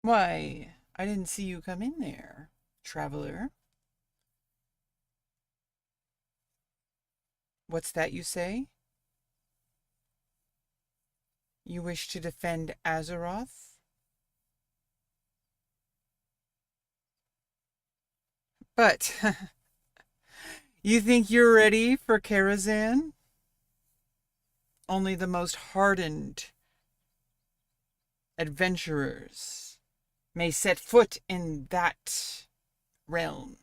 Why, I didn't see you come in there, traveler. What's that you say? You wish to defend Azeroth? But you think you're ready for Karazhan? Only the most hardened adventurers may set foot in that realm.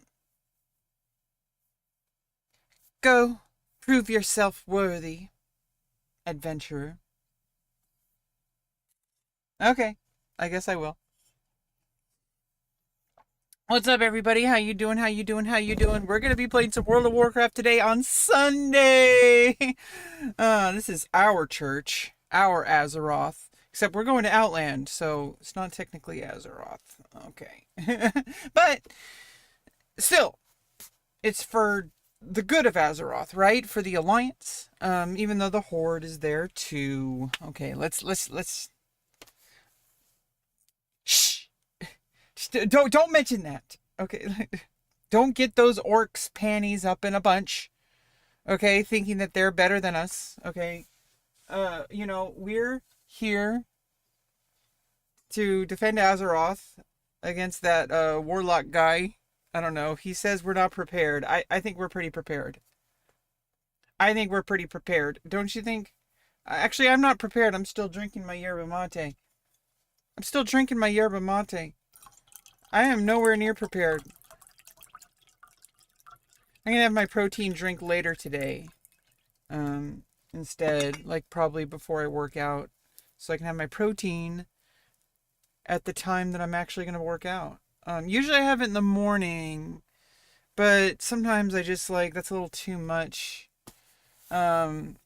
Go, prove yourself worthy, adventurer. Okay, I guess I will. What's up, everybody? How you doing? How you doing? How you doing? We're gonna be playing some World of Warcraft today on Sunday. This is our church, our Azeroth. Except we're going to Outland, so it's not technically Azeroth. Okay, but still, it's for the good of Azeroth, right? For the Alliance. Even though the Horde is there too. Okay, let's. Shh. Don't mention that. Okay. Don't get those orcs' panties up in a bunch. Okay, thinking that they're better than us. Okay. We're here to defend Azeroth against that warlock guy. I don't know. He says we're not prepared. I think we're pretty prepared. I think we're pretty prepared. Don't you think? Actually, I'm not prepared. I'm still drinking my yerba mate. I am nowhere near prepared. I'm gonna have my protein drink later today. Instead, like probably before I work out. So I can have my protein at the time that I'm actually gonna work out. Usually I have it in the morning, but sometimes I just that's a little too much. Sometimes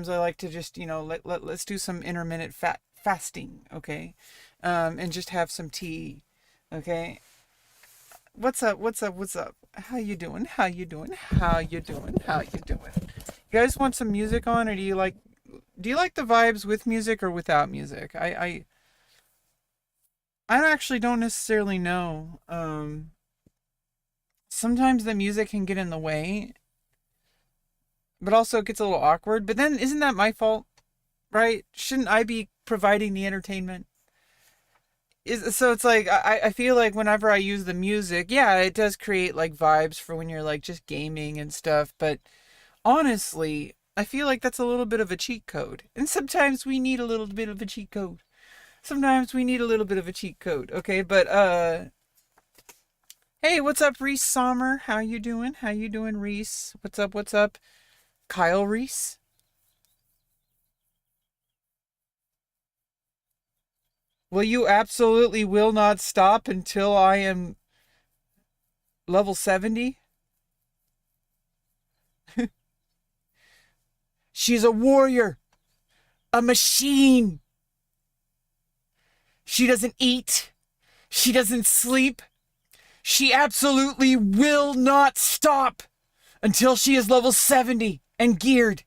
I like to just, let's do some intermittent fasting, okay? And just have some tea, okay? What's up? How you doing? You guys want some music on, or do you like the vibes with music or without music? I actually don't necessarily know. Sometimes the music can get in the way, but also it gets a little awkward. But then isn't that my fault, right? Shouldn't I be providing the entertainment? So it's like, I feel like whenever I use the music, yeah, it does create vibes for when you're just gaming and stuff. But honestly, I feel like that's a little bit of a cheat code. And sometimes we need a little bit of a cheat code. Okay, but hey, what's up, Reese Sommer? How you doing, Reese? What's up, Kyle Reese? Well, you absolutely will not stop until I am level 70? She's a warrior. A machine. She doesn't eat. She doesn't sleep. She absolutely will not stop until she is level 70 and geared.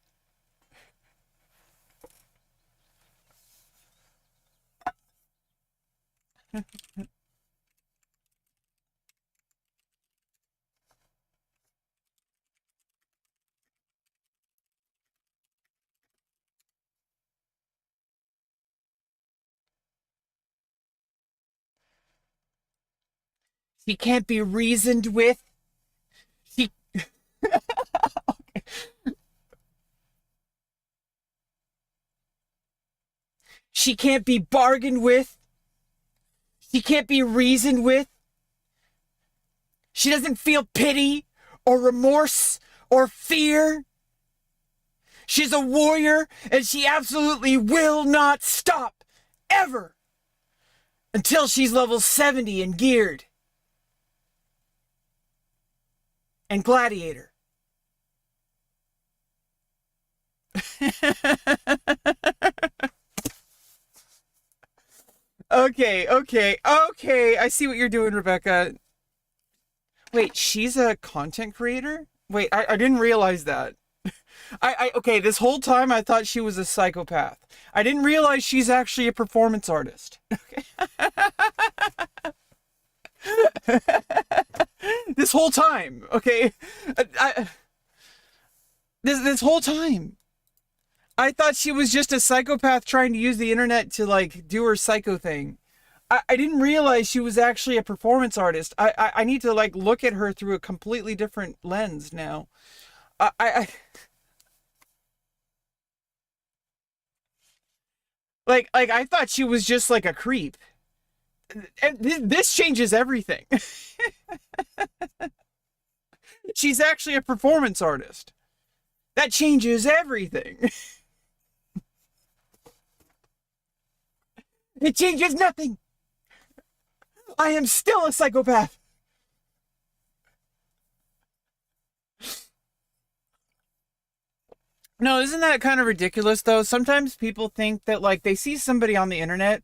She can't be reasoned with. She... She can't be bargained with. She can't be reasoned with. She doesn't feel pity or remorse or fear. She's a warrior, and she absolutely will not stop, ever, until she's level 70 and geared. And gladiator. Okay. I see what you're doing, Rebecca. Wait, she's a content creator? Wait, I didn't realize that. Okay, this whole time I thought she was a psychopath. I didn't realize she's actually a performance artist. This whole time, okay? I, this whole time. I thought she was just a psychopath trying to use the internet to like do her psycho thing. I didn't realize she was actually a performance artist. I need to like look at her through a completely different lens now. I like I thought she was just like a creep. And this changes everything. She's actually a performance artist. That changes everything. It changes nothing. I am still a psychopath. No, isn't that kind of ridiculous though? Sometimes people think that like they see somebody on the internet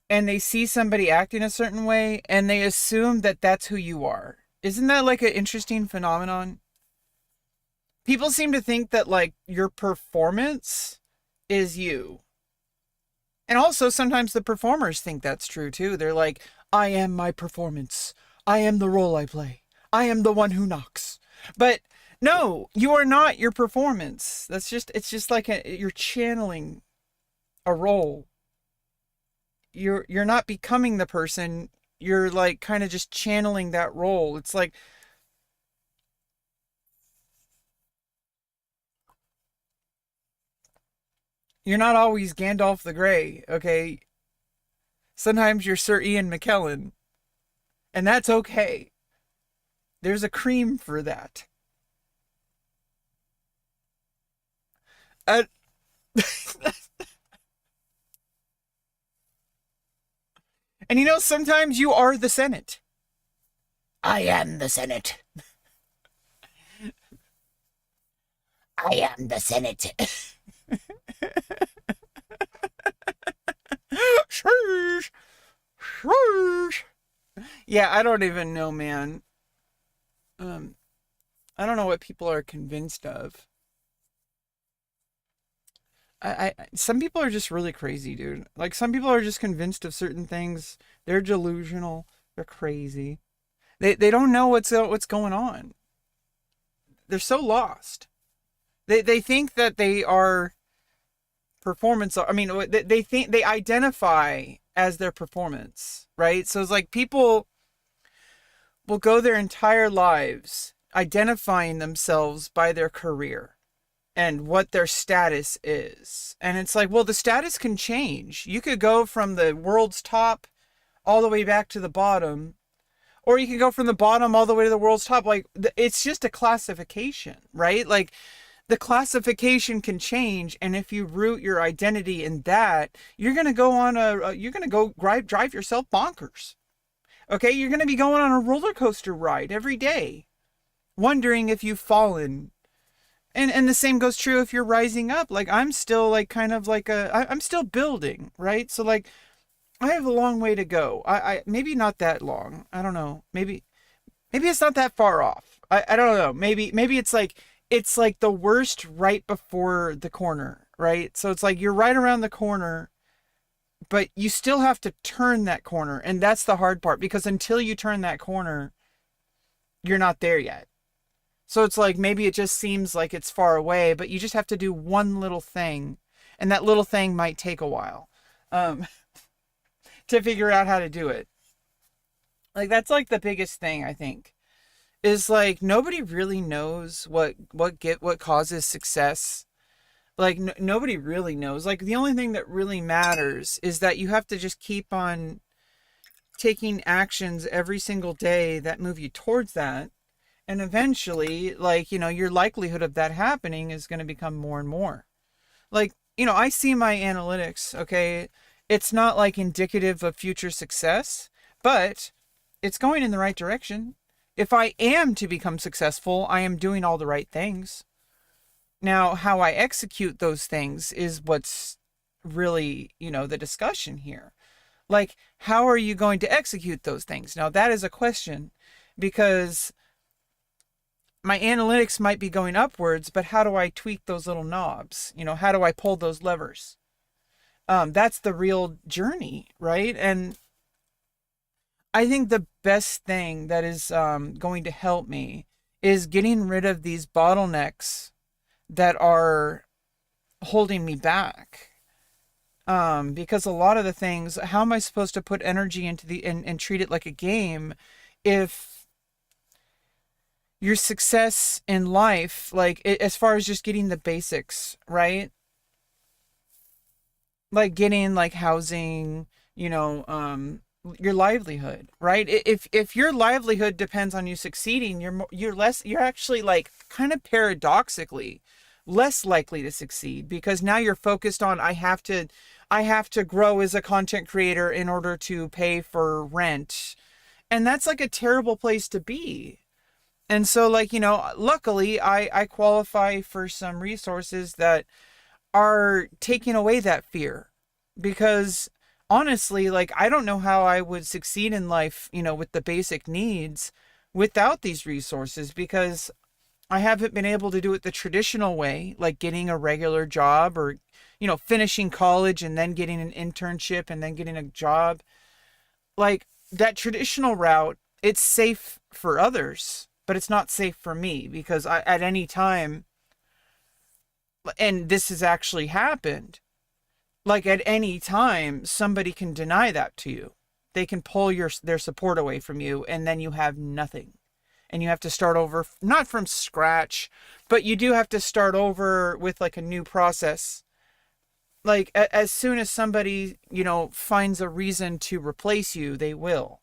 and they see somebody acting a certain way and they assume that that's who you are. Isn't that like an interesting phenomenon? People seem to think that like your performance is you. And also sometimes the performers think that's true too. They're like, I am my performance. I am the role I play. I am the one who knocks. But no, you are not your performance. It's just like you're channeling a role. You're not becoming the person. You're like kind of just channeling that role. It's like you're not always Gandalf the Grey, okay? Sometimes you're Sir Ian McKellen, and that's okay. There's a cream for that. Uh, and you know, sometimes you are the Senate. I am the Senate. I am the Senate. Sheesh. Sheesh. Yeah, I don't even know, man. Um, I don't know what people are convinced of. Some people are just really crazy, dude. Like some people are just convinced of certain things. They're delusional. They're crazy. They don't know what's going on. They're so lost. They think that they are performance. I mean, they think they identify as their performance, right? So it's like people will go their entire lives identifying themselves by their career and what their status is. And it's like, well, the status can change. You could go from the world's top all the way back to the bottom, or you can go from the bottom all the way to the world's top. Like, it's just a classification, right? Like, the classification can change, and if you root your identity in that, you're gonna go on you're gonna go drive yourself bonkers. Okay, you're gonna be going on a roller coaster ride every day, wondering if you've fallen. And the same goes true if you're rising up. Like I'm still like kind of like I'm still building, right? So like I have a long way to go. I maybe not that long. I don't know. Maybe it's not that far off. I don't know. Maybe it's like the worst right before the corner, right? So it's like you're right around the corner, but you still have to turn that corner. And that's the hard part because until you turn that corner, you're not there yet. So it's like maybe it just seems like it's far away, but you just have to do one little thing. And that little thing might take a while um, to figure out how to do it. Like that's like the biggest thing I think is like nobody really knows what causes success. Like nobody really knows. Like the only thing that really matters is that you have to just keep on taking actions every single day that move you towards that. And eventually, like, you know, your likelihood of that happening is going to become more and more. Like, you know, I see my analytics, okay? It's not like indicative of future success, but it's going in the right direction. If I am to become successful, I am doing all the right things. Now, how I execute those things is what's really, you know, the discussion here. Like, how are you going to execute those things? Now, that is a question because my analytics might be going upwards, but how do I tweak those little knobs? How do I pull those levers? That's the real journey, right? And I think the best thing that is going to help me is getting rid of these bottlenecks that are holding me back. Because a lot of the things, how am I supposed to put energy into and treat it like a game if your success in life, like as far as just getting the basics, right? Like getting like housing, your livelihood, right? If your livelihood depends on you succeeding, you're actually like kind of paradoxically less likely to succeed, because now you're focused on I have to grow as a content creator in order to pay for rent. And that's like a terrible place to be. And so like, luckily I qualify for some resources that are taking away that fear, because honestly, like, I don't know how I would succeed in life, with the basic needs without these resources, because I haven't been able to do it the traditional way, like getting a regular job or, finishing college and then getting an internship and then getting a job. Like that traditional route, it's safe for others, but it's not safe for me, because at any time, and this has actually happened, like at any time, somebody can deny that to you. They can pull their support away from you, and then you have nothing. And you have to start over, not from scratch, but you do have to start over with like a new process. Like as soon as somebody, finds a reason to replace you, they will.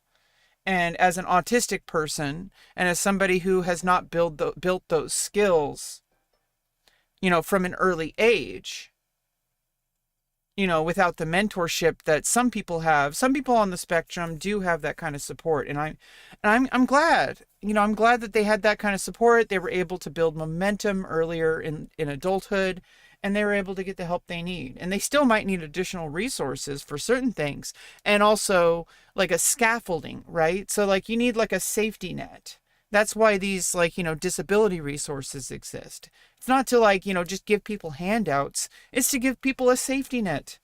And as an autistic person, and as somebody who has not built those skills, from an early age, without the mentorship that some people have. Some people on the spectrum do have that kind of support. And I'm glad, I'm glad that they had that kind of support. They were able to build momentum earlier in adulthood, and they were able to get the help they need. And they still might need additional resources for certain things. And also like a scaffolding, right? So like you need like a safety net. That's why these like, disability resources exist. It's not to like, just give people handouts. It's to give people a safety net.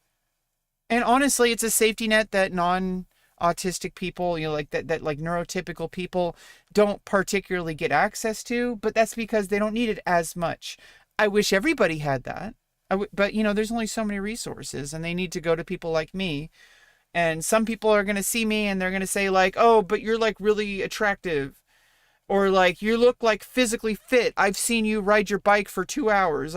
And honestly, it's a safety net that non-autistic people, like that like neurotypical people don't particularly get access to, but that's because they don't need it as much. I wish everybody had that. But there's only so many resources, and they need to go to people like me. And some people are going to see me and they're going to say like, "Oh, but you're like really attractive." Or like, you look like physically fit. I've seen you ride your bike for 2 hours.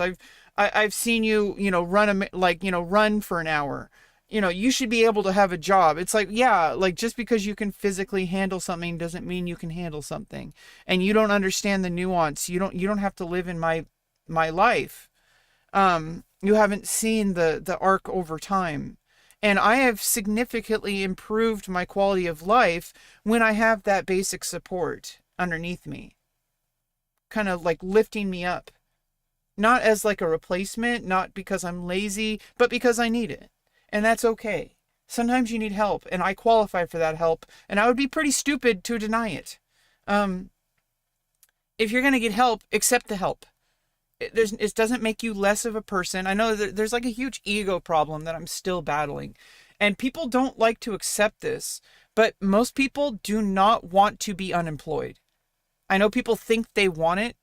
I've seen you, run for an hour. You should be able to have a job. It's like, yeah, like just because you can physically handle something doesn't mean you can handle something. And you don't understand the nuance. You don't have to live in my life. You haven't seen the arc over time. And I have significantly improved my quality of life when I have that basic support underneath me, kind of like lifting me up, not as like a replacement, not because I'm lazy, but because I need it. And that's okay. Sometimes you need help, and I qualify for that help, and I would be pretty stupid to deny it. If you're going to get help, accept the help. It doesn't make you less of a person. I know that there's like a huge ego problem that I'm still battling, and people don't like to accept this, but most people do not want to be unemployed. I know people think they want it.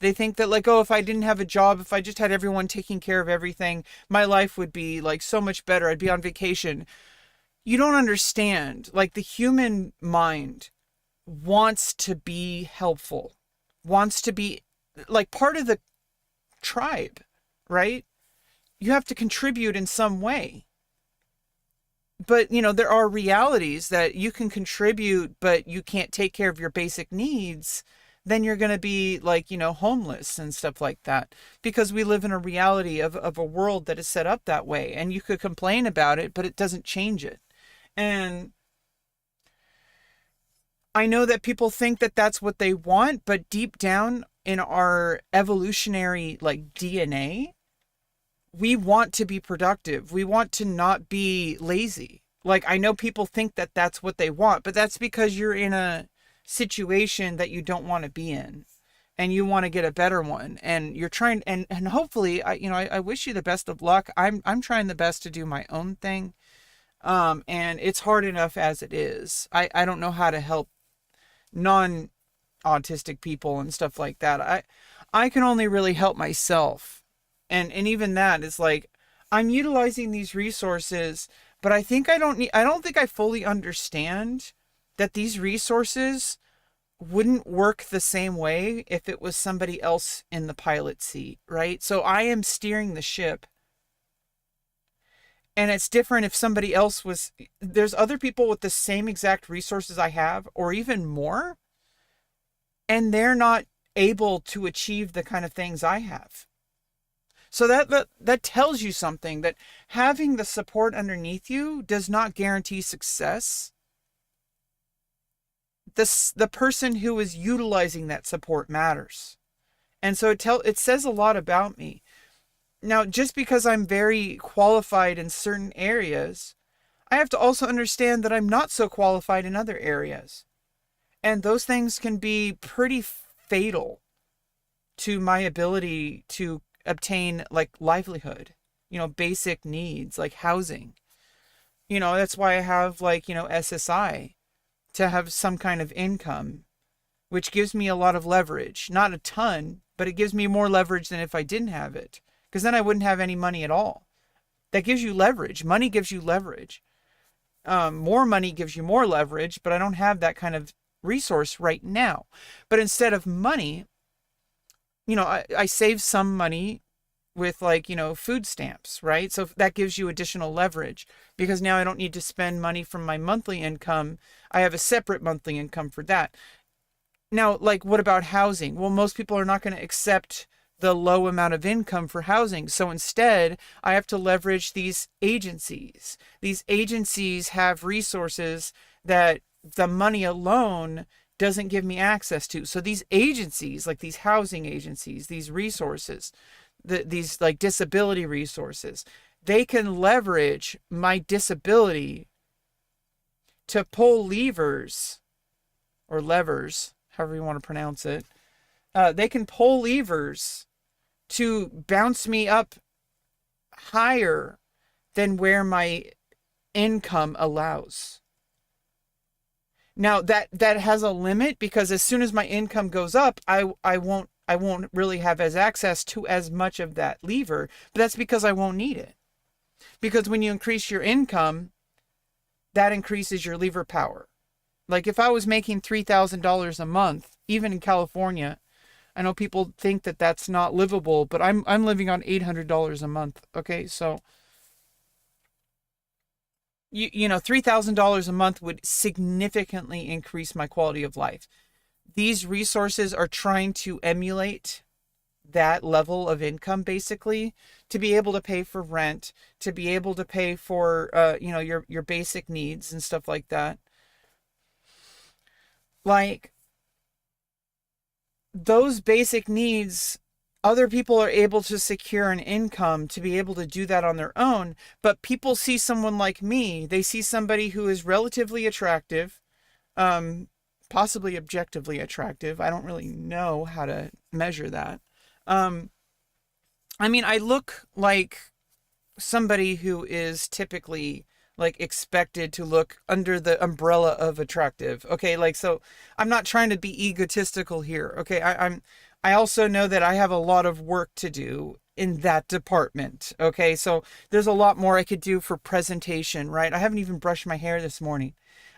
They think that like, oh, if I didn't have a job, if I just had everyone taking care of everything, my life would be like so much better. I'd be on vacation. You don't understand. Like the human mind wants to be helpful, wants to be like part of the tribe, right? You have to contribute in some way. But, there are realities that you can contribute, but you can't take care of your basic needs. Then you're going to be like, homeless and stuff like that, because we live in a reality of a world that is set up that way. And you could complain about it, but it doesn't change it. And I know that people think that that's what they want, but deep down in our evolutionary like DNA, we want to be productive. We want to not be lazy. Like, I know people think that that's what they want, but that's because you're in a situation that you don't want to be in. and you want to get a better one, and you're trying, and hopefully, I wish you the best of luck. I'm trying the best to do my own thing. And it's hard enough as it is. I don't know how to help non-autistic people and stuff like that. I can only really help myself. And even that is like, I'm utilizing these resources, but I don't think I fully understand that these resources wouldn't work the same way if it was somebody else in the pilot seat, right? So I am steering the ship. And it's different if somebody else was, there's other people with the same exact resources I have, or even more, and they're not able to achieve the kind of things I have. So that tells you something, that having the support underneath you does not guarantee success. The person who is utilizing that support matters. And so it says a lot about me. Now, just because I'm very qualified in certain areas, I have to also understand that I'm not so qualified in other areas. And those things can be pretty fatal to my ability to obtain like livelihood, basic needs like housing. That's why I have like, SSI, to have some kind of income, which gives me a lot of leverage. Not a ton, but it gives me more leverage than if I didn't have it. Because then I wouldn't have any money at all. That gives you leverage. Money gives you leverage. More money gives you more leverage, but I don't have that kind of resource right now. But instead of money, I save some money with like, food stamps, right? So that gives you additional leverage, because now I don't need to spend money from my monthly income. I have a separate monthly income for that. Now, like, what about housing? Well, most people are not going to accept the low amount of income for housing. So instead, I have to leverage these agencies. These agencies have resources that the money alone doesn't give me access to. So these agencies, like these housing agencies, these resources, these like disability resources, they can leverage my disability to pull levers, or levers, however you want to pronounce it. They can pull levers to bounce me up higher than where my income allows. Now that has a limit, because as soon as my income goes up, I won't really have access to as much of that lever, but that's because I won't need it. Because when you increase your income, that increases your lever power. Like if I was making $3,000 a month, even in California, I know people think that that's not livable, but I'm living on $800 a month. Okay, so $3,000 a month would significantly increase my quality of life. These resources are trying to emulate that level of income, basically, to be able to pay for rent, to be able to pay for your basic needs and stuff like that. Like, those basic needs, other people are able to secure an income to be able to do that on their own. But people see someone like me, they see somebody who is relatively attractive, possibly objectively attractive. I don't really know how to measure that. I look like somebody who is typically like expected to look under the umbrella of attractive. Okay. Like, so I'm not trying to be egotistical here. Okay. I also know that I have a lot of work to do in that department. Okay. So there's a lot more I could do for presentation, right? I haven't even brushed my hair this morning.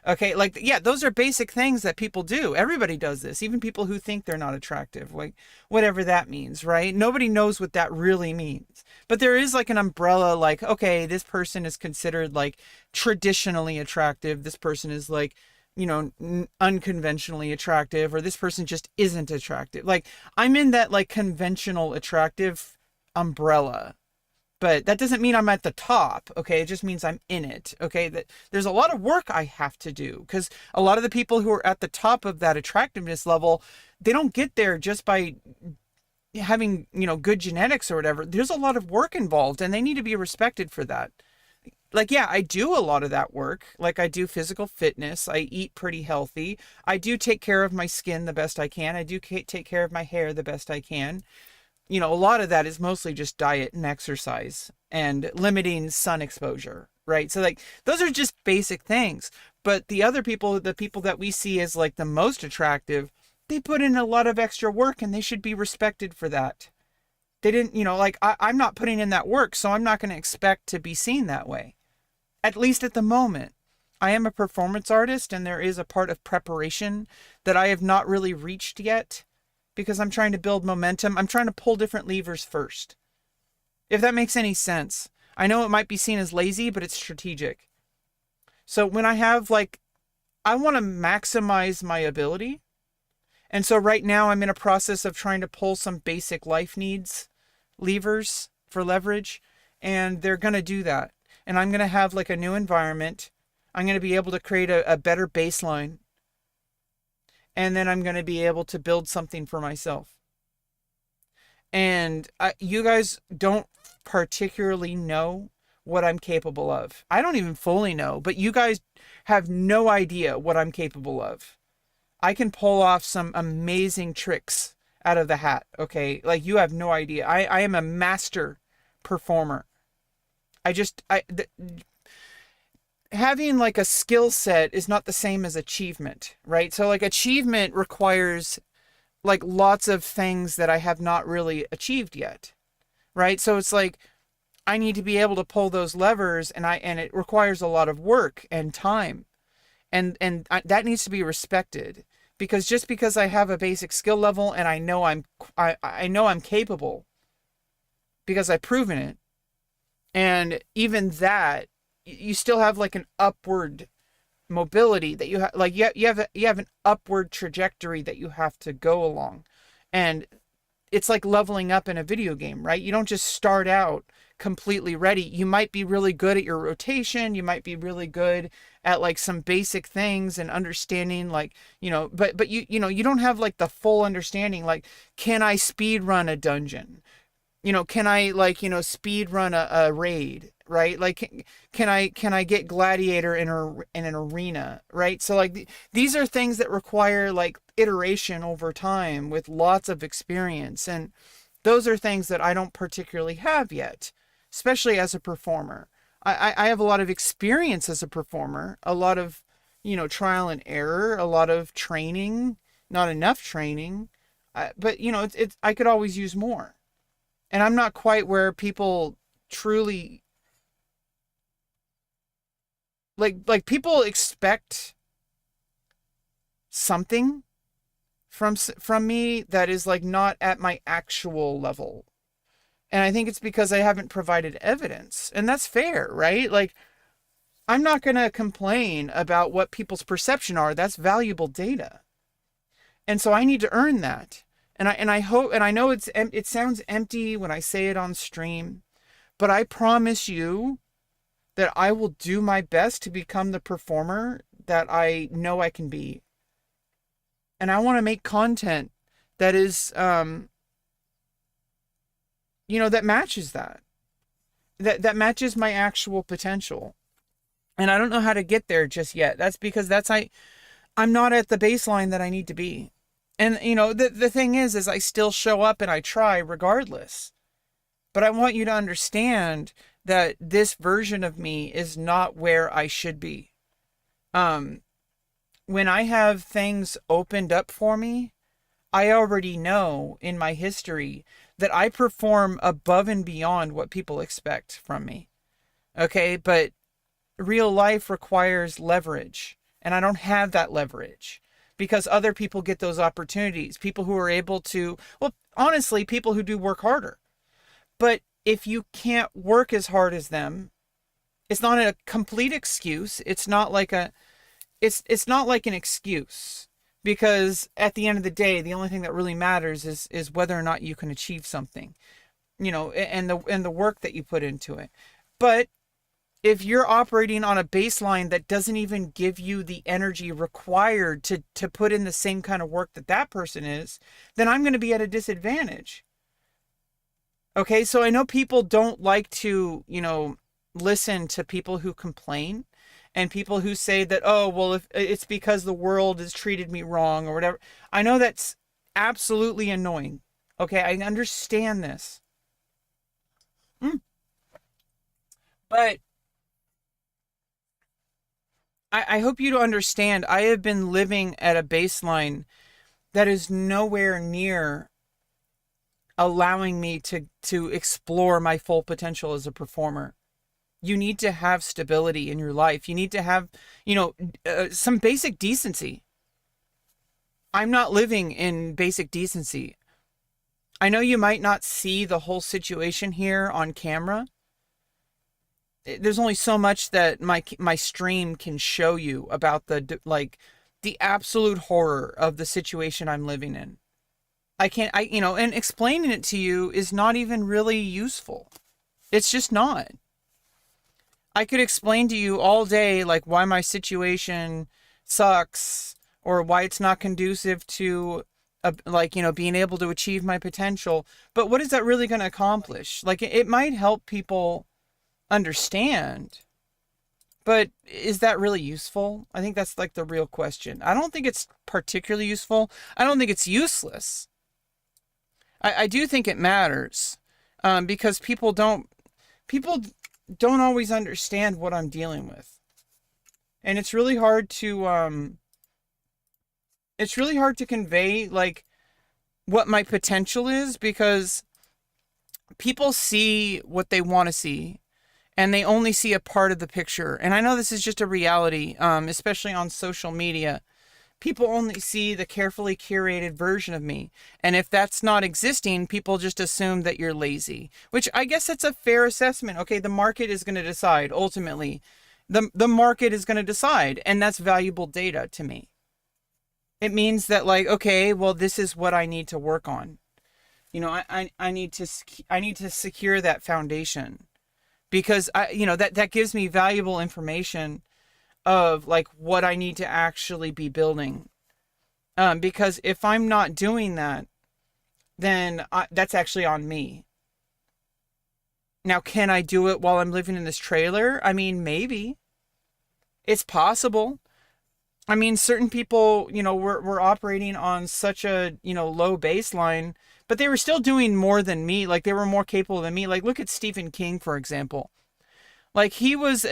Okay. Like, yeah, those are basic things that people do. Everybody does this, even people who think they're not attractive, like whatever that means, right? Nobody knows what that really means, but there is like an umbrella, like, okay, this person is considered like traditionally attractive. This person is like, unconventionally attractive, or this person just isn't attractive. Like, I'm in that like conventional attractive umbrella. But that doesn't mean I'm at the top, okay? It just means I'm in it, okay? That there's a lot of work I have to do, because a lot of the people who are at the top of that attractiveness level, they don't get there just by having, good genetics or whatever. There's a lot of work involved, and they need to be respected for that. like, yeah, I do a lot of that work. Like, I do physical fitness. I eat pretty healthy. I do take care of my skin the best I can. I do take care of my hair the best I can. A lot of that is mostly just diet and exercise and limiting sun exposure, right? So, like, those are just basic things. But the other people, the people that we see as like the most attractive, they put in a lot of extra work and they should be respected for that. They didn't, like, I'm not putting in that work, so I'm not going to expect to be seen that way. At least at the moment. I am a performance artist, and there is a part of preparation that I have not really reached yet because I'm trying to build momentum. I'm trying to pull different levers first. If that makes any sense. I know it might be seen as lazy, but it's strategic. So when I have, like, I want to maximize my ability. And so right now I'm in a process of trying to pull some basic life needs levers for leverage, and they're going to do that. And I'm going to have like a new environment. I'm going to be able to create a better baseline. And then I'm going to be able to build something for myself. And you guys don't particularly know what I'm capable of. I don't even fully know, but you guys have no idea what I'm capable of. I can pull off some amazing tricks out of the hat, okay? Like, you have no idea. I am a master performer. Having like a skill set is not the same as achievement, right? So like achievement requires like lots of things that I have not really achieved yet, right? So it's like I need to be able to pull those levers, and it requires a lot of work and time, and that needs to be respected, because just because I have a basic skill level and I know I'm capable because I've proven it, and even that, you still have like an upward mobility that you have, like you have an upward trajectory that you have to go along. And it's like leveling up in a video game, right? You don't just start out completely ready. You might be really good at your rotation. You might be really good at like some basic things and understanding, like, but you don't have like the full understanding. Like, can I speed run a dungeon? Can I, like, speed run a raid, right? Like, can I get gladiator in an arena, right? So like these are things that require like iteration over time with lots of experience, and those are things that I don't particularly have yet, especially as a performer. I have a lot of experience as a performer, a lot of trial and error, a lot of training, not enough training, but it's I could always use more. And I'm not quite where people truly, like people expect something from me that is like not at my actual level. And I think it's because I haven't provided evidence. And that's fair, right? Like, I'm not going to complain about what people's perception are. That's valuable data. And so I need to earn that. And I hope, and I know it sounds empty when I say it on stream, but I promise you that I will do my best to become the performer that I know I can be. And I want to make content that is, that matches that matches my actual potential. And I don't know how to get there just yet. That's because I'm not at the baseline that I need to be. And, the thing is I still show up and I try regardless. But I want you to understand that this version of me is not where I should be. When I have things opened up for me, I already know in my history that I perform above and beyond what people expect from me. Okay, but real life requires leverage, and I don't have that leverage. Because other people get those opportunities. People who are able to, well, honestly, people who do work harder. But if you can't work as hard as them, it's not a complete excuse. It's not like it's not like an excuse. Because at the end of the day, the only thing that really matters is whether or not you can achieve something, and the work that you put into it. But if you're operating on a baseline that doesn't even give you the energy required to put in the same kind of work that person is, then I'm going to be at a disadvantage. Okay, so I know people don't like to, listen to people who complain and people who say that, oh, well, if it's because the world has treated me wrong or whatever. I know that's absolutely annoying. Okay, I understand this. Mm. But I hope you to understand, I have been living at a baseline that is nowhere near allowing me to explore my full potential as a performer. You need to have stability in your life. You need to have, some basic decency. I'm not living in basic decency. I know you might not see the whole situation here on camera. There's only so much that my stream can show you about the absolute horror of the situation I'm living in. I can't, and explaining it to you is not even really useful. It's just not. I could explain to you all day, like, why my situation sucks or why it's not conducive to, being able to achieve my potential. But what is that really going to accomplish? Like, it might help people understand, but is that really useful? I think that's like the real question. I don't think it's particularly useful. I don't think it's useless. I do think it matters, because people don't always understand what I'm dealing with. And it's really hard to convey, like, what my potential is, because people see what they want to see and they only see a part of the picture. And I know this is just a reality, especially on social media. People only see the carefully curated version of me. And if that's not existing, people just assume that you're lazy, which I guess that's a fair assessment. Okay, the market is going to decide ultimately. The market is going to decide, and that's valuable data to me. It means that, like, okay, well, this is what I need to work on. I need to secure that foundation, because that gives me valuable information of, like, what I need to actually be building. Because if I'm not doing that, then that's actually on me. Now, can I do it while I'm living in this trailer? I mean, maybe. It's possible. I mean, certain people, were operating on such a, low baseline, but they were still doing more than me. Like, they were more capable than me. Like, look at Stephen King, for example. Like, he was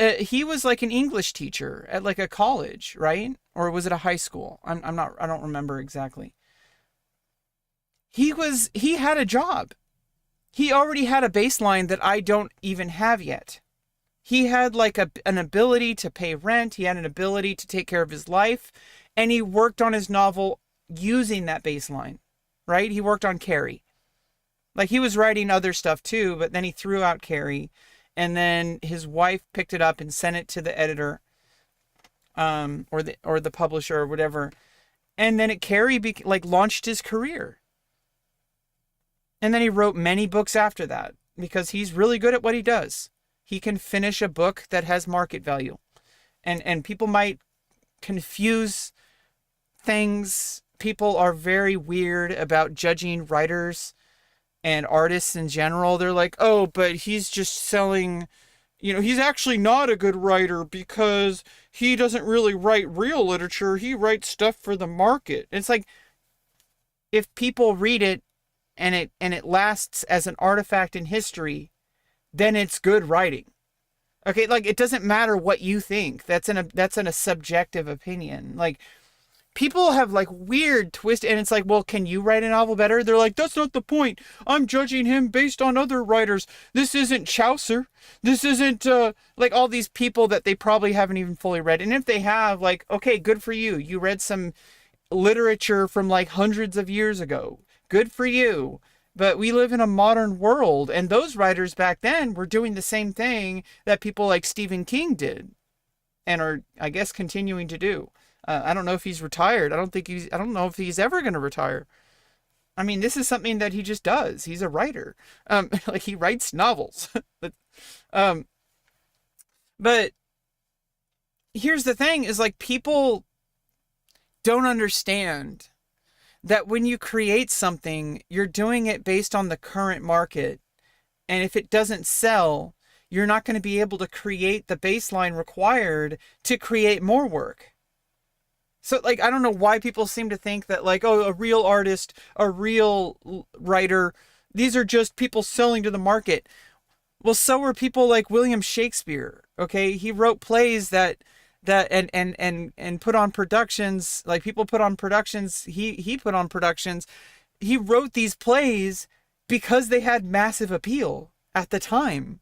like an English teacher at, like, a college, right? Or was it a high school? I don't remember exactly. He had a job. He already had a baseline that I don't even have yet. He had, like, an ability to pay rent. He had an ability to take care of his life. And he worked on his novel using that baseline, right? He worked on Carrie. Like, he was writing other stuff too, but then he threw out Carrie. And then his wife picked it up and sent it to the editor, or the publisher or whatever. And then Carrie launched his career. And then he wrote many books after that, because he's really good at what he does. He can finish a book that has market value. And people might confuse things. People are very weird about judging writers and artists in general. They're like, oh, but he's just selling, he's actually not a good writer because he doesn't really write real literature. He writes stuff for the market. It's like, if people read it and it lasts as an artifact in history, then it's good writing. Okay, like, it doesn't matter what you think. That's in a subjective opinion. Like, people have, like, weird twist, and it's like, well, can you write a novel better? They're like, that's not the point. I'm judging him based on other writers. This isn't Chaucer. This isn't like, all these people that they probably haven't even fully read. And if they have, like, okay, good for you. You read some literature from, like, hundreds of years ago. Good for you. But we live in a modern world, and those writers back then were doing the same thing that people like Stephen King did, and are, I guess, continuing to do. I don't know if he's retired. I don't know if he's ever going to retire. I mean, this is something that he just does. He's a writer. Like, he writes novels. um, but here's the thing, is, like, people don't understand that when you create something, you're doing it based on the current market. And if it doesn't sell, you're not going to be able to create the baseline required to create more work. So, like, I don't know why people seem to think that, like, oh, a real artist, a real writer, these are just people selling to the market. Well, so were people like William Shakespeare. Okay, he wrote plays and put on productions. Like, people put on productions. He put on productions. He wrote these plays because they had massive appeal at the time.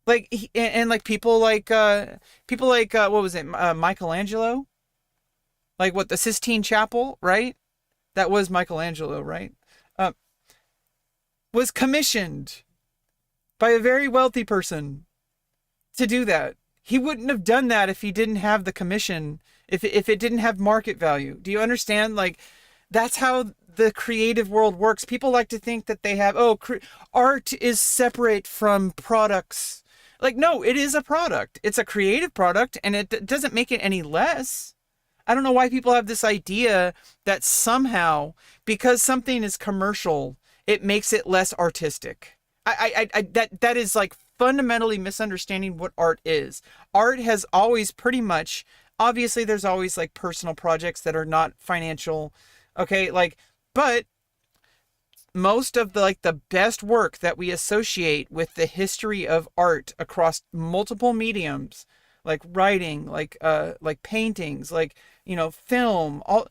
Like, like people like what was it, Michelangelo? Like, what, the Sistine Chapel, right? That was Michelangelo, right? Uh, was commissioned by a very wealthy person to do that. He wouldn't have done that if he didn't have the commission, if it didn't have market value. Do you understand? Like, that's how the creative world works. People like to think that they have, art is separate from products. Like, no, it is a product. It's a creative product, and it doesn't make it any less. I don't know why people have this idea that somehow, because something is commercial, it makes it less artistic. That is like fundamentally misunderstanding what art is. Art has always pretty much, obviously there's always like personal projects that are not financial. Okay. Like, but most of the best work that we associate with the history of art across multiple mediums, like writing, like paintings, like, film, all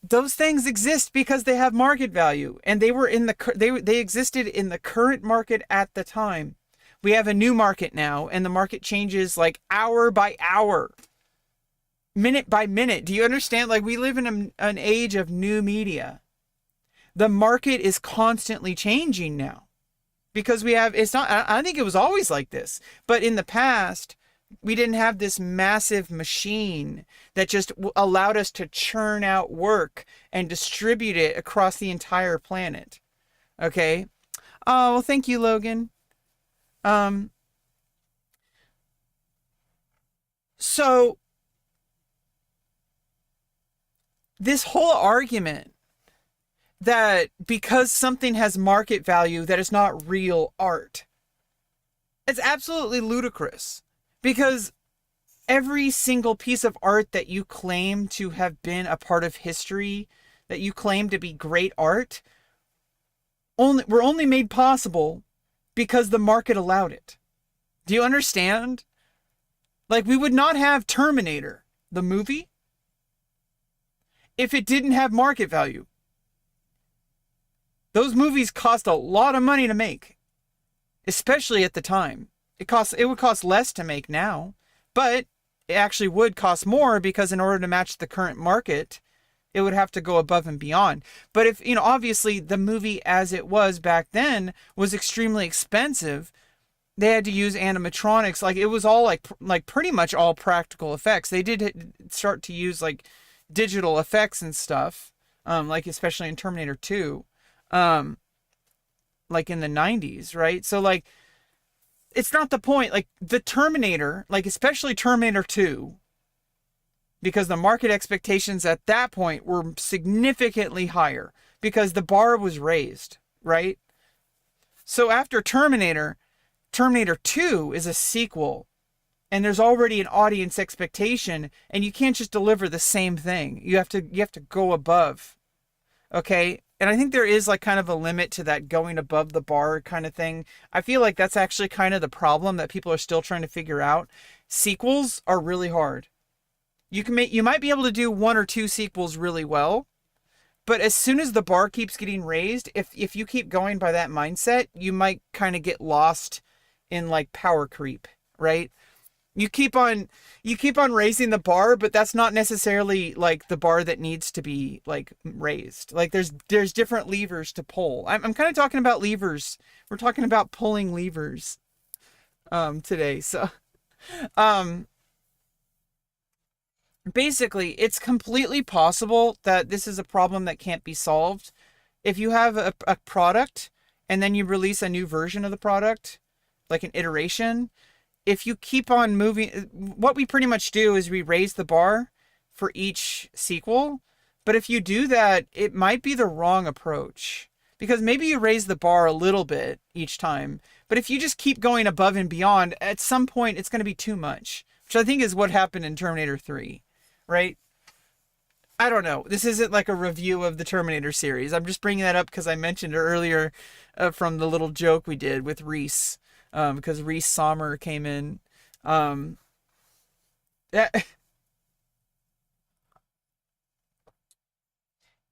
those things exist because they have market value, and they were they existed in the current market at the time. We have a new market now, and the market changes like hour by hour, minute by minute. Do you understand? Like, we live in an age of new media. The market is constantly changing now because I think it was always like this, but in the past, we didn't have this massive machine that just allowed us to churn out work and distribute it across the entire planet. Okay. Oh, well, thank you, Logan. So this whole argument that because something has market value, that it's not real art, it's absolutely ludicrous. Because every single piece of art that you claim to have been a part of history, that you claim to be great art, were only made possible because the market allowed it. Do you understand? Like, we would not have Terminator, the movie, if it didn't have market value. Those movies cost a lot of money to make, especially at the time. It would cost less to make now, but it actually would cost more because in order to match the current market, it would have to go above and beyond. But if, obviously the movie as it was back then was extremely expensive, they had to use animatronics. Like, it was all like pretty much all practical effects. They did start to use like digital effects and stuff, like especially in Terminator 2, like in the 90s, right? So like, it's not the point. Like, the Terminator, like especially Terminator 2, because the market expectations at that point were significantly higher because the bar was raised, right? So after Terminator 2 is a sequel, and there's already an audience expectation, and you can't just deliver the same thing. You have to go above. Okay? And I think there is like kind of a limit to that going above the bar kind of thing. I feel like that's actually kind of the problem that people are still trying to figure out. Sequels are really hard. You might be able to do 1 or 2 sequels really well, but as soon as the bar keeps getting raised, if you keep going by that mindset, you might kind of get lost in like power creep, right? You keep on raising the bar, but that's not necessarily like the bar that needs to be like raised. Like, there's different levers to pull. I'm kind of talking about levers. We're talking about pulling levers today. So basically, it's completely possible that this is a problem that can't be solved. If you have a product and then you release a new version of the product, like an iteration, if you keep on moving, what we pretty much do is we raise the bar for each sequel. But if you do that, it might be the wrong approach, because maybe you raise the bar a little bit each time, but if you just keep going above and beyond, at some point it's going to be too much, which I think is what happened in Terminator 3, right? I don't know. This isn't like a review of the Terminator series. I'm just bringing that up because I mentioned it earlier from the little joke we did with Reese, because Reese Sommer came in. That,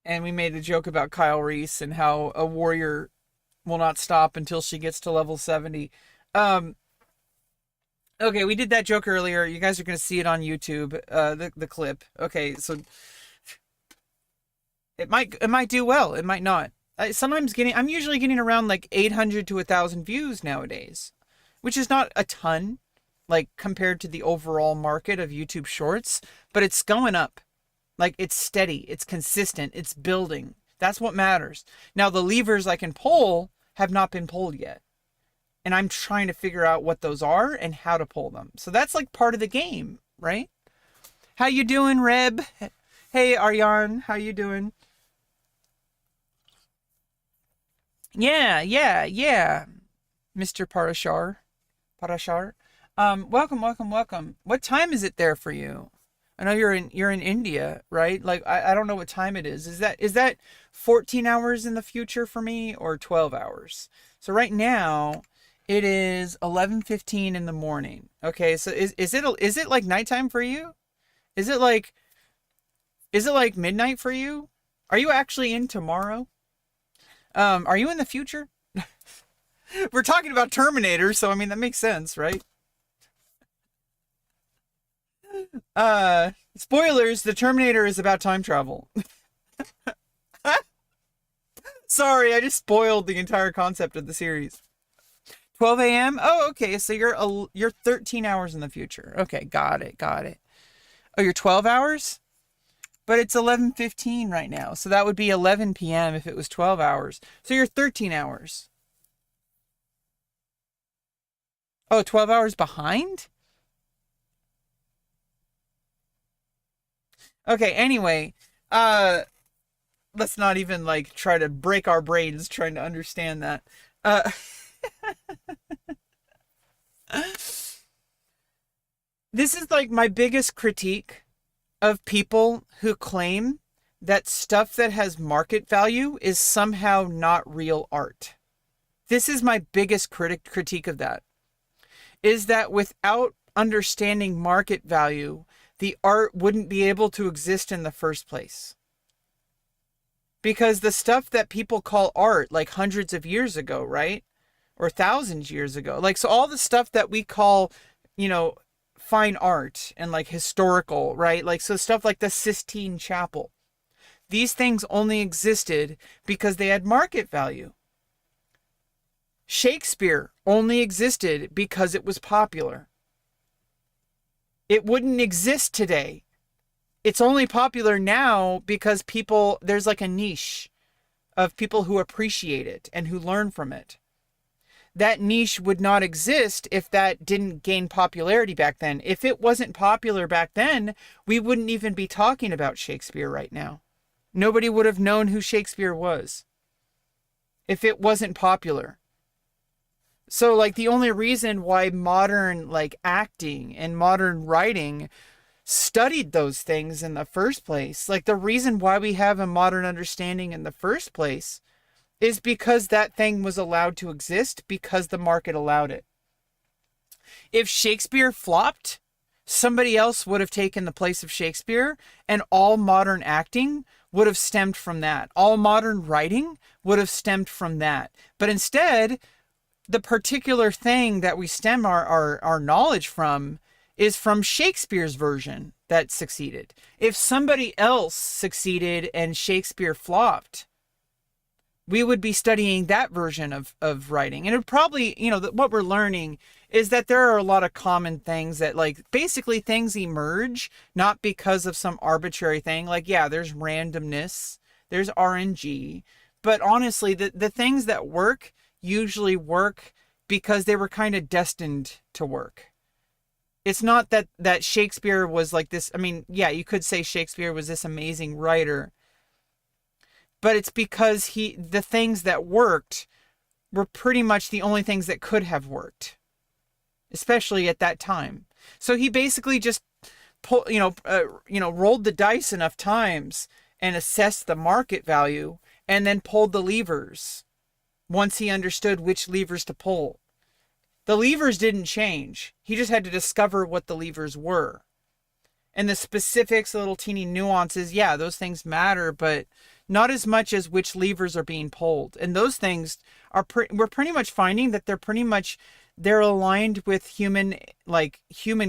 and we made a joke about Kyle Reese and how a warrior will not stop until she gets to level 70. Um, okay, we did that joke earlier. You guys are going to see it on YouTube, the clip. Okay, so it might do well. It might not. I'm usually getting around like 800 to 1,000 views nowadays, which is not a ton, like compared to the overall market of YouTube Shorts, but it's going up. Like it's steady, it's consistent, it's building. That's what matters. Now the levers I can pull have not been pulled yet, and I'm trying to figure out what those are and how to pull them. So that's like part of the game, right? How you doing, Reb? Hey, Aryan, how you doing? Yeah, Mr. Parashar. Welcome. What time is it there for you? I know you're in India, right? Like I don't know what time it is. Is that 14 hours in the future for me or 12 hours? So right now it is 11:15 in the morning. Okay, so is it like nighttime for you? Is it like midnight for you? Are you actually in tomorrow? Are you in the future? We're talking about Terminator, so I mean that makes sense, right? Spoilers, the Terminator is about time travel. Sorry, I just spoiled the entire concept of the series. 12 a.m. Oh, okay, so you're 13 hours in the future. Okay, got it. Oh, you're 12 hours? But it's 11:15 right now. So that would be 11 p.m. if it was 12 hours. So you're 13 hours. Oh, 12 hours behind? Okay, anyway, uh let's not even like try to break our brains trying to understand that. Uh this is like my biggest critique of people who claim that stuff that has market value is somehow not real art. This is my biggest critique of that. Is that without understanding market value, the art wouldn't be able to exist in the first place. Because the stuff that people call art, like hundreds of years ago, right? Or thousands years ago. Like, so all the stuff that we call, you know, fine art and like historical, right? Like, so stuff like the Sistine Chapel. These things only existed because they had market value. Shakespeare only existed because it was popular. It wouldn't exist today. It's only popular now because there's like a niche of people who appreciate it and who learn from it. That niche would not exist if that didn't gain popularity back then. If it wasn't popular back then, we wouldn't even be talking about Shakespeare right now. Nobody would have known who Shakespeare was if it wasn't popular. So like the only reason why modern like acting and modern writing studied those things in the first place, like the reason why we have a modern understanding in the first place, is because that thing was allowed to exist because the market allowed it. If Shakespeare flopped, somebody else would have taken the place of Shakespeare, and all modern acting would have stemmed from that. All modern writing would have stemmed from that. But instead, the particular thing that we stem our knowledge from is from Shakespeare's version that succeeded. If somebody else succeeded and Shakespeare flopped, we would be studying that version of writing. And it would probably, what we're learning is that there are a lot of common things that, like, basically things emerge not because of some arbitrary thing. Like, yeah, there's randomness, there's RNG, but honestly, the things that work usually work because they were kind of destined to work. It's not that Shakespeare was like this. I mean, yeah, you could say Shakespeare was this amazing writer, but it's because the things that worked were pretty much the only things that could have worked, especially at that time. So he basically just rolled the dice enough times and assessed the market value and then pulled the levers once he understood which levers to pull. The levers didn't change. He just had to discover what the levers were. And the specifics, the little teeny nuances, yeah, those things matter, but not as much as which levers are being pulled. And those things we're pretty much finding that they're aligned with human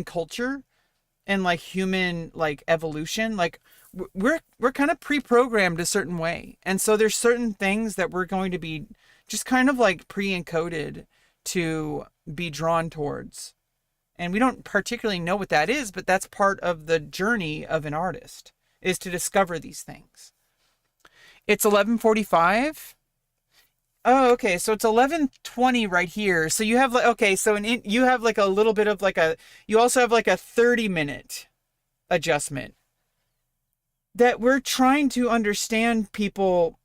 culture and like human like evolution. Like we're kind of pre-programmed a certain way. And so there's certain things that we're going to be just kind of like pre-encoded to be drawn towards. And we don't particularly know what that is, but that's part of the journey of an artist, is to discover these things. It's 11:45. Oh, okay. So it's 11:20 right here. So you have you have like a little bit of you also have like a 30-minute adjustment that we're trying to understand. People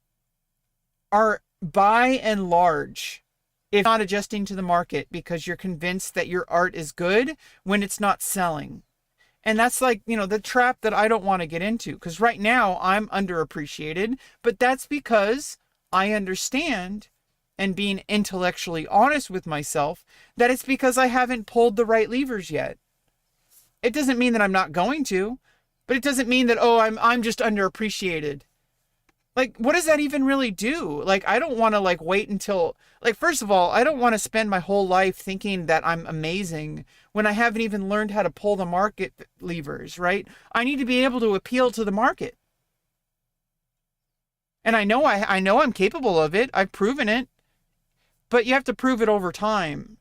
are by and large, if not adjusting to the market because you're convinced that your art is good when it's not selling. And that's the trap that I don't want to get into, because right now I'm underappreciated, but that's because I understand, and being intellectually honest with myself, that it's because I haven't pulled the right levers yet. It doesn't mean that I'm not going to, but it doesn't mean that, I'm just underappreciated. Like, what does that even really do? Like, I don't want to wait until, first of all, I don't want to spend my whole life thinking that I'm amazing when I haven't even learned how to pull the market levers, right? I need to be able to appeal to the market. And I know I'm capable of it. I've proven it. But you have to prove it over time.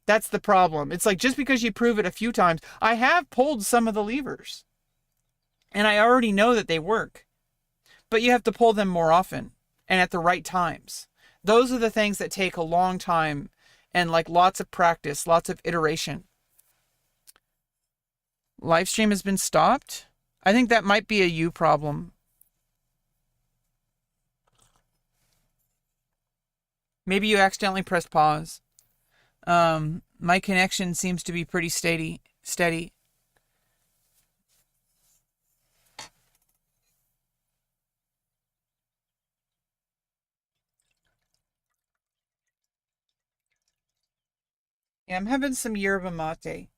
That's the problem. It's like, just because you prove it a few times, I have pulled some of the levers. And I already know that they work. But you have to pull them more often and at the right times. Those are the things that take a long time and lots of practice, lots of iteration. Live stream has been stopped. I think that might be a you problem. Maybe you accidentally pressed pause. My connection seems to be pretty steady. Yeah, I'm having some yerba mate.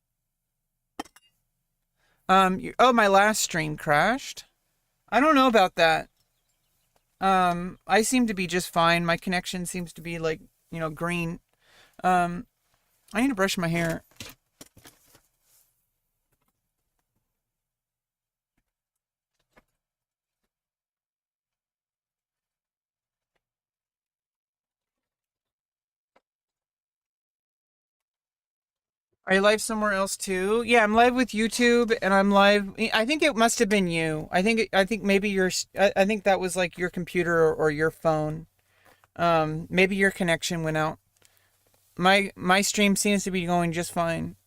My last stream crashed. I don't know about that. I seem to be just fine. My connection seems to be green. I need to brush my hair. Are you live somewhere else too? Yeah, I'm live with YouTube, and I'm live. I think it must have been you. I think maybe I think that was your computer or your phone. Maybe your connection went out. My stream seems to be going just fine.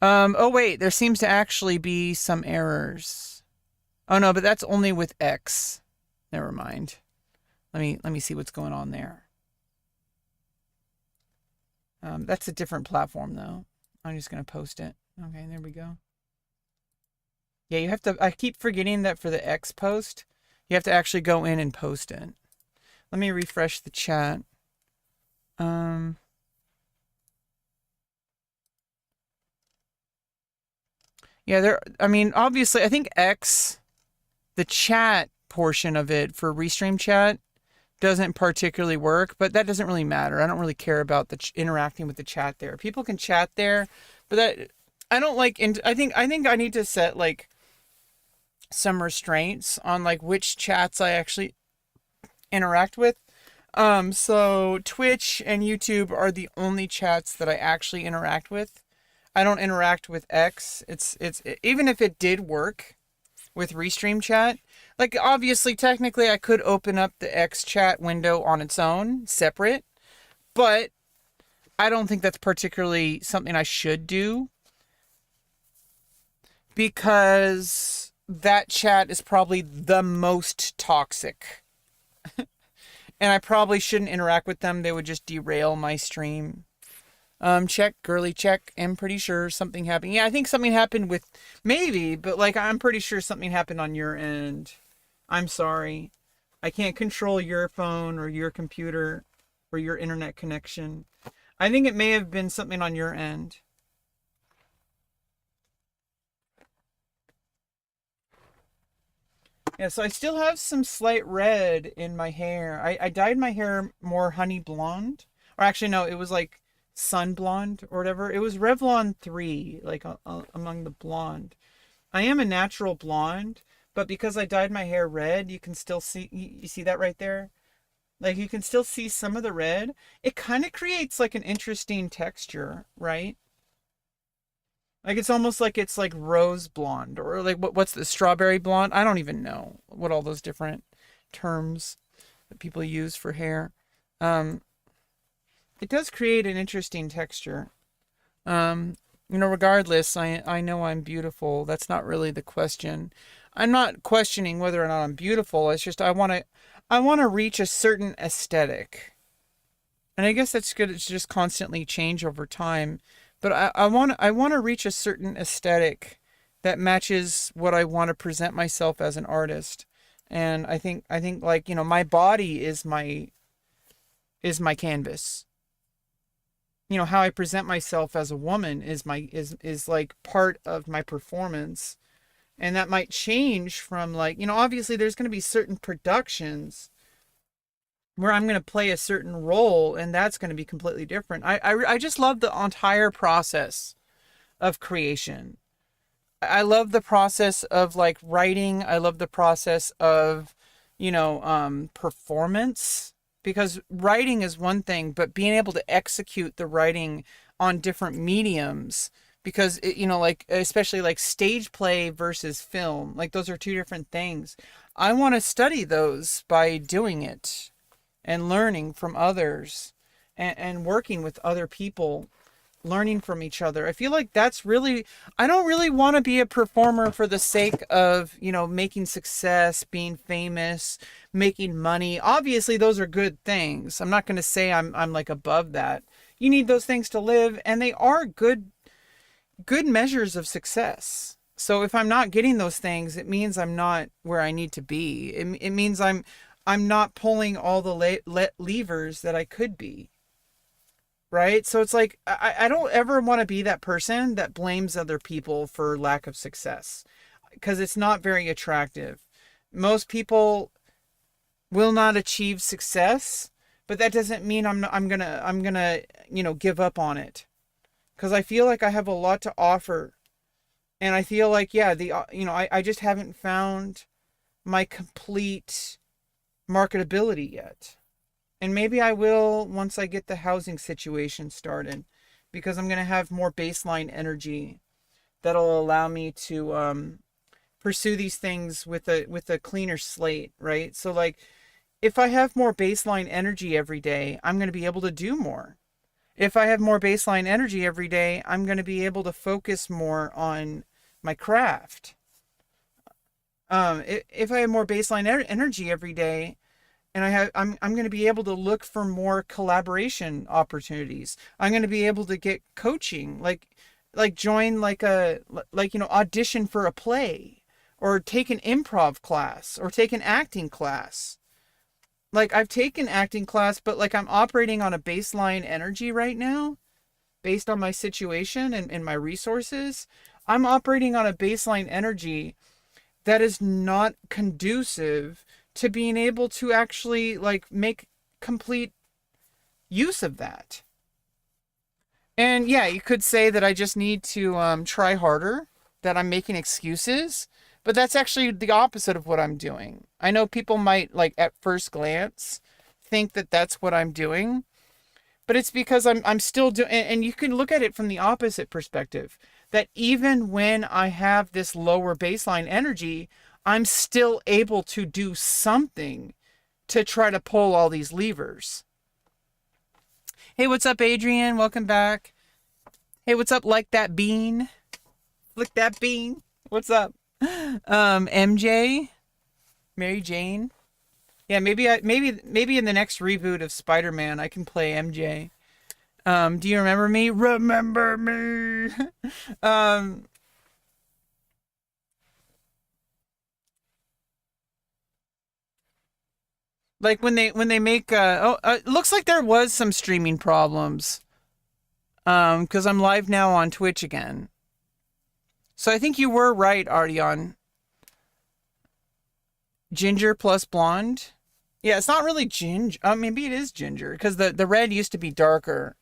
Oh wait, there seems to actually be some errors. Oh no, but that's only with X. Never mind. Let me see what's going on there. That's a different platform though. I'm just gonna post it. Okay, there we go. Yeah, you have to. I keep forgetting that for the X post, you have to actually go in and post it. Let me refresh the chat. Yeah, obviously, I think X, the chat portion of it for Restream chat doesn't particularly work, but that doesn't really matter. I don't really care about the interacting with the chat there. People can chat there, but that I don't like. And I think I need to set some restraints on which chats I actually interact with. So Twitch and YouTube are the only chats that I actually interact with. I don't interact with X. It's even if it did work with Restream chat, obviously technically I could open up the X chat window on its own, separate, but I don't think that's particularly something I should do, because that chat is probably the most toxic. And I probably shouldn't interact with them. They would just derail my stream. Check, girly, check. I'm pretty sure something happened. Yeah, I think something happened with, maybe, but like, I'm pretty sure something happened on your end. I'm sorry. I can't control your phone or your computer or your internet connection. I think it may have been something on your end. Yeah, so I still have some slight red in my hair. I dyed my hair more honey blonde. Or actually, no, it was like sun blonde or whatever. It was Revlon 3, like among the blonde. I am a natural blonde, but because I dyed my hair red, you can still see, you see that right there? Like you can still see some of the red. It kind of creates like an interesting texture, right? Like it's like rose blonde or like what's the strawberry blonde? I don't even know what all those different terms that people use for hair. Um, it does create an interesting texture. Um, regardless, I know I'm beautiful. That's not really the question. I'm not questioning whether or not I'm beautiful. It's just I want to reach a certain aesthetic. And I guess that's good. It's just constantly change over time. But I want to reach a certain aesthetic that matches what I want to present myself as an artist. And I think like, my body is my canvas. How I present myself as a woman is like part of my performance. And that might change from like, obviously there's going to be certain productions where I'm going to play a certain role, and that's going to be completely different. I just love the entire process of creation. I love the process of like writing. I love the process of, performance, because writing is one thing, but being able to execute the writing on different mediums, because like especially like stage play versus film, like those are two different things. I want to study those by doing it and learning from others, and working with other people, learning from each other. I feel like that's really, I don't really want to be a performer for the sake of, making success, being famous, making money. Obviously, those are good things. I'm not going to say I'm like above that. You need those things to live, and they are good measures of success. So if I'm not getting those things, it means I'm not where I need to be. It means I'm not pulling all the levers that I could be. Right? So it's like, I don't ever want to be that person that blames other people for lack of success, because it's not very attractive. Most people will not achieve success, but that doesn't mean I'm gonna give up on it, because I feel like I have a lot to offer. And I feel like, yeah, I just haven't found my complete marketability yet. And maybe I will once I get the housing situation started, because I'm going to have more baseline energy that'll allow me to pursue these things with a cleaner slate, right? So like, if I have more baseline energy every day, I'm going to be able to do more. If I have more baseline energy every day, I'm going to be able to focus more on my craft. If I have more baseline energy every day, and I'm going to be able to look for more collaboration opportunities. I'm going to be able to get coaching, like join like audition for a play, or take an improv class, or take an acting class. Like, I've taken acting class, but like, I'm operating on a baseline energy right now based on my situation and my resources. I'm operating on a baseline energy that is not conducive to being able to actually like make complete use of that. And yeah, you could say that I just need to try harder, that I'm making excuses, but that's actually the opposite of what I'm doing. I know people might, like, at first glance think that that's what I'm doing, but it's because I'm still doing, and you can look at it from the opposite perspective, that even when I have this lower baseline energy, I'm still able to do something to try to pull all these levers. Hey, what's up, Adrian? Welcome back. Hey, what's up, like that bean? Flick that bean. What's up? MJ, Mary Jane. Yeah, maybe in the next reboot of Spider-Man, I can play MJ. Do you remember me? Remember me? um, like when they make it looks like there was some streaming problems. Because I'm live now on Twitch again. So I think you were right, Ardion. Ginger plus blonde. Yeah, it's not really ginger. Maybe it is ginger because the red used to be darker.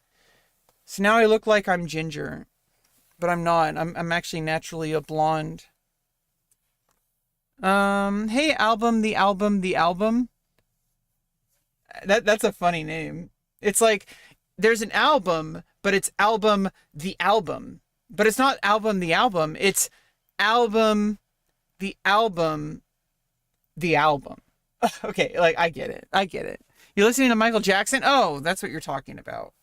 So now I look like I'm ginger, but I'm not. I'm actually naturally a blonde. Hey, the album. That's a funny name. It's like there's an album, but it's album the album. But it's not album the album. It's album the album the album. Okay, like I get it. I get it. You're listening to Michael Jackson? Oh, that's what you're talking about.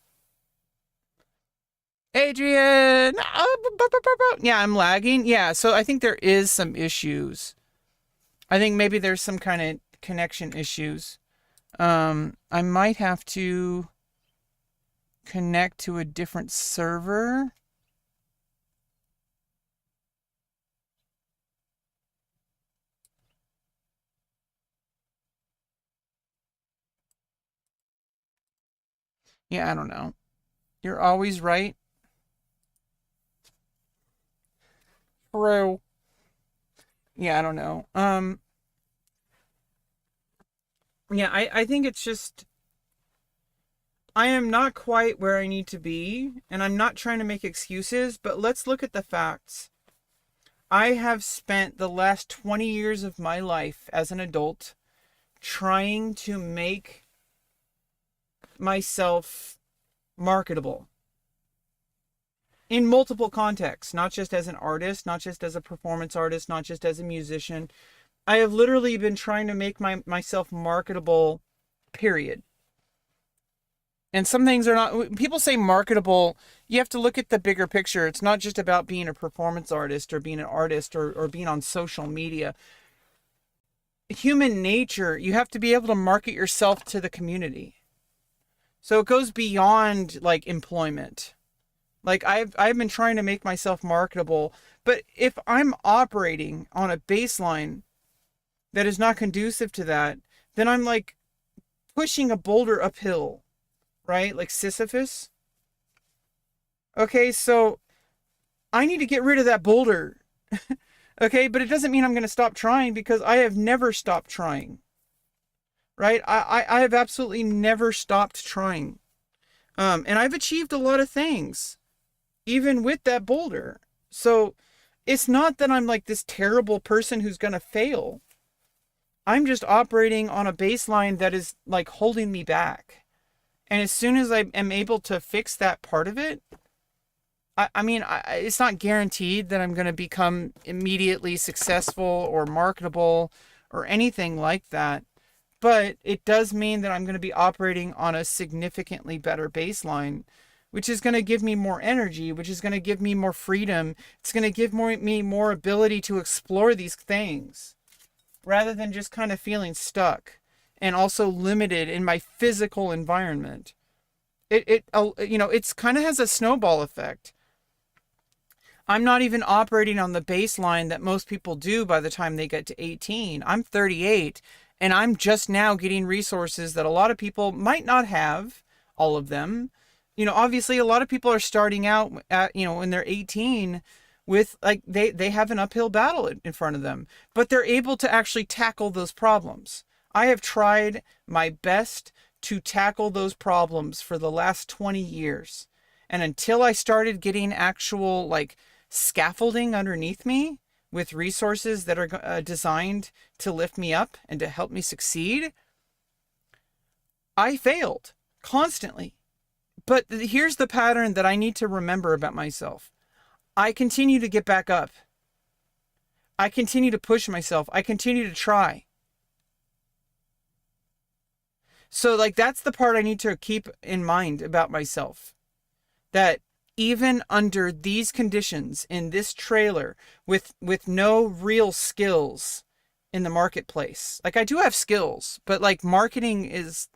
Adrian. Yeah, I'm lagging. Yeah, so I think there is some issues. I think maybe there's some kind of connection issues. I might have to connect to a different server. Yeah, I don't know. You're always right. Bro. Yeah, I don't know. Yeah, I think it's just I am not quite where I need to be, and I'm not trying to make excuses, but let's look at the facts. I have spent the last 20 years of my life as an adult trying to make myself marketable in multiple contexts, not just as an artist, not just as a performance artist, not just as a musician. I have literally been trying to make myself marketable, period. And some things are not, people say marketable, you have to look at the bigger picture. It's not just about being a performance artist or being an artist or being on social media. Human nature, you have to be able to market yourself to the community. So it goes beyond like employment. Like I've been trying to make myself marketable, but if I'm operating on a baseline that is not conducive to that, then I'm like pushing a boulder uphill, right? Like Sisyphus. Okay, so I need to get rid of that boulder. Okay, but it doesn't mean I'm going to stop trying because I have never stopped trying. Right? I have absolutely never stopped trying. And I've achieved a lot of things, even with that boulder. So it's not that I'm like this terrible person who's going to fail. I'm just operating on a baseline that is like holding me back. And as soon as I am able to fix that part of it, it's not guaranteed that I'm going to become immediately successful or marketable or anything like that. But it does mean that I'm going to be operating on a significantly better baseline, which is going to give me more energy, which is going to give me more freedom. It's going to give me more ability to explore these things rather than just kind of feeling stuck and also limited in my physical environment. It's kind of has a snowball effect. I'm not even operating on the baseline that most people do by the time they get to 18. I'm 38 and I'm just now getting resources that a lot of people might not have, all of them. Obviously a lot of people are starting out at, when they're 18 with like they have an uphill battle in front of them, but they're able to actually tackle those problems. I have tried my best to tackle those problems for the last 20 years. And until I started getting actual like scaffolding underneath me with resources that are designed to lift me up and to help me succeed, I failed constantly. But here's the pattern that I need to remember about myself. I continue to get back up. I continue to push myself. I continue to try. So like that's the part I need to keep in mind about myself. That even under these conditions in this trailer with no real skills in the marketplace. Like I do have skills, but like marketing is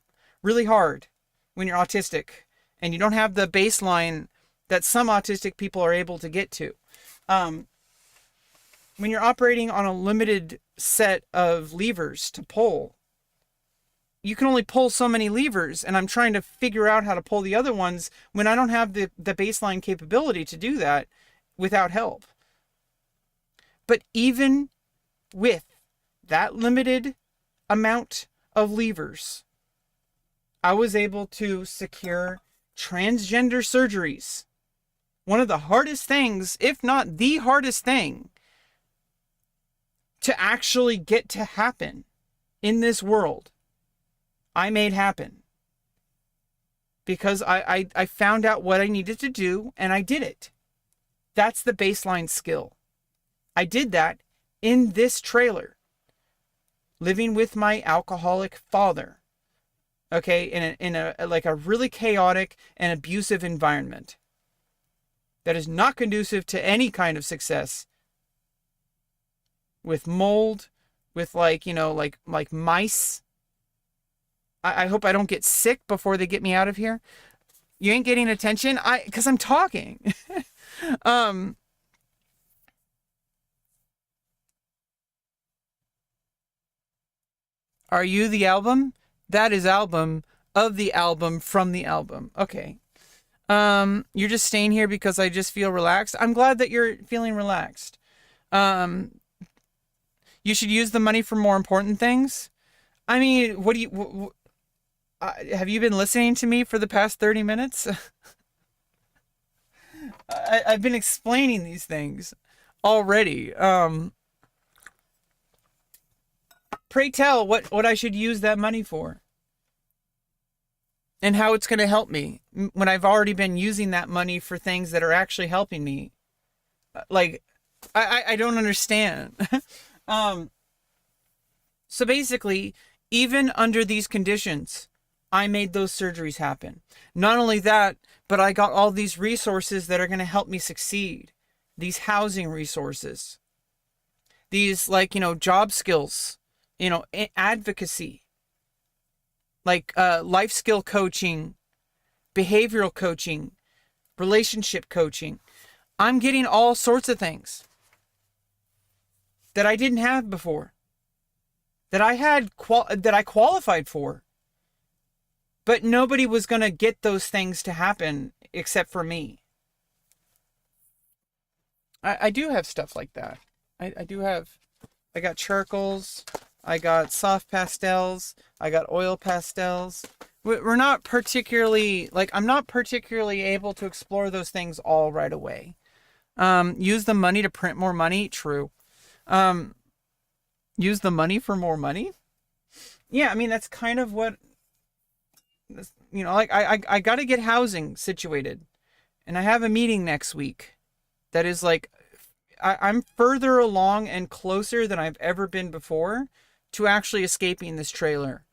really hard when you're autistic and you don't have the baseline that some autistic people are able to get to. When you're operating on a limited set of levers to pull, you can only pull so many levers, and I'm trying to figure out how to pull the other ones when I don't have the baseline capability to do that without help. But even with that limited amount of levers, I was able to secure transgender surgeries. One of the hardest things, if not the hardest thing, to actually get to happen in this world, I made happen. Because I found out what I needed to do, and I did it. That's the baseline skill. I did that in this trailer, living with my alcoholic father. Okay, in a like a really chaotic and abusive environment that is not conducive to any kind of success. With mold, with like mice. I hope I don't get sick before they get me out of here. You ain't getting attention? Because I'm talking. Are you the album? That is album of the album from the album. Okay. You're just staying here because I just feel relaxed. I'm glad that you're feeling relaxed. You should use the money for more important things. I mean, what do you... have you been listening to me for the past 30 minutes? I've been explaining these things already. Pray tell what I should use that money for. And how it's going to help me when I've already been using that money for things that are actually helping me. Like, I don't understand. So basically, even under these conditions, I made those surgeries happen. Not only that, but I got all these resources that are going to help me succeed. These housing resources. These, job skills, advocacy. Like life skill coaching, behavioral coaching, relationship coaching. I'm getting all sorts of things that I didn't have before. That I qualified for. But nobody was going to get those things to happen except for me. I do have stuff like that. I got charcoals. I got soft pastels. I got oil pastels. We're not particularly, I'm not particularly able to explore those things all right away. Use the money to print more money. True. Use the money for more money. Yeah, I mean, that's kind of what, I got to get housing situated. And I have a meeting next week that is I'm further along and closer than I've ever been before to actually escaping this trailer.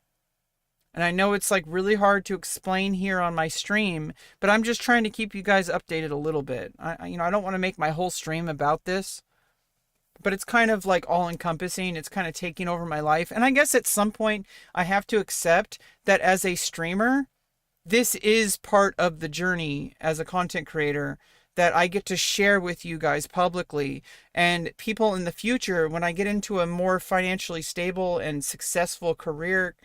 And I know it's really hard to explain here on my stream, but I'm just trying to keep you guys updated a little bit. I don't want to make my whole stream about this, but it's kind of all encompassing. It's kind of taking over my life. And I guess at some point I have to accept that as a streamer, this is part of the journey as a content creator that I get to share with you guys publicly. And people in the future, when I get into a more financially stable and successful career,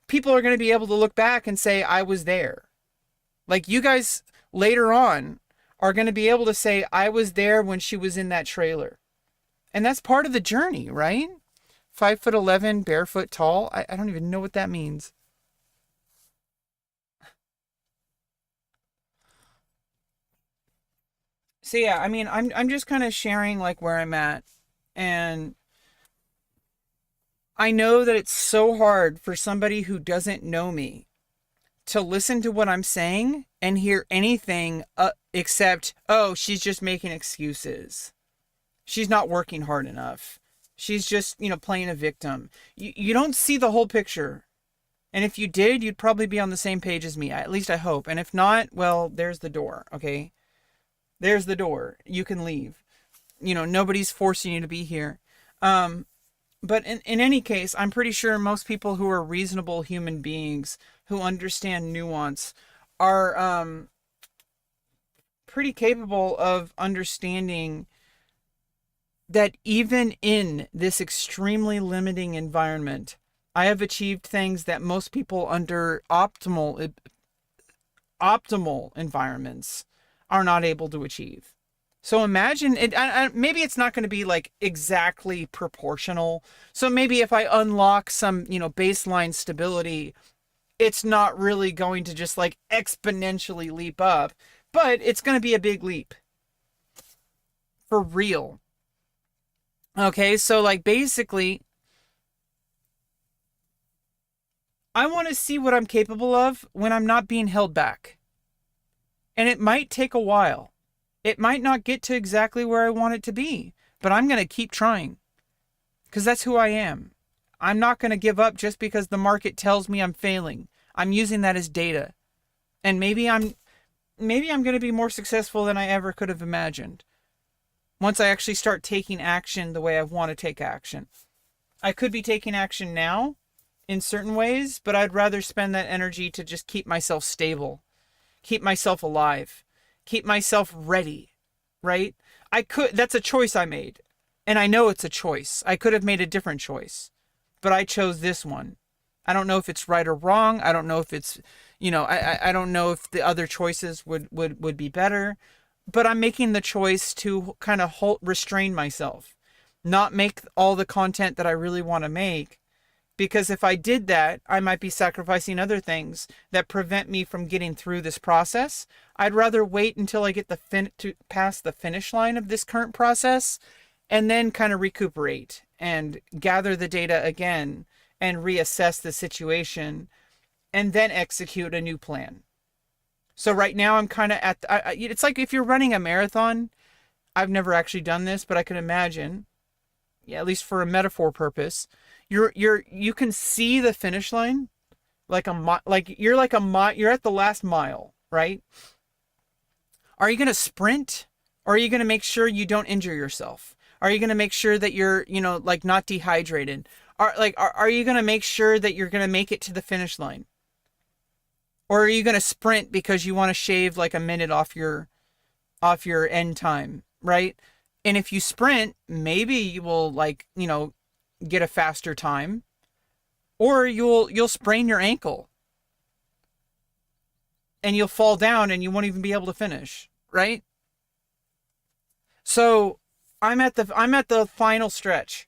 people are going to be able to look back and say, I was there. You guys later on are going to be able to say, I was there when she was in that trailer. And that's part of the journey, right? 5'11", barefoot tall. I don't even know what that means. So yeah, I mean, I'm just kind of sharing where I'm at. And I know that it's so hard for somebody who doesn't know me to listen to what I'm saying and hear anything except, oh, she's just making excuses. She's not working hard enough. She's just, playing a victim. You don't see the whole picture. And if you did, you'd probably be on the same page as me. At least I hope. And if not, well, there's the door, okay? There's the door. You can leave. You know, nobody's forcing you to be here. But in any case, I'm pretty sure most people who are reasonable human beings who understand nuance are pretty capable of understanding that even in this extremely limiting environment, I have achieved things that most people under optimal environments are not able to achieve. So imagine it. Maybe it's not going to be like exactly proportional. So maybe if I unlock some, baseline stability, it's not really going to just like exponentially leap up, but it's going to be a big leap for real. Okay, so like basically, I want to see what I'm capable of when I'm not being held back. And it might take a while. It might not get to exactly where I want it to be, but I'm going to keep trying because that's who I am. I'm not going to give up just because the market tells me I'm failing. I'm using that as data. And maybe I'm going to be more successful than I ever could have imagined once I actually start taking action the way I want to take action. I could be taking action now in certain ways, but I'd rather spend that energy to just keep myself stable, keep myself alive, keep myself ready, right? That's a choice I made. And I know it's a choice. I could have made a different choice, but I chose this one. I don't know if it's right or wrong. I don't know if it's, I don't know if the other choices would be better, but I'm making the choice to kind of restrain myself, not make all the content that I really want to make. Because if I did that, I might be sacrificing other things that prevent me from getting through this process. I'd rather wait until I get past the finish line of this current process and then kind of recuperate and gather the data again and reassess the situation and then execute a new plan. So right now I'm kind of it's like if you're running a marathon. I've never actually done this, but I can imagine, at least for a metaphor purpose, you can see the finish line you're at the last mile, right? Are you going to sprint, or are you going to make sure you don't injure yourself? Are you going to make sure that you're, not dehydrated? Are you going to make sure that you're going to make it to the finish line? Or are you going to sprint because you want to shave like a minute off your end time, right? And if you sprint, maybe you will get a faster time, or you'll sprain your ankle and you'll fall down and you won't even be able to finish, right? So I'm at the final stretch.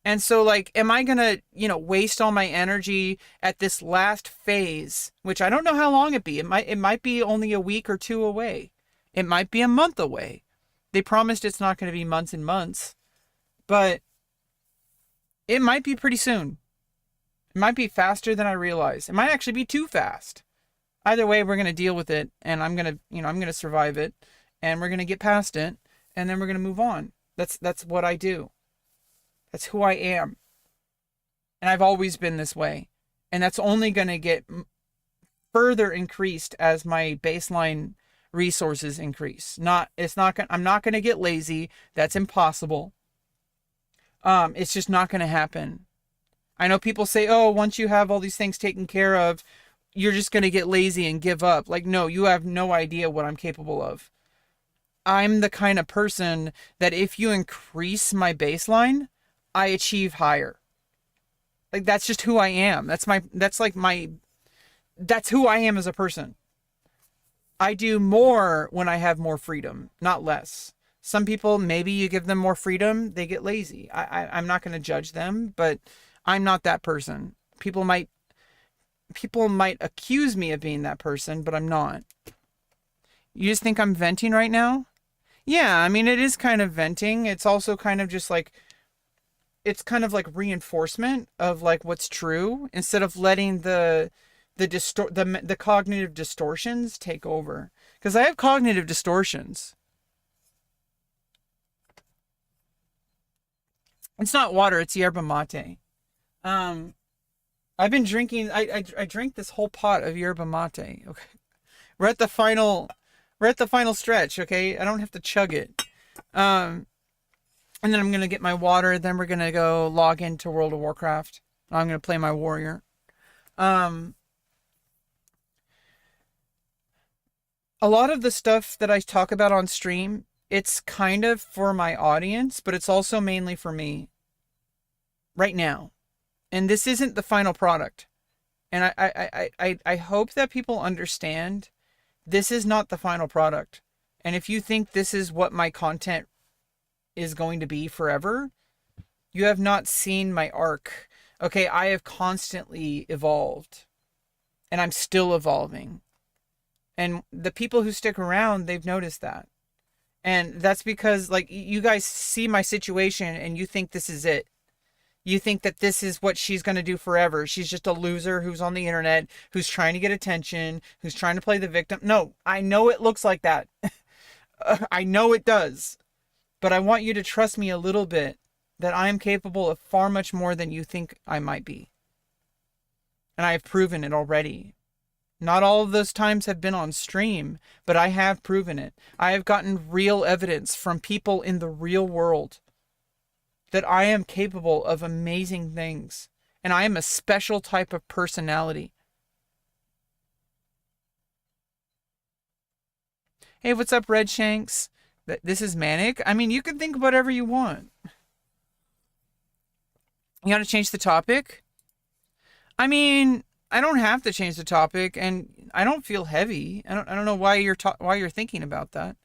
And so am I going to, waste all my energy at this last phase, which I don't know how long it be. It might be only a week or two away. It might be a month away. They promised it's not going to be months and months, but it might be pretty soon. It might be faster than I realize. It might actually be too fast. Either way, we're going to deal with it, and I'm going to survive it, and we're going to get past it, and then we're going to move on. That's what I do. That's who I am. And I've always been this way. And that's only going to get further increased as my baseline resources increase. I'm not going to get lazy. That's impossible. It's just not going to happen. I know people say, oh, once you have all these things taken care of, you're just going to get lazy and give up. No, you have no idea what I'm capable of. I'm the kind of person that if you increase my baseline, I achieve higher. That's just who I am. That's who I am as a person. I do more when I have more freedom, not less. Some people, maybe you give them more freedom, they get lazy. I'm not going to judge them, but I'm not that person. People might accuse me of being that person, but I'm not. You just think I'm venting right now? Yeah, I mean, it is kind of venting. It's also kind of just it's kind of like reinforcement of what's true, instead of letting the cognitive distortions take over. Because I have cognitive distortions. It's not water, it's yerba mate. I've been drinking. I drank this whole pot of yerba mate. Okay, we're at the final. We're at the final stretch. Okay, I don't have to chug it. Um, and then I'm gonna get my water. Then we're gonna go log into World of Warcraft. I'm gonna play my warrior. Um, a lot of the stuff that I talk about on stream, it's kind of for my audience, but it's also mainly for me right now. And this isn't the final product. And I hope that people understand this is not the final product. And if you think this is what my content is going to be forever, you have not seen my arc. Okay, I have constantly evolved. And I'm still evolving. And the people who stick around, they've noticed that. And that's because, like, you guys see my situation and you think this is it. You think that this is what she's going to do forever. She's just a loser who's on the internet, who's trying to get attention, who's trying to play the victim. No, I know it looks like that. I know it does. But I want you to trust me a little bit that I am capable of far much more than you think I might be. And I have proven it already. Not all of those times have been on stream, but I have proven it. I have gotten real evidence from people in the real world that I am capable of amazing things. And I am a special type of personality. Hey, what's up, Red Shanks? This is manic? I mean, you can think whatever you want. You gotta change the topic? I mean, I don't have to change the topic, and I don't feel heavy. I don't know why you're thinking about that.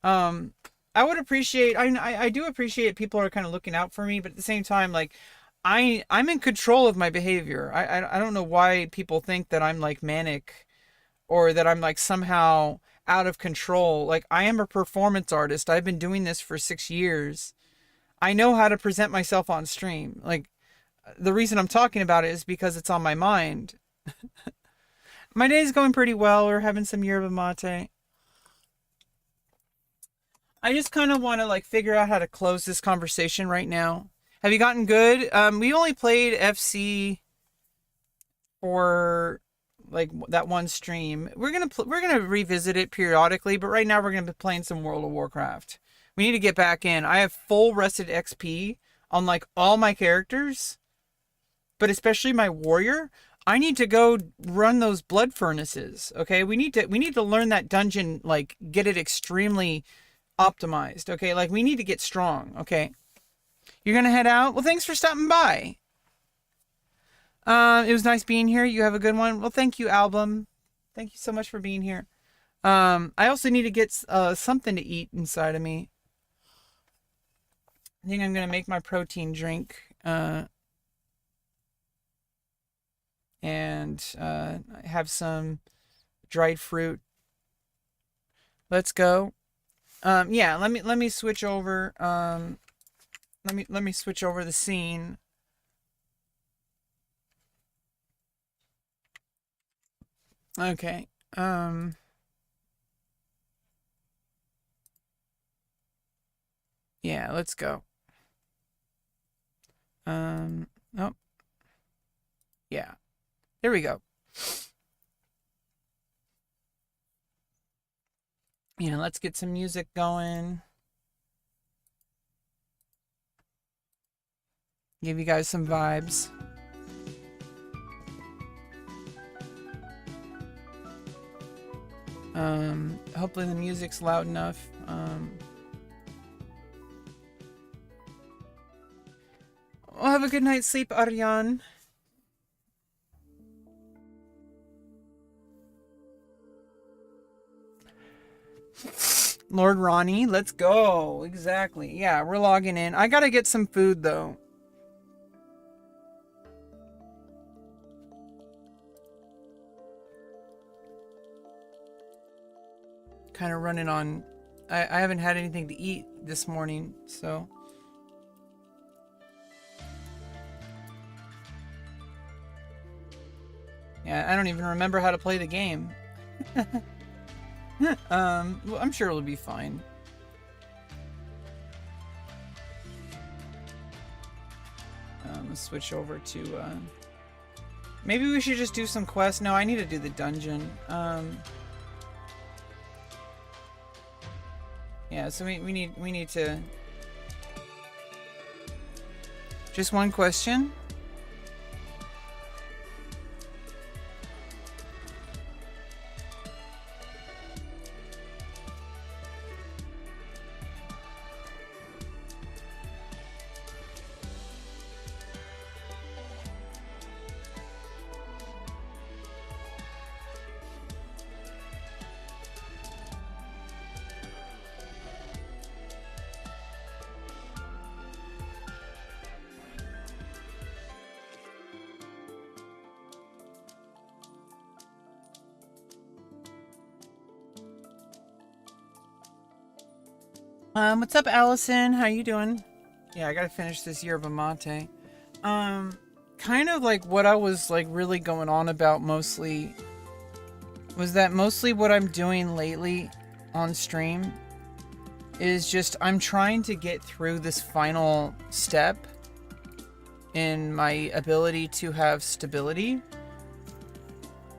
I would appreciate. I do appreciate people are kind of looking out for me, but at the same time, like, I'm in control of my behavior. I don't know why people think that I'm like manic, or that I'm like somehow out of control. Like, I am a performance artist. I've been doing this for 6 years. I know how to present myself on stream. Like, the reason I'm talking about it is because it's on my mind. My day's going pretty well. We're having some yerba mate. I just kind of want to like figure out how to close this conversation right now. Have you gotten good? We only played FC for like that one stream. We're gonna revisit it periodically, but right now we're gonna be playing some World of Warcraft. We need to get back in. I have full rested XP on like all my characters, but especially my warrior. I need to go run those blood furnaces. Okay, we need to learn that dungeon, like get it extremely optimized. Okay, like we need to get strong. Okay, you're gonna head out. Well, thanks for stopping by. It was nice being here. You have a good one. Well, thank you, Album. Thank you so much for being here. I also need to get something to eat inside of me. I think I'm gonna make my protein drink. And have some dried fruit. Let's go. Yeah, let me switch over. Let me switch over the scene. Okay. Yeah, let's go. Nope. Yeah. There we go. Yeah, let's get some music going. Give you guys some vibes. Hopefully the music's loud enough. Well, have a good night's sleep, Aryan. Lord Ronnie, let's go. Exactly. Yeah, we're logging in. I gotta get some food, though. Kind of running on... I haven't had anything to eat this morning, so... Yeah, I don't even remember how to play the game. Well, I'm sure it'll be fine. Let's switch over to Maybe we should just do some quests. No, I need to do the dungeon. Yeah, so we need to... Just one question? What's up, Allison? How you doing? Yeah, I gotta finish this yerba mate. Kind of like what I was like really going on about mostly was that mostly what I'm doing lately on stream is just I'm trying to get through this final step in my ability to have stability.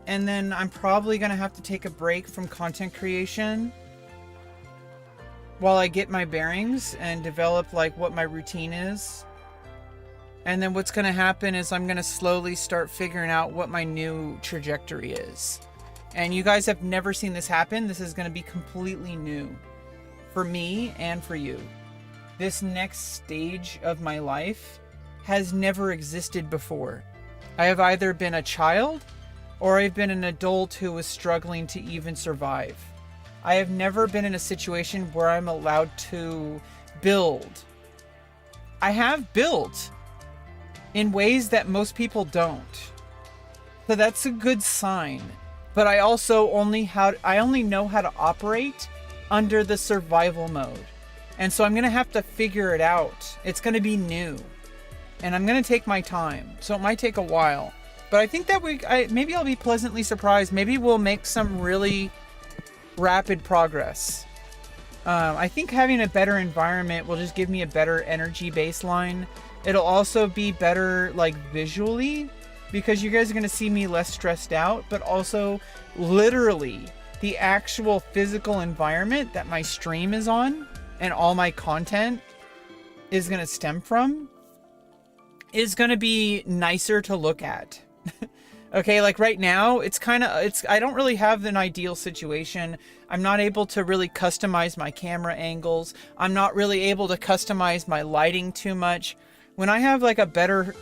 And then I'm probably gonna have to take a break from content creation while I get my bearings and develop like what my routine is. And then what's going to happen is I'm going to slowly start figuring out what my new trajectory is. And you guys have never seen this happen. This is going to be completely new for me and for you. This next stage of my life has never existed before. I have either been a child or I've been an adult who was struggling to even survive. I have never been in a situation where I'm allowed to build. I have built in ways that most people don't. So that's a good sign. But I also only know how to operate under the survival mode. And so I'm going to have to figure it out. It's going to be new. And I'm going to take my time. So it might take a while. But I think that maybe I'll be pleasantly surprised. Maybe we'll make some really rapid progress. I think having a better environment will just give me a better energy baseline. It'll also be better like visually because you guys are going to see me less stressed out, but also literally the actual physical environment that my stream is on and all my content is going to stem from is going to be nicer to look at. Okay, like right now, I don't really have an ideal situation. I'm not able to really customize my camera angles. I'm not really able to customize my lighting too much. When I have like a better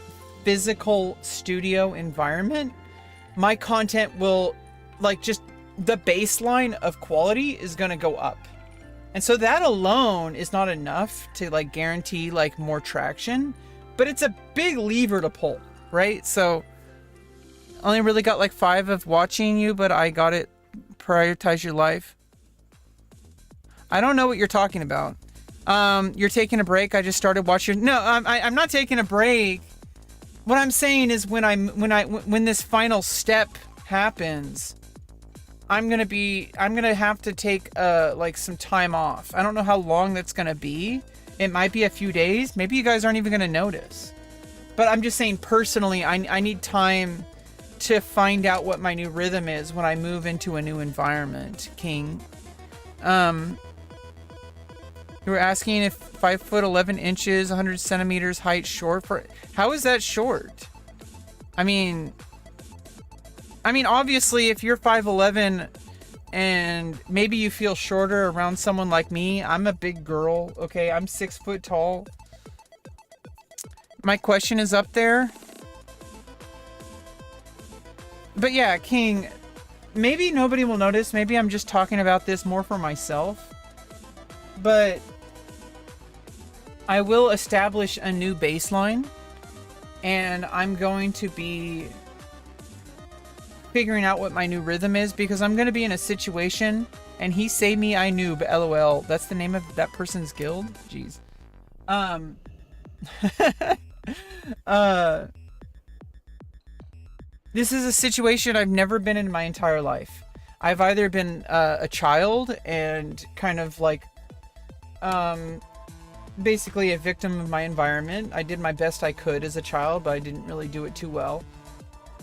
physical studio environment, my content will like just the baseline of quality is going to go up. And so that alone is not enough to like guarantee like more traction, but it's a big lever to pull, right? So only really got like 5 of watching you, but I got it. Prioritize your life. I don't know what you're talking about. You're taking a break. I just started watching. No, I'm not taking a break. What I'm saying is when this final step happens, I'm gonna have to take like some time off. I don't know how long that's gonna be. It might be a few days. Maybe you guys aren't even gonna notice. But I'm just saying personally, I need time to find out what my new rhythm is when I move into a new environment, King. You were asking if 5 foot 11 inches, 100 centimeters height short for... How is that short? I mean, obviously, if you're 5'11 and maybe you feel shorter around someone like me, I'm a big girl, okay? I'm 6 foot tall. My question is up there. But yeah, King, maybe nobody will notice. Maybe I'm just talking about this more for myself. But I will establish a new baseline. And I'm going to be figuring out what my new rhythm is. Because I'm going to be in a situation. And he say me I noob, LOL. That's the name of that person's guild? Jeez. This is a situation I've never been in my entire life. I've either been a child and kind of like basically a victim of my environment. I did my best I could as a child, but I didn't really do it too well.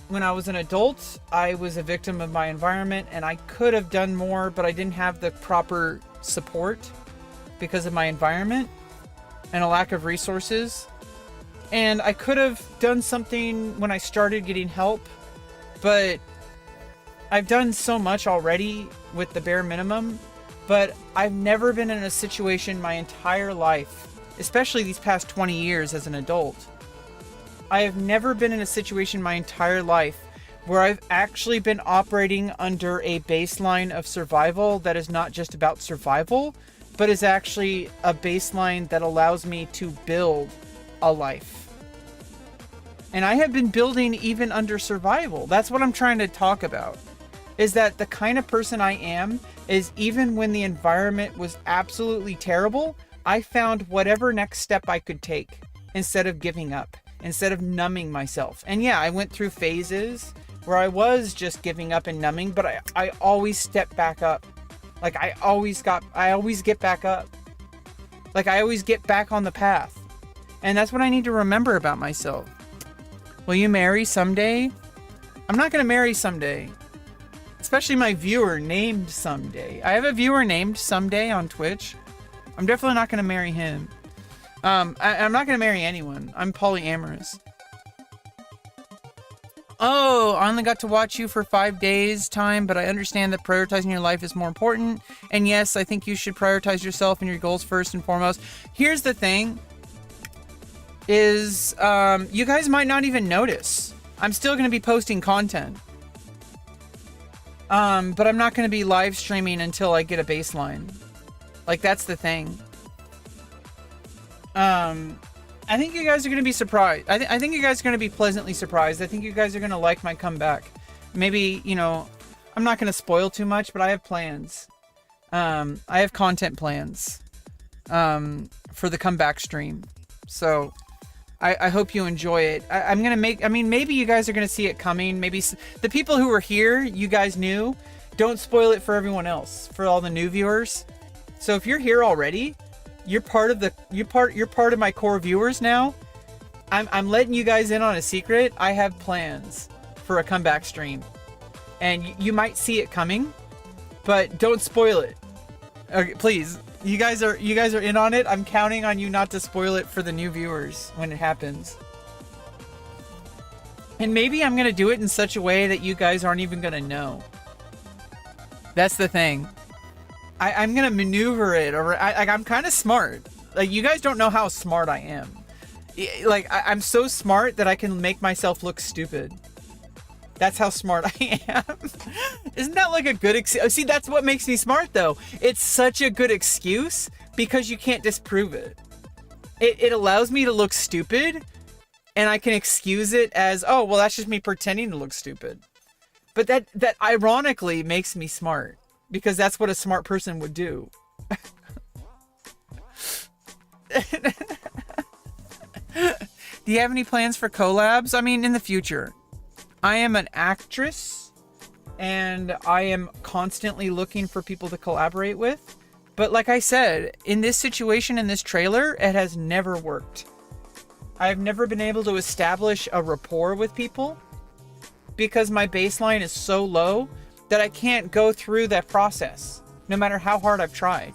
when I was an adult, I was a victim of my environment, and I could have done more, but I didn't have the proper support because of my environment and a lack of resources. And I could have done something when I started getting help, but I've done so much already with the bare minimum. But I've never been in a situation my entire life, especially these past 20 years as an adult. I have never been in a situation my entire life where I've actually been operating under a baseline of survival that is not just about survival, but is actually a baseline that allows me to build a life. And I have been building even under survival. That's what I'm trying to talk about. Is that the kind of person I am is, even when the environment was absolutely terrible, I found whatever next step I could take instead of giving up, instead of numbing myself. And yeah, I went through phases where I was just giving up and numbing, but I always stepped back up. Like I always get back up. Like I always get back on the path. And that's what I need to remember about myself. Will you marry someday? I'm not going to marry someday. Especially my viewer named Someday. I have a viewer named Someday on Twitch. I'm definitely not going to marry him. I'm not going to marry anyone. I'm polyamorous. Oh, I only got to watch you for 5 days time, but I understand that prioritizing your life is more important. And yes, I think you should prioritize yourself and your goals first and foremost. Here's the thing. Is, you guys might not even notice. I'm still going to be posting content. But I'm not going to be live streaming until I get a baseline. Like, that's the thing. I think you guys are going to be surprised. I think you guys are going to be pleasantly surprised. I think you guys are going to like my comeback. Maybe, you know, I'm not going to spoil too much, but I have plans. I have content plans, for the comeback stream. So I hope you enjoy it. I'm going to make, I mean, maybe you guys are going to see it coming. Maybe the people who were here, you guys knew. Don't spoil it for everyone else, for all the new viewers. So if you're here already, you're part of my core viewers now. I'm letting you guys in on a secret. I have plans for a comeback stream, and you might see it coming, but don't spoil it. Okay, please. You guys are in on it. I'm counting on you not to spoil it for the new viewers when it happens. And maybe I'm gonna do it in such a way that you guys aren't even gonna know. That's the thing. I'm gonna maneuver it, or I'm kind of smart. Like, you guys don't know how smart I am. Like, I'm so smart that I can make myself look stupid. That's how smart I am. Isn't that like a good excuse? See, that's what makes me smart, though. It's such a good excuse because you can't disprove it. It allows me to look stupid, and I can excuse it as, oh, well, that's just me pretending to look stupid. But that ironically makes me smart, because that's what a smart person would do. Do you have any plans for collabs? I mean, in the future. I am an actress, and I am constantly looking for people to collaborate with. But like I said, in this situation, in this trailer, it has never worked. I've never been able to establish a rapport with people because my baseline is so low that I can't go through that process, no matter how hard I've tried.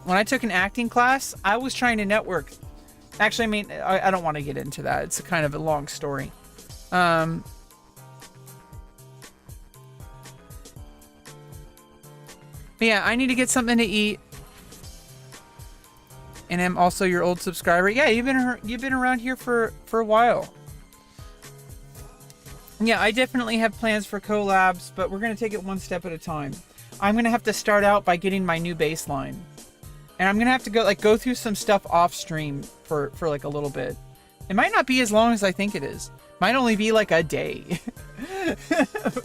When I took an acting class, I was trying to network. Actually, I mean, I don't want to get into that. It's a kind of a long story. But yeah, I need to get something to eat. And I'm also your old subscriber. Yeah, you've been around here for a while. Yeah, I definitely have plans for collabs, but we're going to take it one step at a time. I'm going to have to start out by getting my new baseline. And I'm going to have to go through some stuff off stream for like a little bit. It might not be as long as I think it is. Might only be like a day.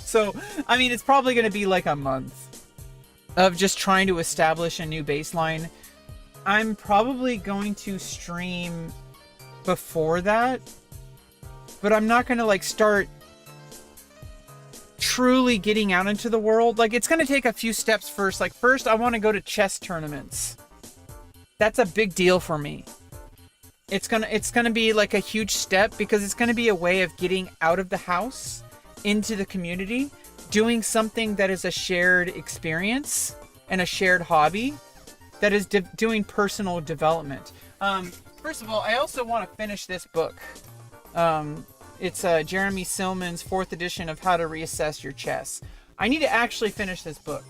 So, I mean, it's probably going to be like a month of just trying to establish a new baseline. I'm probably going to stream before that, but I'm not going to like start truly getting out into the world. Like, it's going to take a few steps first. Like, first I want to go to chess tournaments. That's a big deal for me. It's gonna be like a huge step because it's gonna be a way of getting out of the house into the community, doing something that is a shared experience and a shared hobby that is doing personal development. First of all, I also want to finish this book. It's Jeremy Silman's 4th edition of How to Reassess Your Chess. I need to actually finish this book.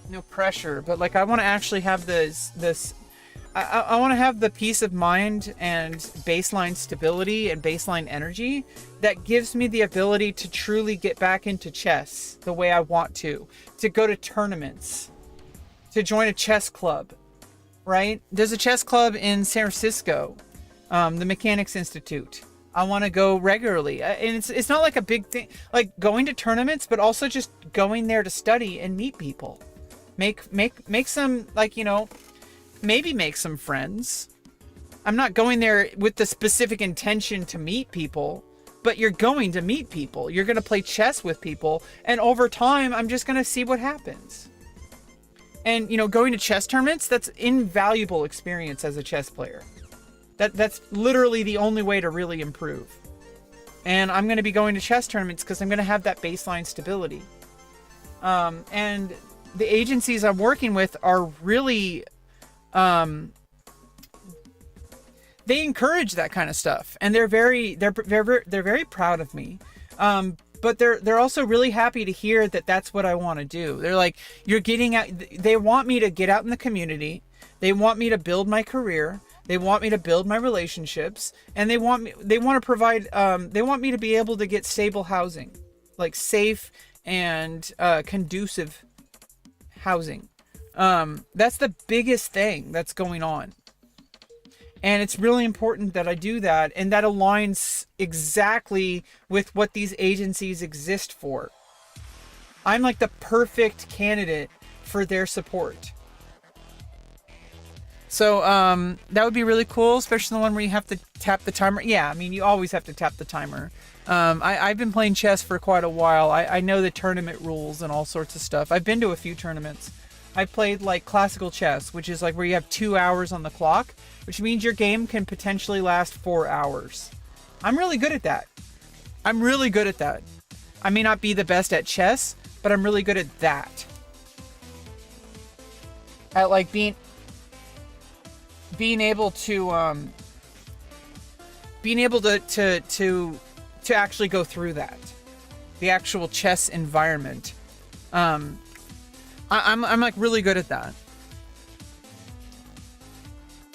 No pressure, but like I want to actually have I want to have the peace of mind and baseline stability and baseline energy that gives me the ability to truly get back into chess the way I want to go to tournaments, to join a chess club, right? There's a chess club in San Francisco, the Mechanics Institute. I want to go regularly, and it's not like a big thing, like going to tournaments, but also just going there to study and meet people, make some, like, you know, maybe make some friends. I'm not going there with the specific intention to meet people, but you're going to meet people. You're going to play chess with people, and over time, I'm just going to see what happens. And, you know, going to chess tournaments, that's invaluable experience as a chess player. That's literally the only way to really improve. And I'm going to be going to chess tournaments because I'm going to have that baseline stability. And the agencies I'm working with are really, they encourage that kind of stuff, and they're very proud of me. But they're also really happy to hear that that's what I want to do. They're like, you're getting out. They want me to get out in the community. They want me to build my career. They want me to build my relationships, and they want to provide, they want me to be able to get stable housing, like safe and conducive housing. That's the biggest thing that's going on. And it's really important that I do that, and that aligns exactly with what these agencies exist for. I'm like the perfect candidate for their support. So that would be really cool, especially the one where you have to tap the timer. Yeah, I mean, you always have to tap the timer. I've been playing chess for quite a while. I know the tournament rules and all sorts of stuff. I've been to a few tournaments. I played like classical chess, which is like where you have 2 hours on the clock, which means your game can potentially last 4 hours. I'm really good at that. I may not be the best at chess, but I'm really good at that. At like being able to actually go through that, the actual chess environment. I'm like really good at that,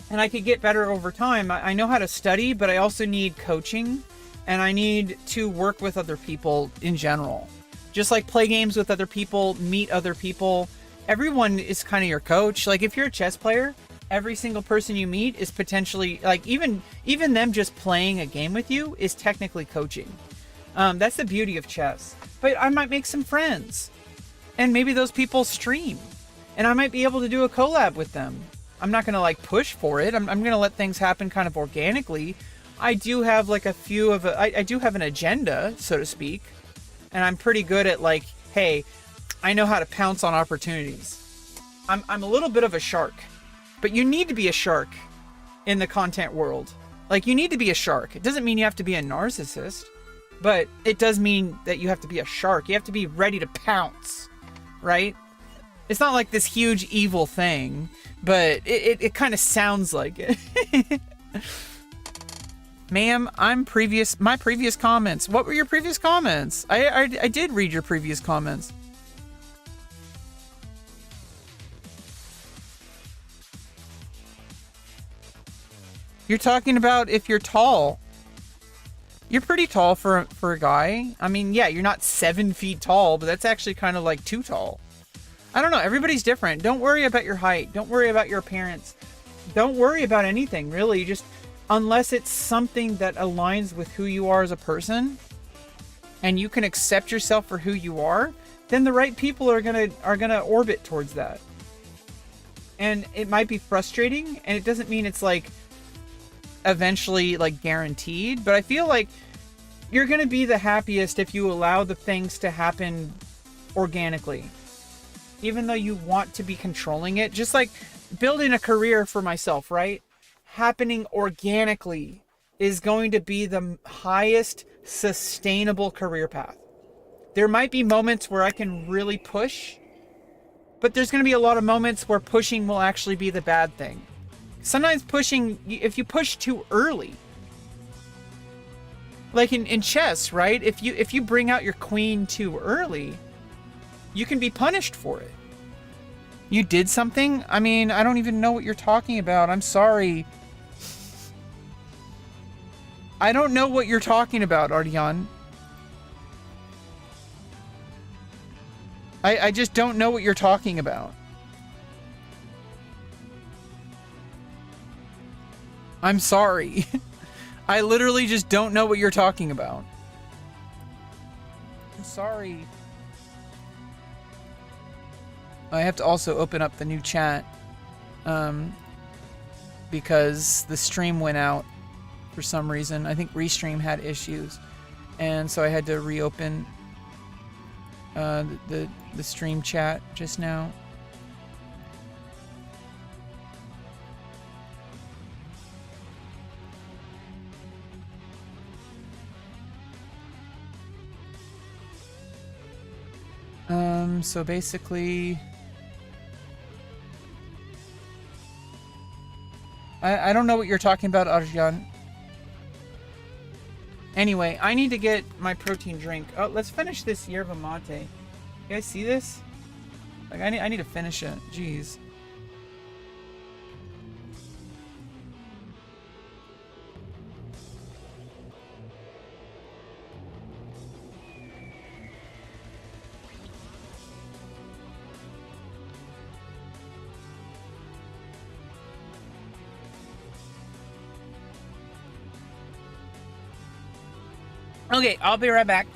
and I could get better over time. I know how to study, but I also need coaching, and I need to work with other people in general. Just like play games with other people, meet other people. Everyone is kind of your coach. Like if you're a chess player, every single person you meet is potentially, like, even them just playing a game with you is technically coaching. That's the beauty of chess. But I might make some friends, and maybe those people stream, and I might be able to do a collab with them. I'm not going to like push for it. I'm going to let things happen kind of organically. I do have like I do have an agenda, so to speak, and I'm pretty good at like, hey, I know how to pounce on opportunities. I'm a little bit of a shark. But you need to be a shark in the content world. Like, you need to be a shark. It doesn't mean you have to be a narcissist, but it does mean that you have to be a shark. You have to be ready to pounce, right? It's not like this huge evil thing, but it kind of sounds like it. Ma'am, my previous comments. What were your previous comments? I did read your previous comments. You're talking about if you're tall. You're pretty tall for a guy. I mean, yeah, you're not 7 feet tall, but that's actually kind of like too tall. I don't know. Everybody's different. Don't worry about your height. Don't worry about your appearance. Don't worry about anything, really. Just unless it's something that aligns with who you are as a person, and you can accept yourself for who you are, then the right people are gonna orbit towards that. And it might be frustrating, and it doesn't mean it's like eventually like guaranteed, but I feel like you're gonna be the happiest if you allow the things to happen organically, even though you want to be controlling it. Just like building a career for myself, right? Happening organically is going to be the highest sustainable career path. There might be moments where I can really push, but there's going to be a lot of moments where pushing will actually be the bad thing. Sometimes pushing, if you push too early, like in chess, right? If you bring out your queen too early, you can be punished for it. You did something? I mean, I don't even know what you're talking about. I'm sorry. I don't know what you're talking about, Ardian. I just don't know what you're talking about. I'm sorry. I literally just don't know what you're talking about. I'm sorry. I have to also open up the new chat because the stream went out for some reason. I think Restream had issues, and so I had to reopen the stream chat just now. So basically, I don't know what you're talking about, Arjan. Anyway, I need to get my protein drink. Oh, let's finish this yerba mate. You guys see this? Like, I need to finish it. Jeez. Okay, I'll be right back.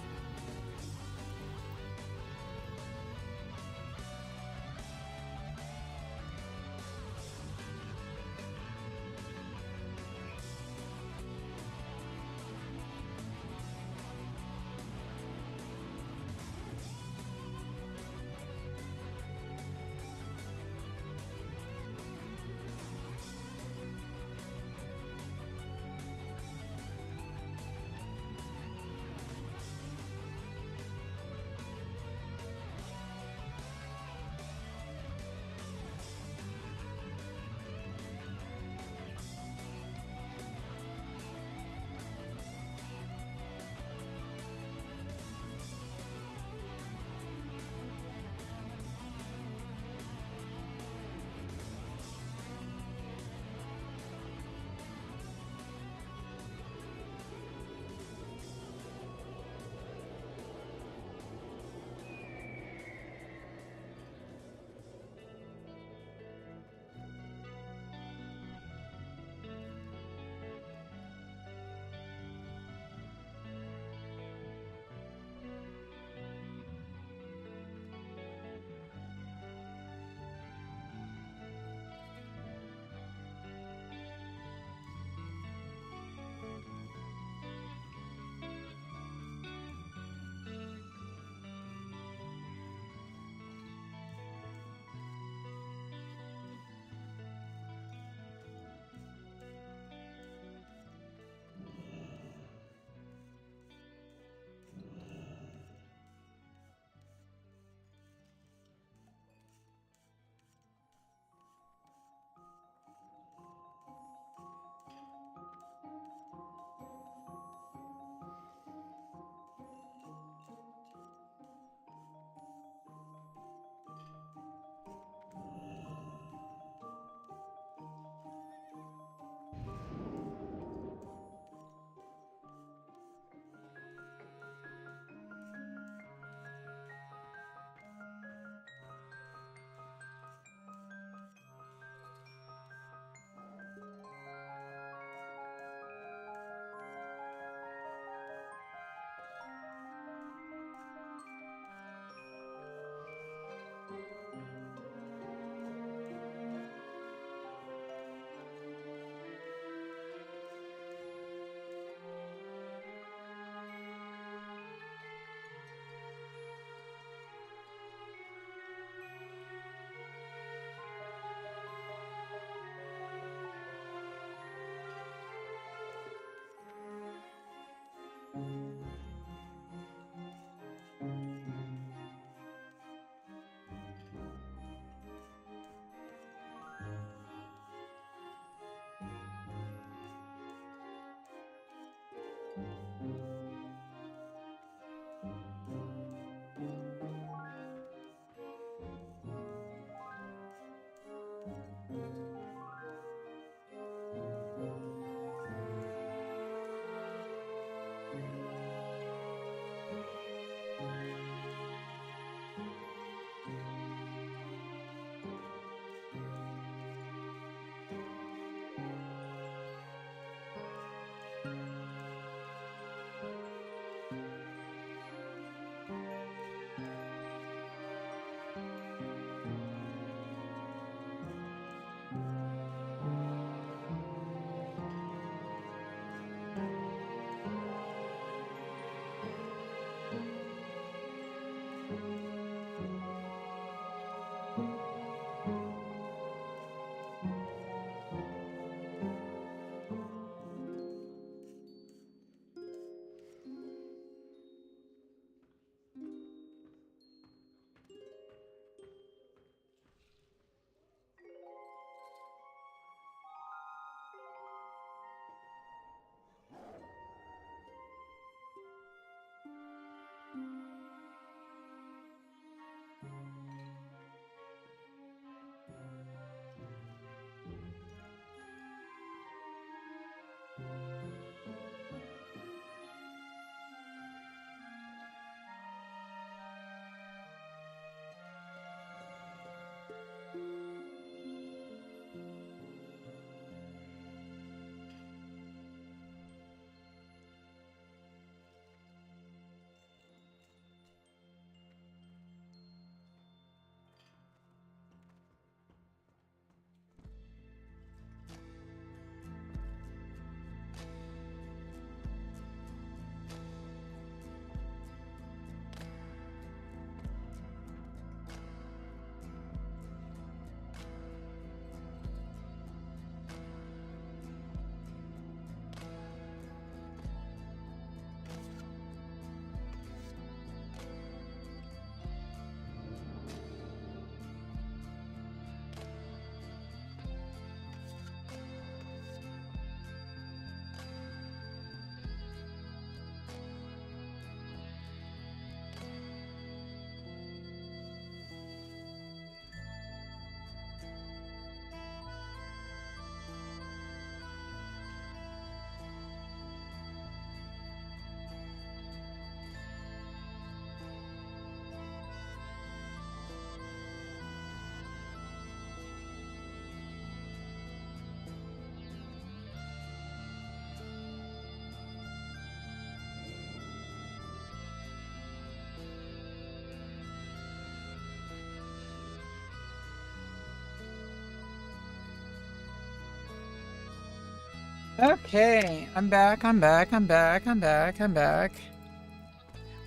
Okay, I'm back, I'm back, I'm back, I'm back, I'm back.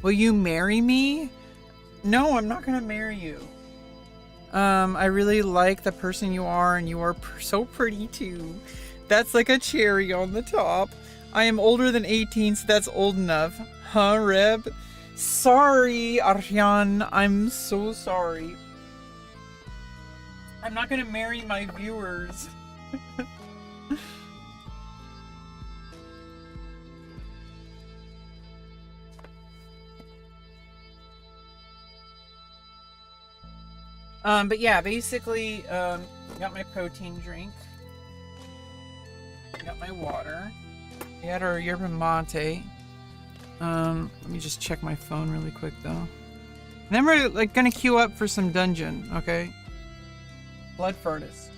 Will you marry me? No, I'm not gonna marry you. I really like the person you are, and you are so pretty too. That's like a cherry on the top. I am older than 18, so that's old enough. Huh, Reb? Sorry, Arjan. I'm so sorry. I'm not gonna marry my viewers. But yeah, basically, got my protein drink. Got my water. We had our yerba mate. Let me just check my phone really quick though. And then we're like gonna queue up for some dungeon, okay? Blood furnace.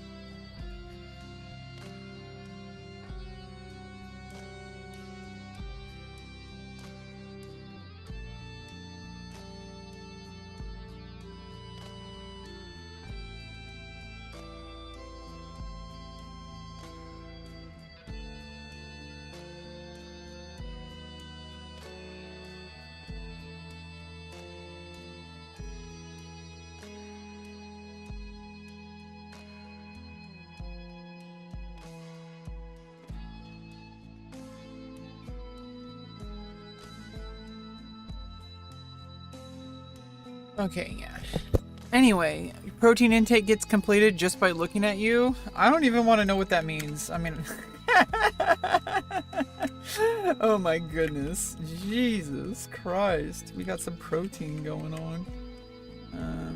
Okay, yeah. Anyway, protein intake gets completed just by looking at you. I don't even want to know what that means. I mean... Oh my goodness. Jesus Christ. We got some protein going on. Yeah.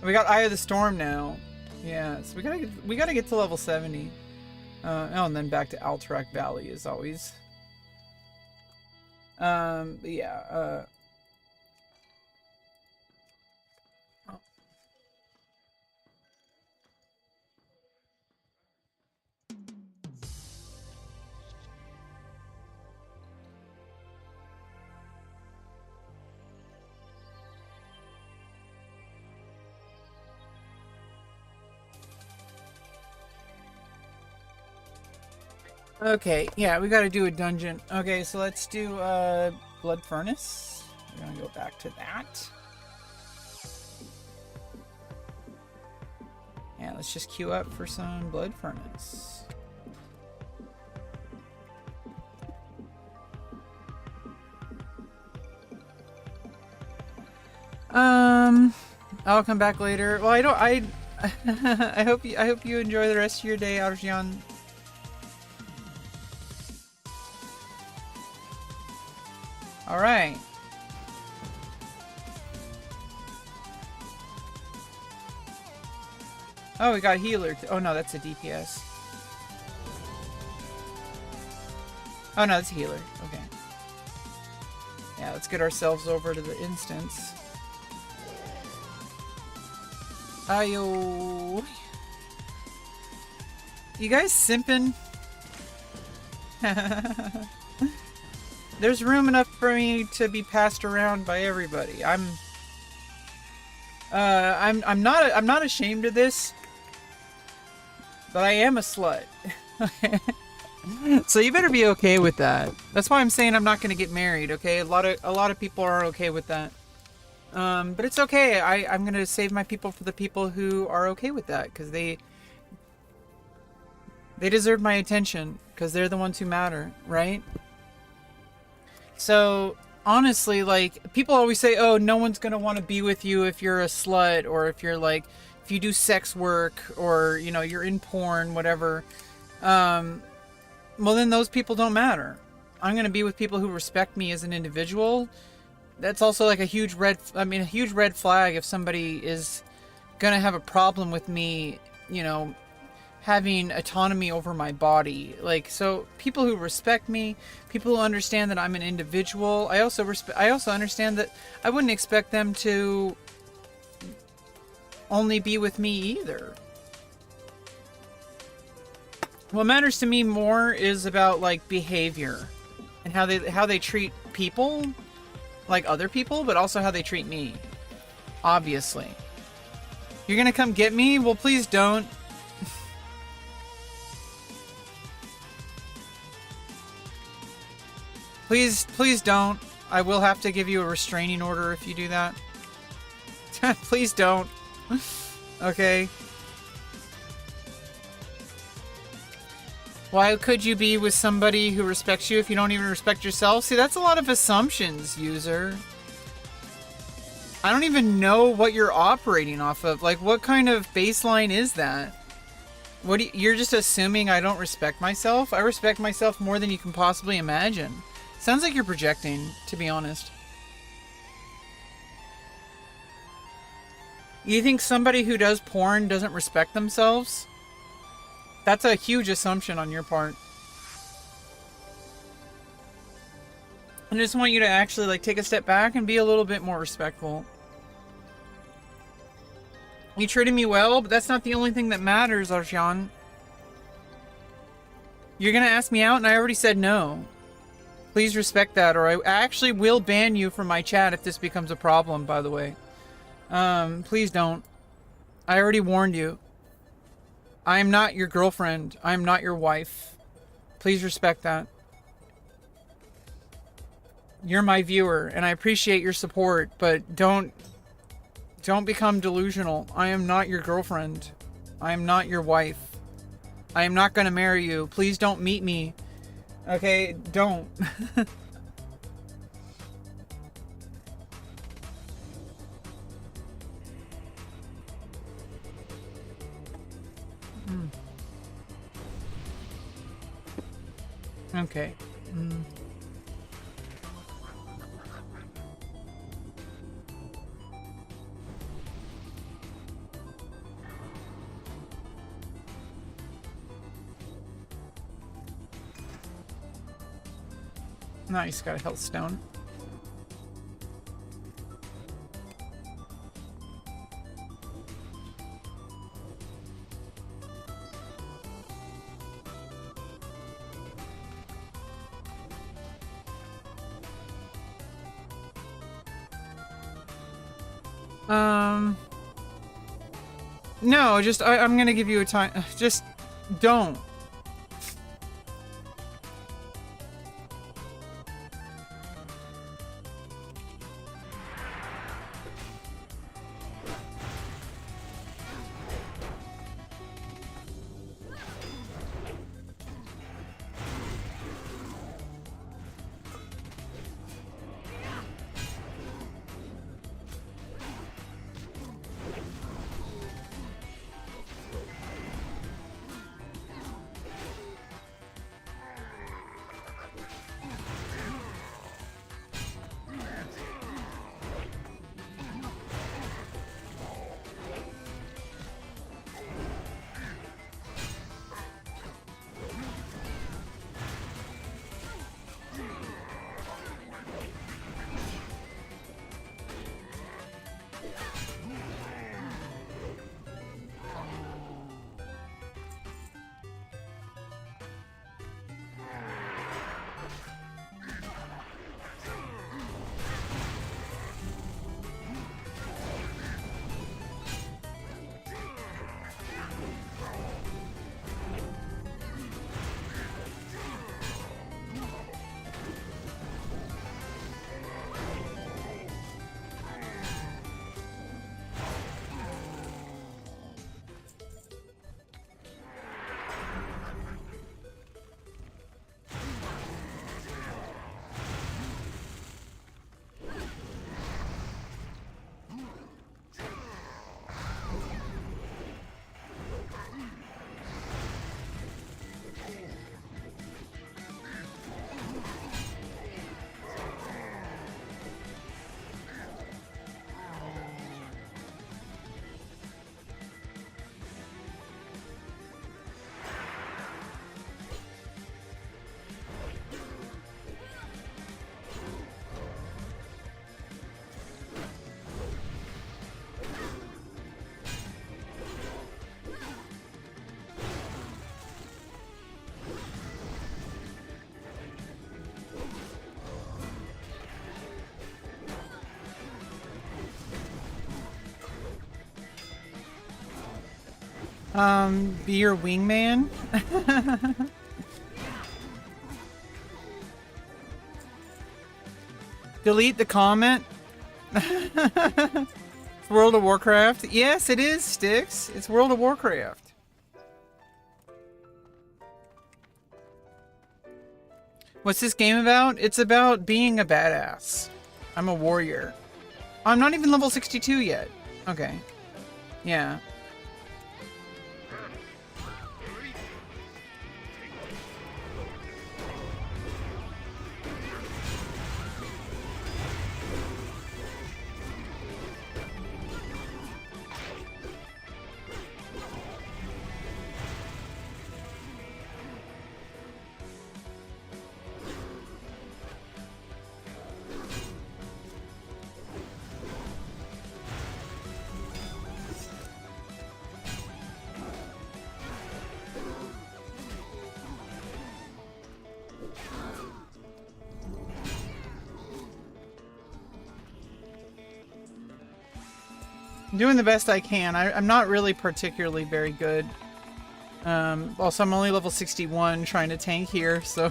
We got Eye of the Storm now. Yeah, so we gotta get to level 70. Oh, and then back to Alterac Valley as always. But yeah, okay, yeah, we gotta do a dungeon. Okay, so let's do, Blood Furnace. We're gonna go back to that. Yeah, let's just queue up for some Blood Furnace. I'll come back later. Well, I hope you enjoy the rest of your day, Arjan. All right. Oh, we got healer. Oh no, that's a DPS. Oh no, that's a healer. Okay. Yeah, let's get ourselves over to the instance. Ayo. You guys simping? There's room enough for me to be passed around by everybody. I'm not ashamed of this, but I am a slut. So you better be okay with that. That's why I'm saying I'm not gonna get married, okay? A lot of people aren't okay with that. But it's okay. I'm gonna save my people for the people who are okay with that, because they deserve my attention, because they're the ones who matter, right? So honestly, like, people always say, oh, no one's gonna want to be with you if you're a slut, or if you're like, if you do sex work, or, you know, you're in porn, whatever. Well, then those people don't matter. I'm gonna be with people who respect me as an individual. That's also like a huge red flag if somebody is gonna have a problem with me, you know, having autonomy over my body. Like, so people who respect me, people who understand that I'm an individual. I also understand that I wouldn't expect them to only be with me either. What matters to me more is about, like, behavior and how they treat people, like other people, but also how they treat me. Obviously. You're gonna come get me? Well, please don't. Please don't. I will have to give you a restraining order if you do that. Please don't. Okay. Why could you be with somebody who respects you if you don't even respect yourself? See, that's a lot of assumptions, user. I don't even know what you're operating off of. Like, what kind of baseline is that? What do you're just assuming I don't respect myself? I respect myself more than you can possibly imagine. Sounds like you're projecting, to be honest. You think somebody who does porn doesn't respect themselves? That's a huge assumption on your part. I just want you to actually, like, take a step back and be a little bit more respectful. You treated me well, but that's not the only thing that matters, Arshan. You're gonna ask me out, and I already said no. Please respect that, or I actually will ban you from my chat if this becomes a problem, by the way. Please don't. I already warned you. I am not your girlfriend. I am not your wife. Please respect that. You're my viewer, and I appreciate your support, but don't become delusional. I am not your girlfriend. I am not your wife. I am not gonna marry you. Please don't meet me. Okay, don't. Okay. Nice, got a health stone. No, just, I'm gonna give you a time. Just don't. Be your wingman? Delete the comment. World of Warcraft. Yes, it is, Sticks. It's World of Warcraft. What's this game about? It's about being a badass. I'm a warrior. I'm not even level 62 yet. Okay. Yeah. I'm doing the best I can. I'm not really particularly very good. Also, I'm only level 61 trying to tank here, so...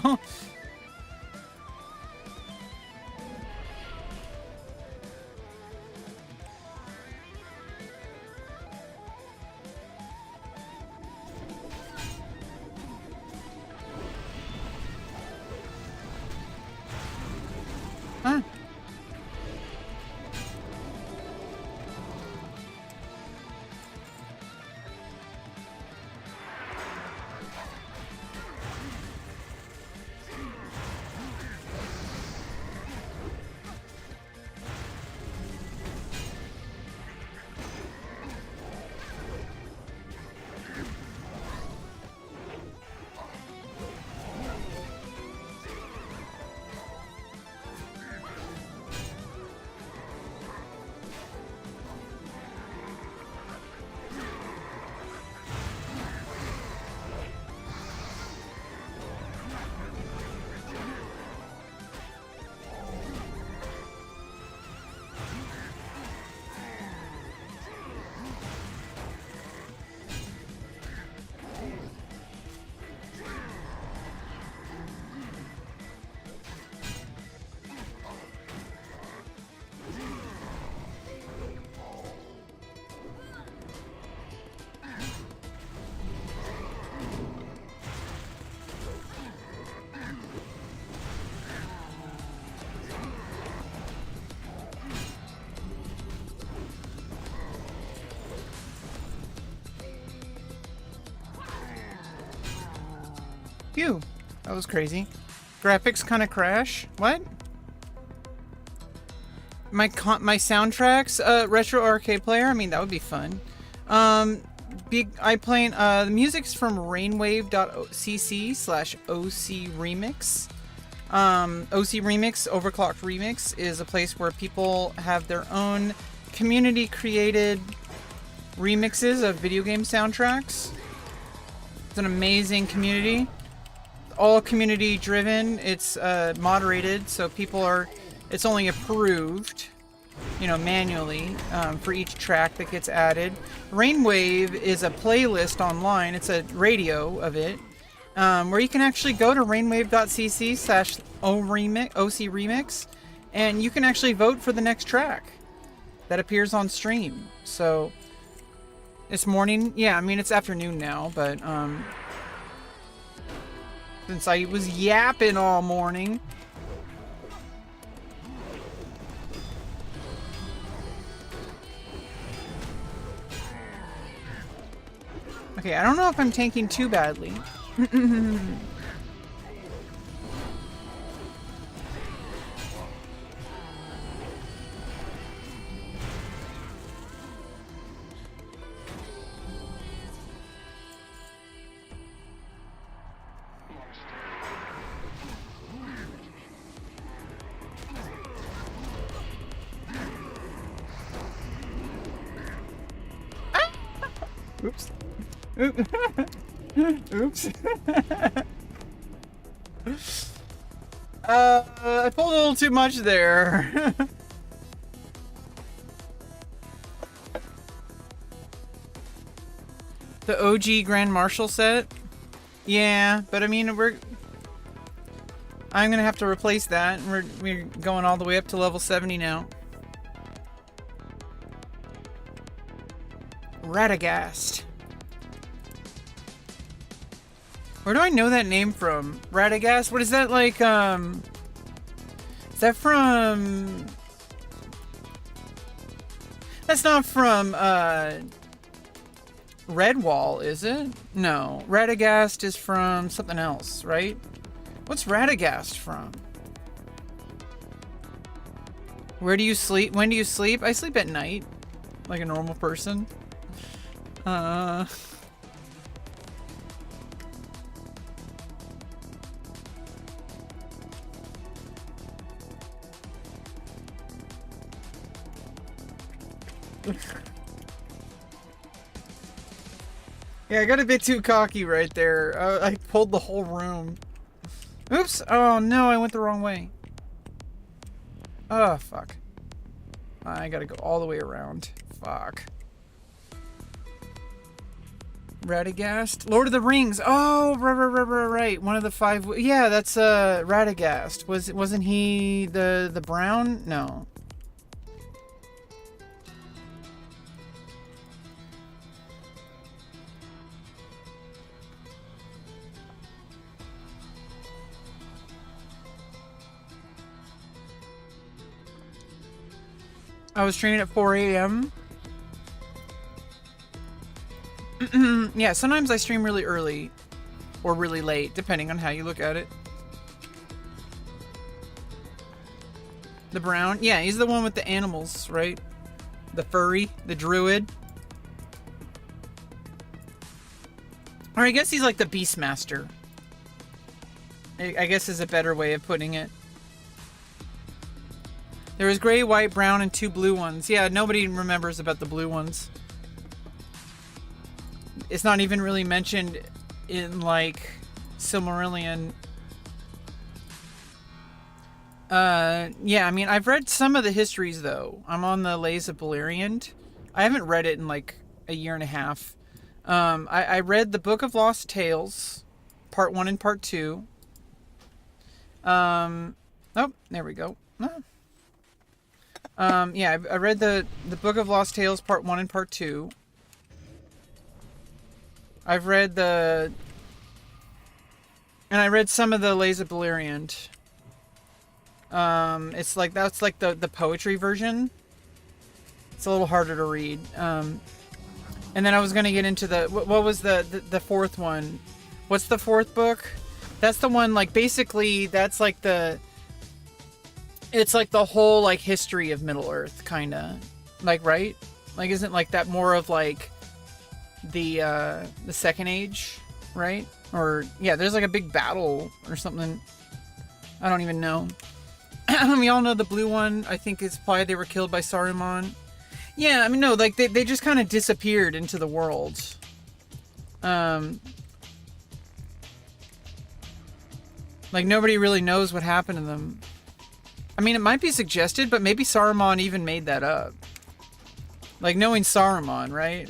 Huh. Phew, that was crazy. Graphics kind of crash. What? My soundtracks, retro arcade player. I mean, that would be fun. I playing. The music's from rainwave.cc/OC Remix. OC Remix, Overclocked Remix, is a place where people have their own community-created remixes of video game soundtracks. It's an amazing community. All community driven. It's moderated, so people are. It's only approved, manually for each track that gets added. Rainwave is a playlist online. It's a radio of it, where you can actually go to rainwave.cc/OC Remix, and you can actually vote for the next track that appears on stream. So it's morning. Yeah, I mean it's afternoon now, but since I was yapping all morning. Okay, I don't know if I'm tanking too badly. Oops. Oops. I pulled a little too much there. The OG Grand Marshal set? Yeah, but I mean, I'm gonna have to replace that. We're going all the way up to level 70 now. Radagast. Where do I know that name from? Radagast? What is that like, is that from... That's not from, Redwall, is it? No. Radagast is from something else, right? What's Radagast from? Where do you sleep? When do you sleep? I sleep at night. Like a normal person. Yeah, I got a bit too cocky right there. I pulled the whole room. Oops! Oh no, I went the wrong way. Oh, fuck. I gotta go all the way around. Fuck. Radagast? Lord of the Rings! Oh, right. One of the 5... Yeah, that's, Radagast. Wasn't he the brown? No. I was training at 4 a.m. Yeah, sometimes I stream really early or really late, depending on how you look at it. The brown? Yeah, he's the one with the animals, right? The furry, the druid. Or I guess he's like the Beastmaster. I guess is a better way of putting it. There was gray, white, brown, and 2 blue ones. Yeah, nobody remembers about the blue ones. It's not even really mentioned in, like, Silmarillion. Yeah, I mean, I've read some of the histories, though. I'm on the Lays of Beleriand. I haven't read it in, like, a year and a half. I read the Book of Lost Tales, Part 1 and Part 2. Oh, there we go. Oh. Yeah, I read the Book of Lost Tales, Part 1 and Part 2. I've read and I read some of the Lays of Beleriand. It's like, that's like the poetry version. It's a little harder to read. And then I was gonna get into what was the fourth one? What's the fourth book? That's the one, like, basically, that's like it's like the whole, like, history of Middle-earth, kinda. Like, right? Like, isn't, like, that more of, like, the Second Age, right? Or, yeah, there's, like, a big battle or something. I don't even know. We all know the blue one, I think, is why they were killed by Saruman. Yeah, I mean, no, like, they just kind of disappeared into the world. Like, nobody really knows what happened to them. I mean, it might be suggested, but maybe Saruman even made that up. Like, knowing Saruman, right?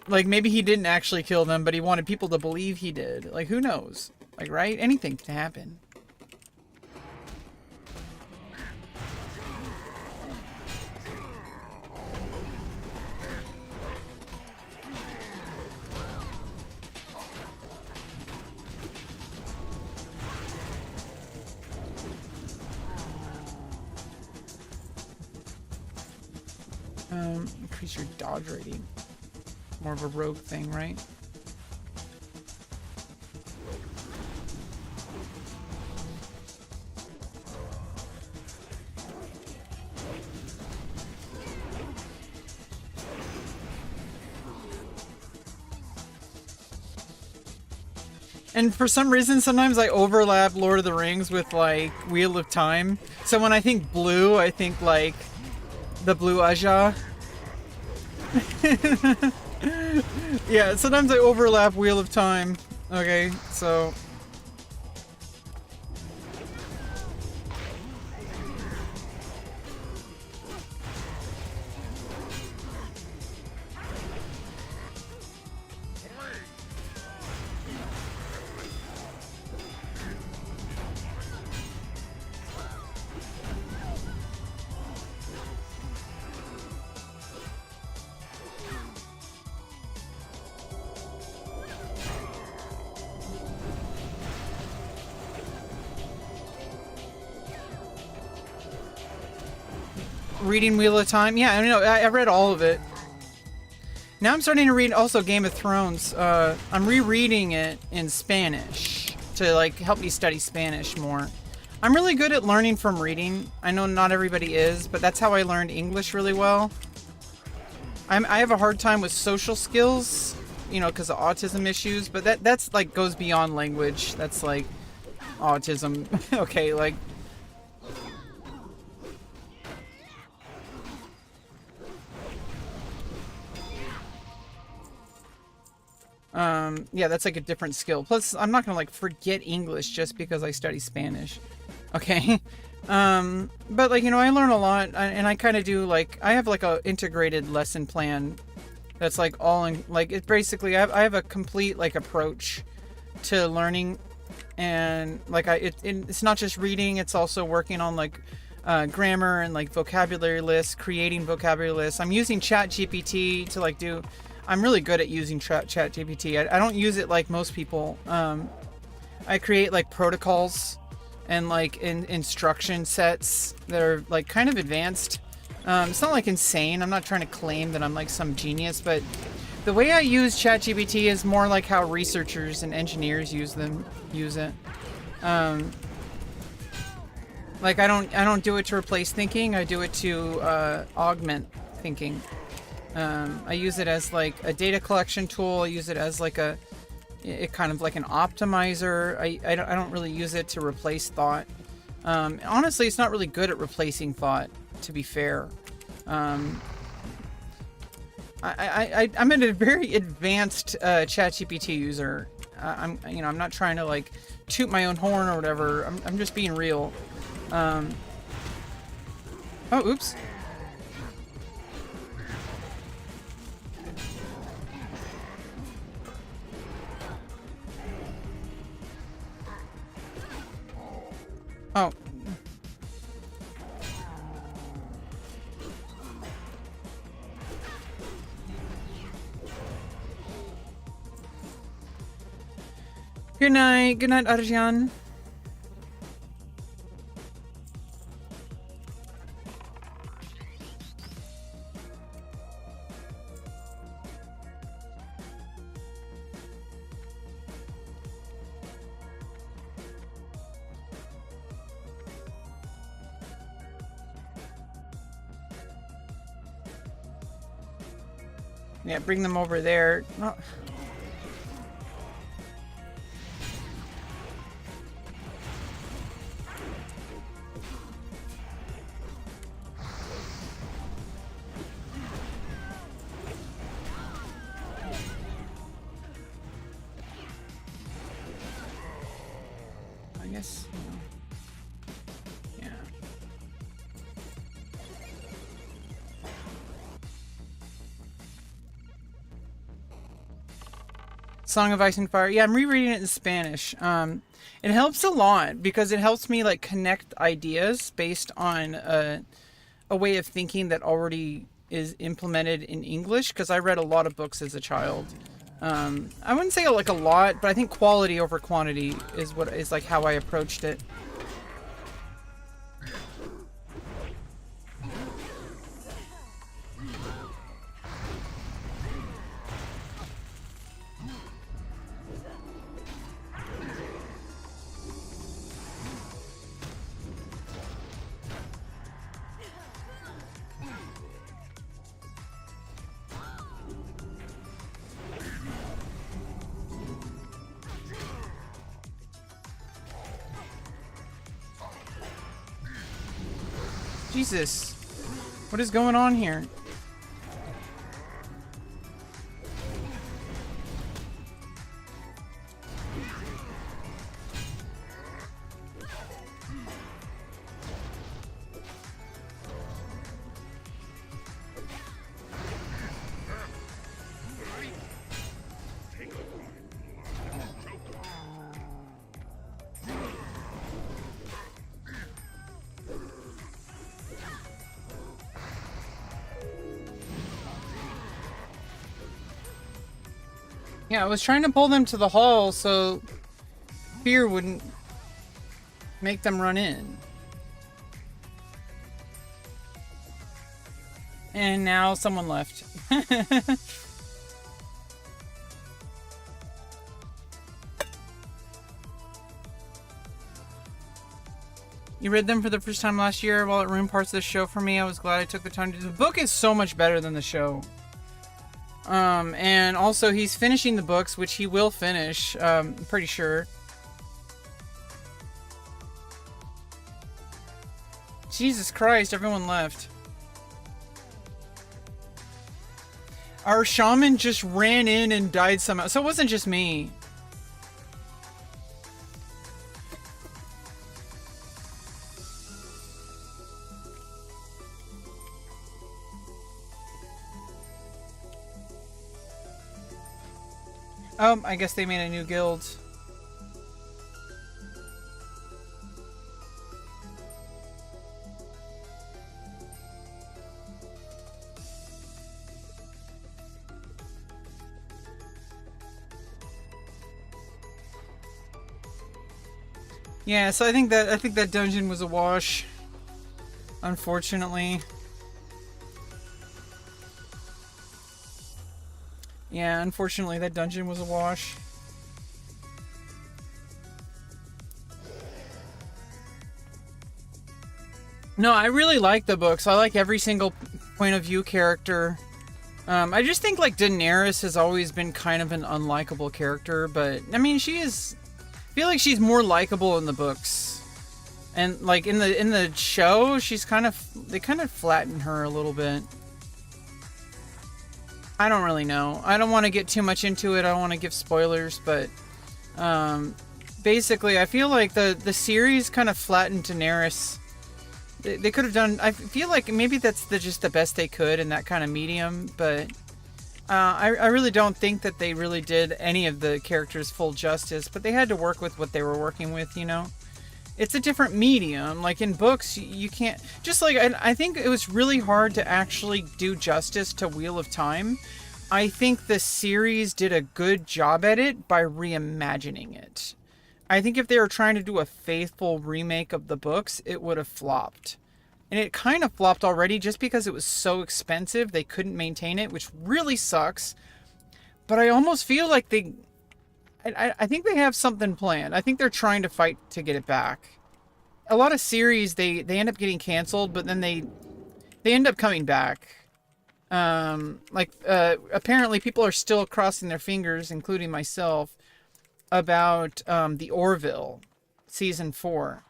Like, maybe he didn't actually kill them, but he wanted people to believe he did. Like, who knows? Like, right? Anything can happen. Increase your dodge rating. More of a rogue thing, right? And for some reason, sometimes I overlap Lord of the Rings with, like, Wheel of Time. So when I think blue, I think, like, the blue Aja. Yeah, sometimes I overlap Wheel of Time. Okay, so... Reading Wheel of Time. Yeah, I know. I read all of it. Now I'm starting to read also Game of Thrones. I'm rereading it in Spanish to like help me study Spanish more. I'm really good at learning from reading. I know not everybody is, but that's how I learned English really well. I have a hard time with social skills, you know, because of autism issues, but that's like goes beyond language. That's like autism. Okay, like yeah, that's like a different skill. Plus, I'm not gonna like forget English just because I study Spanish. Okay. But like, you know, I learn a lot, and I kind of do like, I have like a integrated lesson plan that's like all in, like, it basically, I have a complete like approach to learning, and like it's not just reading, it's also working on like grammar and like vocabulary lists, creating vocabulary lists. I'm using ChatGPT to like do, I'm really good at using ChatGPT. I don't use it like most people. I create like protocols and like instruction sets that are like kind of advanced. It's not like insane. I'm not trying to claim that I'm like some genius, but the way I use ChatGPT is more like how researchers and engineers use it. Like I don't do it to replace thinking. I do it to augment thinking. I use it as like a data collection tool. I use it as like it kind of like an optimizer. I don't really use it to replace thought. Honestly, it's not really good at replacing thought, to be fair. I'm a very advanced ChatGPT user. I'm not trying to like toot my own horn or whatever. I'm just being real. Oh, oops. Oh. Good night. Good night, Arjan. Yeah, bring them over there. Oh. I guess, yeah. Song of Ice and Fire. Yeah, I'm rereading it in Spanish. It helps a lot because it helps me like connect ideas based on a way of thinking that already is implemented in English. Because I read a lot of books as a child. I wouldn't say like a lot, but I think quality over quantity is like how I approached it. Jesus, what is going on here? Yeah, I was trying to pull them to the hall so fear wouldn't make them run in. And now someone left. You read them for the first time last year. While it ruined parts of the show for me, I was glad I took the time to do. The book is so much better than the show. And also he's finishing the books, which he will finish, pretty sure. Jesus Christ, everyone left. Our shaman just ran in and died somehow. So it wasn't just me. I guess they made a new guild. Yeah, so I think that dungeon was a wash. Unfortunately. Yeah, unfortunately that dungeon was a wash. No, I really like the books. I like every single point of view character. I just think like Daenerys has always been kind of an unlikable character, but I mean I feel like she's more likable in the books. And like in the show, they kind of flatten her a little bit. I don't really know. I don't want to get too much into it. I don't want to give spoilers, but basically I feel like the series kind of flattened Daenerys. They could have done, I feel like maybe that's just the best they could in that kind of medium, but I really don't think that they really did any of the characters full justice, but they had to work with what they were working with, you know? It's a different medium. Like in books, you can't, just like, I think it was really hard to actually do justice to Wheel of Time. I think the series did a good job at it by reimagining it. I think if they were trying to do a faithful remake of the books, it would have flopped. And it kind of flopped already just because it was so expensive, they couldn't maintain it, which really sucks. But I almost feel like I think they have something planned. I think they're trying to fight to get it back. A lot of series, they end up getting canceled, but then they end up coming back. Apparently people are still crossing their fingers, including myself, about the Orville season 4.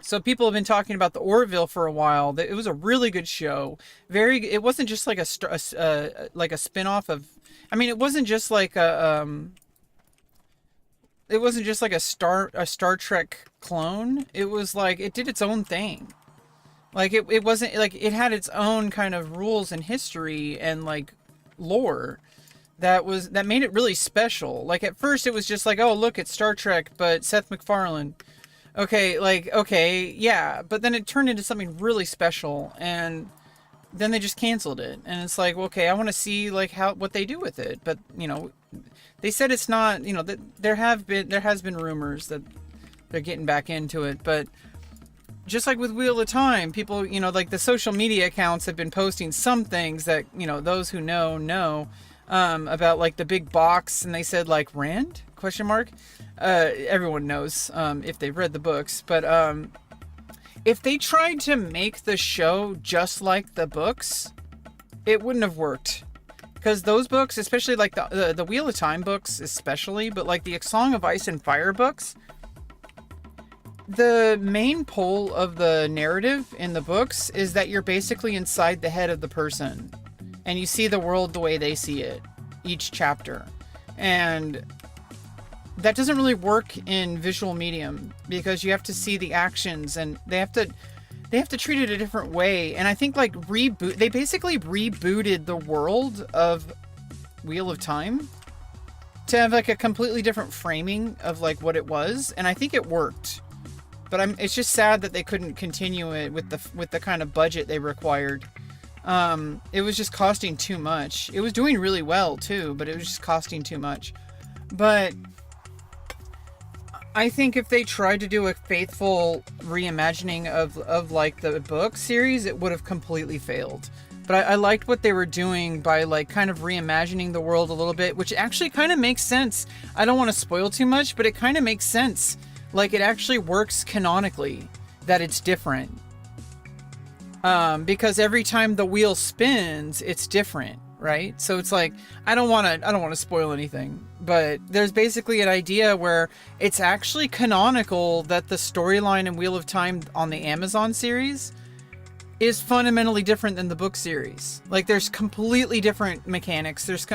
So people have been talking about the Orville for a while. It was a really good show. It wasn't just like a spin-off of, I mean, it wasn't just like a Star Trek clone. It was like it did its own thing. Like it wasn't like it had its own kind of rules and history and like lore that made it really special. Like at first it was just like, oh look, it's Star Trek, but Seth MacFarlane. Okay, yeah, but then it turned into something really special, and then they just canceled it, and it's like, okay, I want to see like what they do with it, but you know, they said it's not, you know, that there has been rumors that they're getting back into it, but just like with Wheel of Time, people, you know, like the social media accounts have been posting some things that, you know, those who know about like the big box, and they said like Rand ? Everyone knows if they've read the books, but if they tried to make the show just like the books, it wouldn't have worked. Because those books, especially like the Wheel of Time books especially, but like the Song of Ice and Fire books, the main pole of the narrative in the books is that you're basically inside the head of the person and you see the world the way they see it each chapter. And that doesn't really work in visual medium because you have to see the actions and they have to treat it a different way. And I think like they basically rebooted the world of Wheel of Time to have like a completely different framing of like what it was. And I think it worked, but it's just sad that they couldn't continue it with the kind of budget they required. It was just costing too much. It was doing really well too, but it was just costing too much. But I think if they tried to do a faithful reimagining of like the book series, it would have completely failed. But I liked what they were doing by like kind of reimagining the world a little bit, which actually kind of makes sense. I don't want to spoil too much, but it kind of makes sense. Like it actually works canonically that it's different. Because every time the wheel spins, it's different, right? So it's like I don't want to spoil anything, but there's basically an idea where it's actually canonical that the storyline in Wheel of Time on the Amazon series is fundamentally different than the book series. Like there's completely different mechanics. There's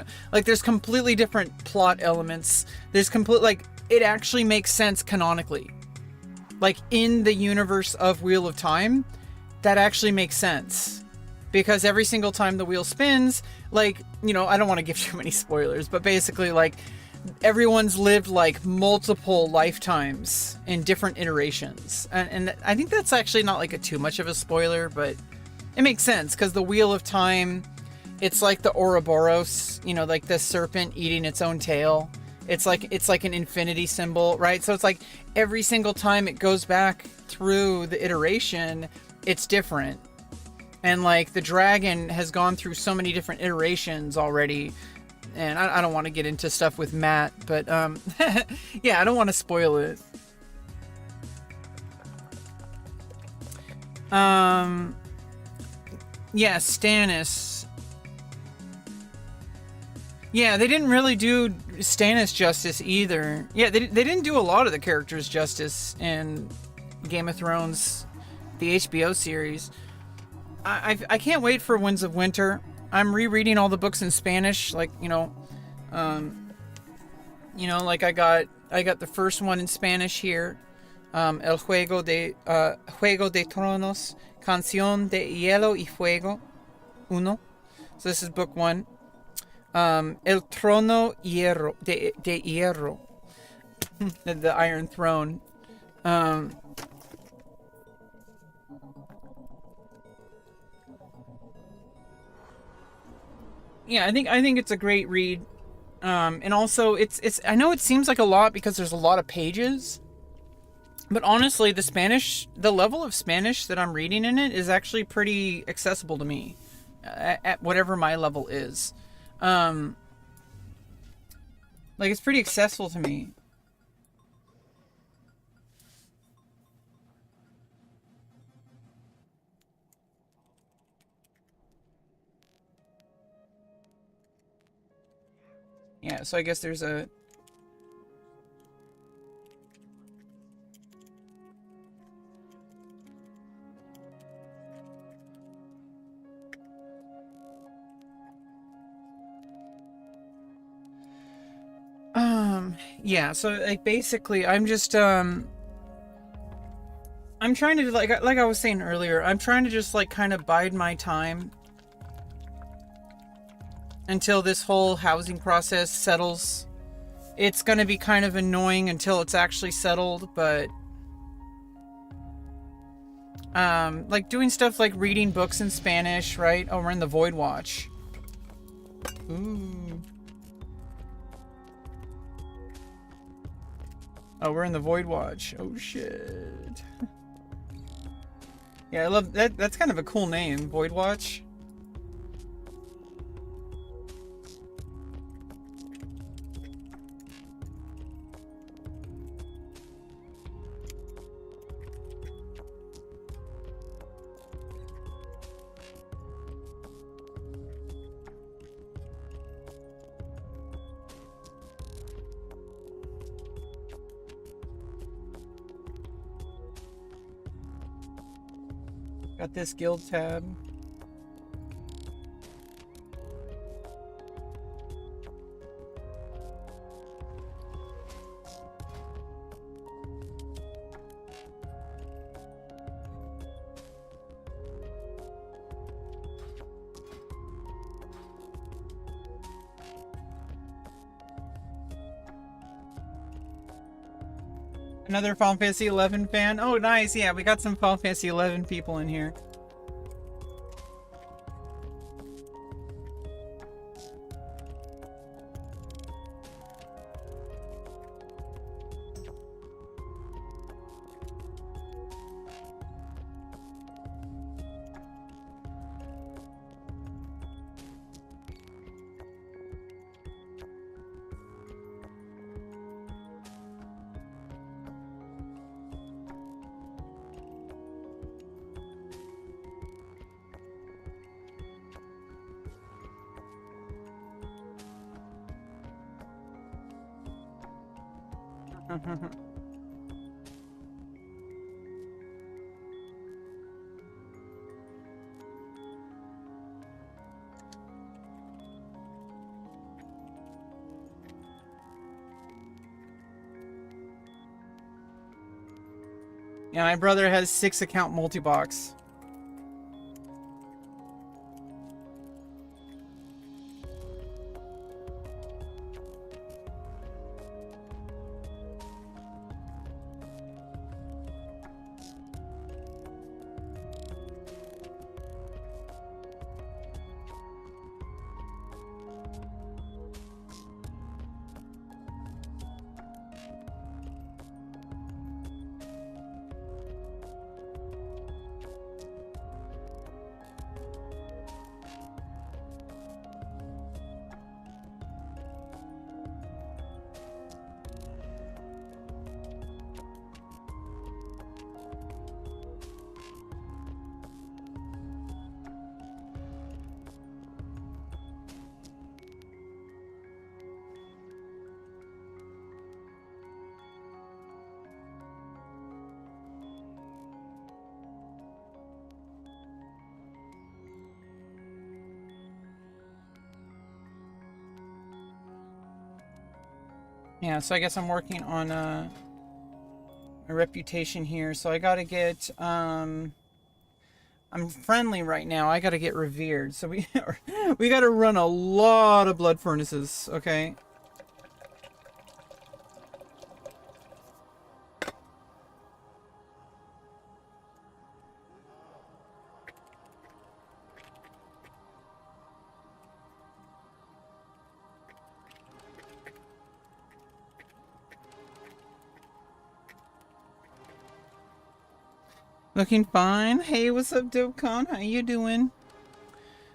completely different plot elements. It actually makes sense canonically. Like in the universe of Wheel of Time, that actually makes sense. Because every single time the wheel spins, like, you know, I don't want to give too many spoilers, but basically like everyone's lived like multiple lifetimes in different iterations. And I think that's actually not like too much of a spoiler, but it makes sense because the Wheel of Time, it's like the Ouroboros, you know, like the serpent eating its own tail. It's like an infinity symbol, right? So it's like every single time it goes back through the iteration, it's different. And like the dragon has gone through so many different iterations already. And I don't want to get into stuff with Matt, but yeah, I don't want to spoil it. Yeah, Stannis. Yeah, they didn't really do Stannis justice either. Yeah, they didn't do a lot of the characters justice in Game of Thrones, the HBO series. I can't wait for Winds of Winter. I'm rereading all the books in Spanish, like, like I got the first one in Spanish here. El Juego de Tronos, Canción de Hielo y Fuego, uno. So this is book 1. El Trono de Hierro, the Iron Throne. Yeah, I think it's a great read. And also it's I know it seems like a lot because there's a lot of pages, but honestly the level of Spanish that I'm reading in it is actually pretty accessible to me at whatever my level is. Like it's pretty accessible to me. Yeah, so I guess there's a... Yeah, so like basically I'm just I'm trying to like I was saying earlier, I'm trying to just like kind of bide my time until this whole housing process settles. It's going to be kind of annoying until it's actually settled, but like doing stuff like reading books in Spanish, right? Oh, we're in the Void Watch. Ooh. Oh, we're in the Void Watch. Oh shit. Yeah, I love that. That's kind of a cool name, Void Watch. Got this guild tab. Another Final Fantasy 11 fan. Oh, nice. Yeah, we got some Final Fantasy 11 people in here. Yeah, my brother has 6-account multi-box. Yeah, so I guess I'm working on my reputation here. So I gotta get, I'm friendly right now. I gotta get revered. So we gotta run a lot of blood furnaces, okay? Looking fine. Hey, what's up, DopeCon? How you doing?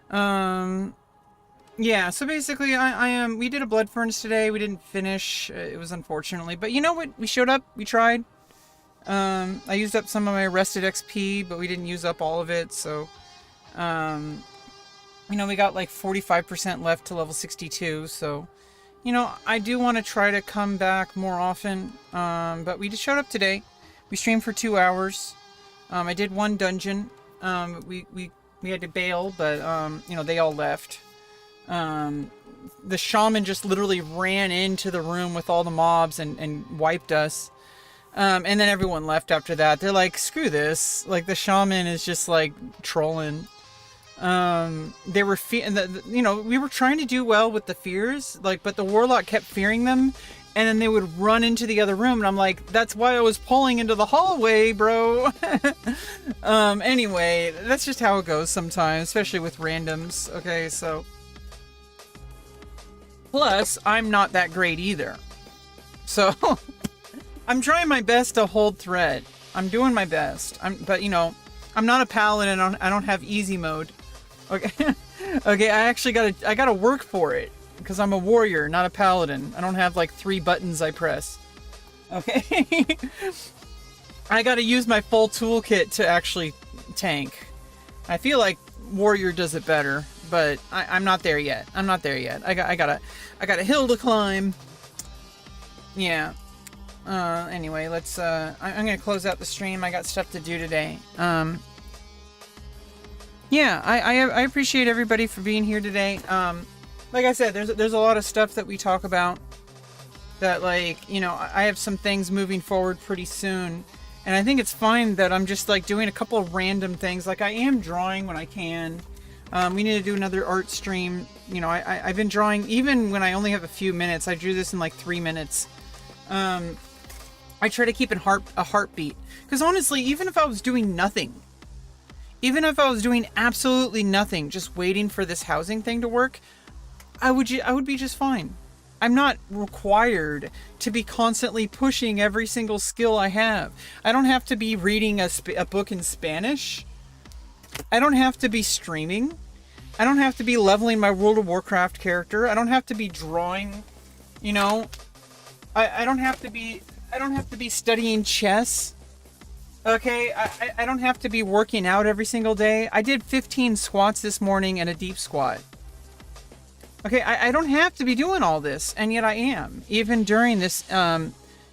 Yeah, so basically we did a blood furnace today. We didn't finish. It was unfortunately, but you know what? We showed up. We tried. I used up some of my rested XP, but we didn't use up all of it, so you know, we got like 45% left to level 62, so you know, I do want to try to come back more often. But we just showed up today. We streamed for 2 hours. I did one dungeon. We had to bail, but you know, they all left. The shaman just literally ran into the room with all the mobs and wiped us. And then everyone left after that. They're like, screw this. Like, the shaman is just like trolling. They were you know, we were trying to do well with the fears, like, but the warlock kept fearing them. And then they would run into the other room, and I'm like, that's why I was pulling into the hallway, bro. Anyway, that's just how it goes sometimes, especially with randoms, okay, so. Plus, I'm not that great either. So, I'm trying my best to hold thread. I'm doing my best. But, you know, I'm not a paladin, I don't have easy mode. Okay, okay, I gotta work for it. Because I'm a warrior, not a paladin. I don't have like 3 buttons I press. Okay? I gotta use my full toolkit to actually tank. I feel like warrior does it better, but I'm not there yet. I'm not there yet. I got a hill to climb. Yeah. Anyway, let's I'm gonna close out the stream. I got stuff to do today. Yeah, I appreciate everybody for being here today. Like I said, there's a lot of stuff that we talk about that, like, you know, I have some things moving forward pretty soon, and I think it's fine that I'm just like doing a couple of random things. Like, I am drawing when I can. We need to do another art stream. You know, I've been drawing even when I only have a few minutes. I drew this in like 3 minutes. I try to keep a heartbeat, because honestly, even if I was doing nothing, even if I was doing absolutely nothing, just waiting for this housing thing to work, I would be just fine. I'm not required to be constantly pushing every single skill I have. I don't have to be reading a book in Spanish. I don't have to be streaming. I don't have to be leveling my World of Warcraft character. I don't have to be drawing, you know. I don't have to be studying chess. Okay, I don't have to be working out every single day. I did 15 squats this morning and a deep squat. Okay, I don't have to be doing all this, and yet I am. Even during this,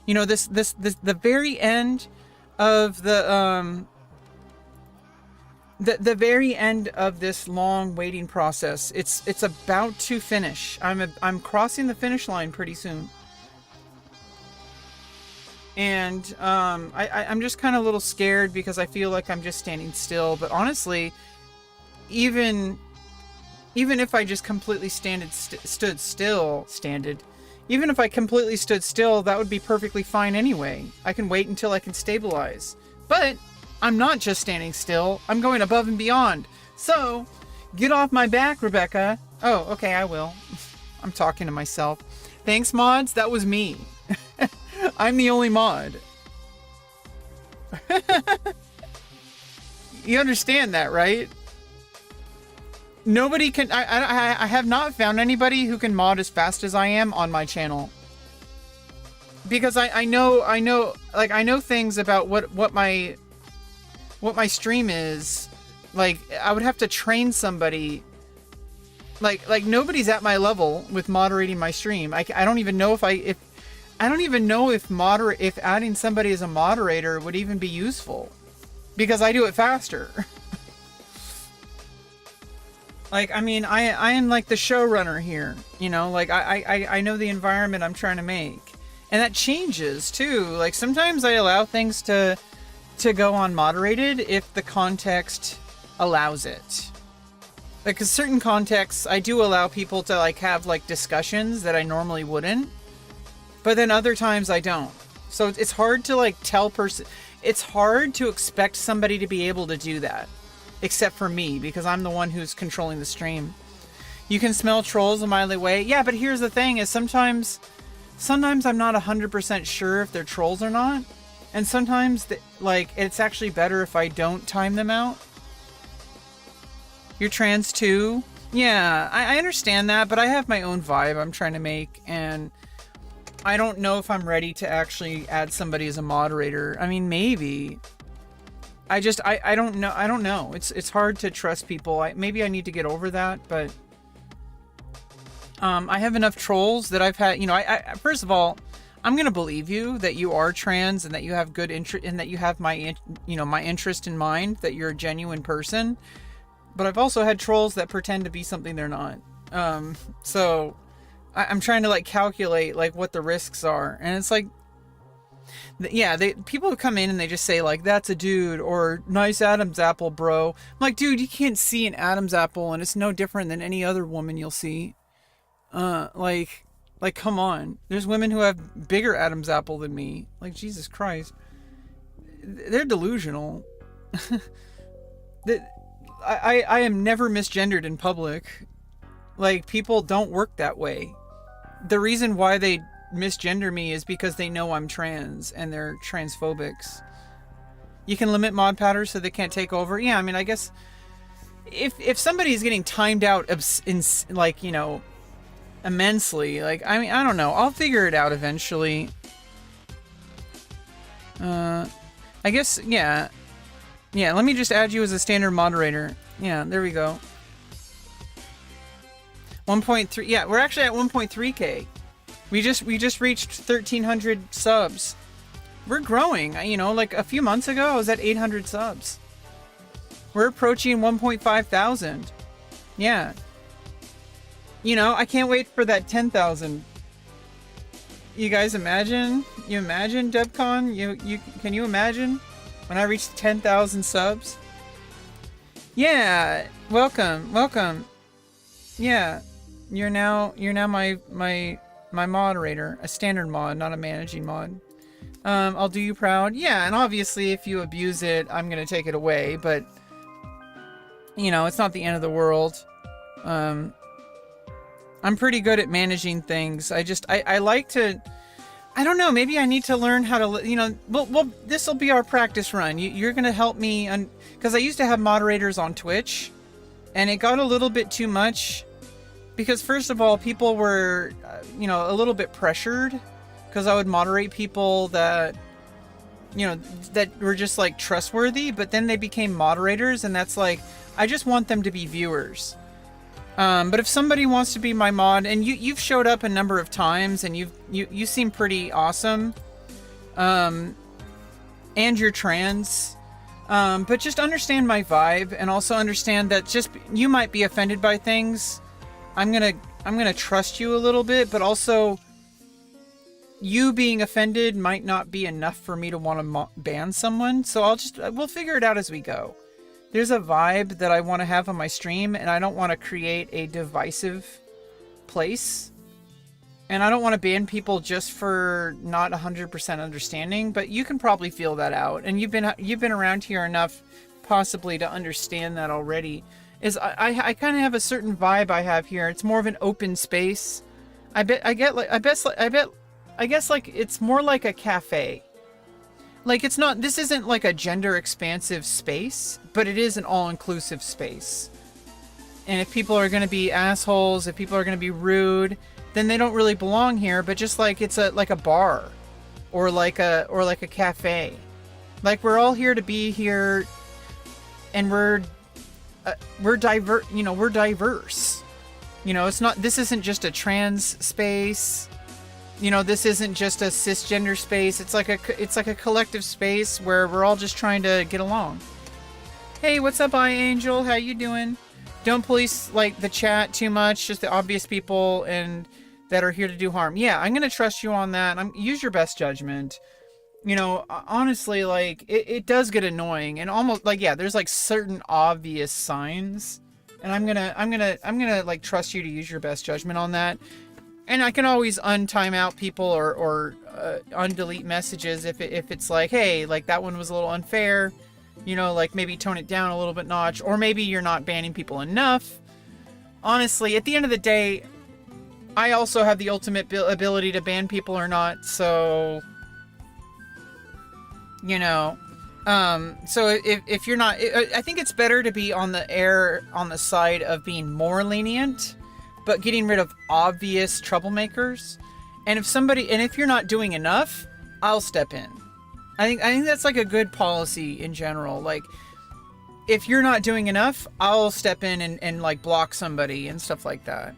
You know, this the very end of the very end of this long waiting process. It's about to finish. I'm crossing the finish line pretty soon. And I'm just kind of a little scared because I feel like I'm just standing still. But honestly, even if I just completely stood still, even if I completely stood still, that would be perfectly fine anyway. I can wait until I can stabilize. But I'm not just standing still. I'm going above and beyond. So, get off my back, Rebecca. Oh, okay, I will. I'm talking to myself. Thanks, mods. That was me. I'm the only mod. You understand that, right? Nobody can... I have not found anybody who can mod as fast as I am on my channel. Because I know things about what my stream is. Like, I would have to train somebody. Like nobody's at my level with moderating my stream. I don't even know if if adding somebody as a moderator would even be useful, because I do it faster. Like, I mean, I am like the showrunner here, you know, like I know the environment I'm trying to make, and that changes too. Like, sometimes I allow things to go unmoderated if the context allows it. Like, 'cause certain contexts, I do allow people to like have like discussions that I normally wouldn't, but then other times I don't. So it's hard to like it's hard to expect somebody to be able to do that, except for me, because I'm the one who's controlling the stream. You can smell trolls a mile away. Yeah, but here's the thing: is sometimes I'm not 100% sure if they're trolls or not, and sometimes like it's actually better if I don't time them out. You're trans too? Yeah, I understand that, but I have my own vibe I'm trying to make, and I don't know if I'm ready to actually add somebody as a moderator. I mean, maybe. I don't know. I don't know. It's hard to trust people. Maybe I need to get over that, but I have enough trolls that I've had, you know, I first of all, I'm going to believe you that you are trans and that you have good interest, and that you have my interest in mind, that you're a genuine person. But I've also had trolls that pretend to be something they're not. So I'm trying to like calculate like what the risks are, and it's like, yeah, people come in and they just say like, that's a dude, or nice Adam's apple, bro. I'm like, dude, you can't see an Adam's apple, and it's no different than any other woman you'll see. Like come on. There's women who have bigger Adam's apple than me. Like, Jesus Christ. They're delusional. I am never misgendered in public. Like, people don't work that way. The reason why they misgender me is because they know I'm trans and they're transphobics. You can limit mod patters so they can't take over. Yeah, I mean, I guess if somebody's getting timed out like, you know, immensely, like, I mean, I don't know. I'll figure it out eventually. I guess, yeah. Yeah, let me just add you as a standard moderator. Yeah, there we go. 1.3. Yeah, we're actually at 1.3k. We just reached 1,300 subs. We're growing. You know, like a few months ago, I was at 800 subs. We're approaching 1.5 thousand. Yeah. You know, I can't wait for that 10,000. You guys imagine? You imagine, DevCon? Can you imagine when I reach 10,000 subs? Yeah. Welcome. Yeah. You're now my moderator, a standard mod, not a managing mod. I'll do you proud. Yeah, and obviously if you abuse it, I'm gonna take it away, but you know, it's not the end of the world. I'm pretty good at managing things. I like to, I don't know, maybe I need to learn how to, you know, well this will be our practice run. You're gonna help me, because I used to have moderators on Twitch, and it got a little bit too much. Because first of all, people were, you know, a little bit pressured, because I would moderate people that, you know, that were just like trustworthy, but then they became moderators, and that's like, I just want them to be viewers. But if somebody wants to be my mod, and you've showed up a number of times, and you seem pretty awesome, and you're trans. But just understand my vibe, and also understand that just you might be offended by things. I'm gonna trust you a little bit, but also you being offended might not be enough for me to want to ban someone. So we'll figure it out as we go. There's a vibe that I want to have on my stream, and I don't want to create a divisive place. And I don't want to ban people just for not 100% understanding, but you can probably feel that out. And you've been around here enough possibly to understand that already. I kind of have a certain vibe I have here. It's more of an open space. I guess like it's more like a cafe. Like this isn't like a gender expansive space, but it is an all-inclusive space. And if people are going to be assholes, if people are going to be rude, then they don't really belong here. But just like it's like a bar or like a cafe. Like we're all here to be here, and we're diverse. We're diverse. This isn't just a trans space. This isn't just a cisgender space. It's like a collective space where we're all just trying to get along. Hey, what's up, Angel? How you doing? Don't police like the chat too much. Just the obvious people and that are here to do harm. Yeah, I'm gonna trust you on that. Use your best judgment. Honestly, like it does get annoying, and almost like, yeah, there's like certain obvious signs, and I'm gonna like trust you to use your best judgment on that. And I can always untime out people or undelete messages if it's like, hey, like that one was a little unfair, like maybe tone it down a little bit notch, or maybe you're not banning people enough. Honestly, at the end of the day, I also have the ultimate ability to ban people or not, so so if you're not, I think it's better to be on the side of being more lenient, but getting rid of obvious troublemakers. And if you're not doing enough, I'll step in. I think that's like a good policy in general. Like, if you're not doing enough, I'll step in and like block somebody and stuff like that.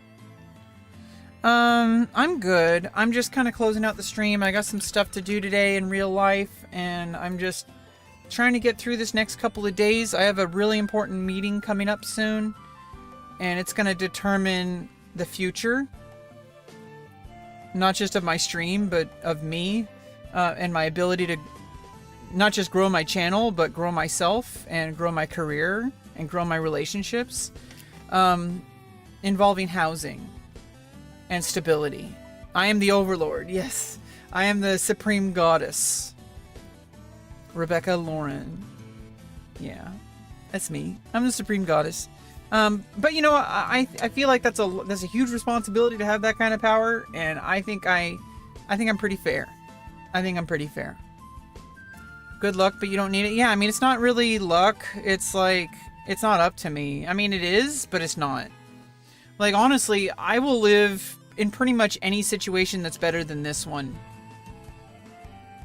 I'm good. I'm just kind of closing out the stream. I got some stuff to do today in real life, and I'm just trying to get through this next couple of days. I have a really important meeting coming up soon, and it's going to determine the future, not just of my stream, but of me, and my ability to not just grow my channel, but grow myself and grow my career and grow my relationships, involving housing and stability. I am the overlord. Yes, I am the supreme goddess, rebeccaloran. Yeah, that's me. I'm the supreme goddess. But I feel like that's a huge responsibility to have that kind of power, and I think I'm pretty fair. I think I'm pretty fair. Good luck, but you don't need it. Yeah, I mean, it's not really luck. It's like, it's not up to me. I mean, it is, but it's not. Like, honestly, I will live in pretty much any situation that's better than this one.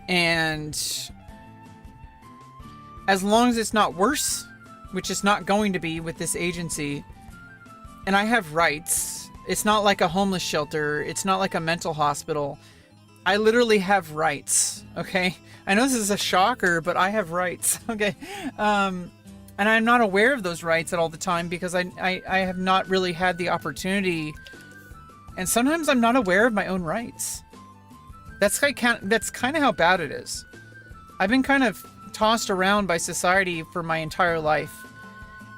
And as long as it's not worse, which it's not going to be with this agency, and I have rights. It's not like a homeless shelter. It's not like a mental hospital. I literally have rights, okay? I know this is a shocker, but I have rights, okay? And I'm not aware of those rights at all the time because I have not really had the opportunity, and sometimes I'm not aware of my own rights. That's kind of how bad it is. I've been kind of tossed around by society for my entire life,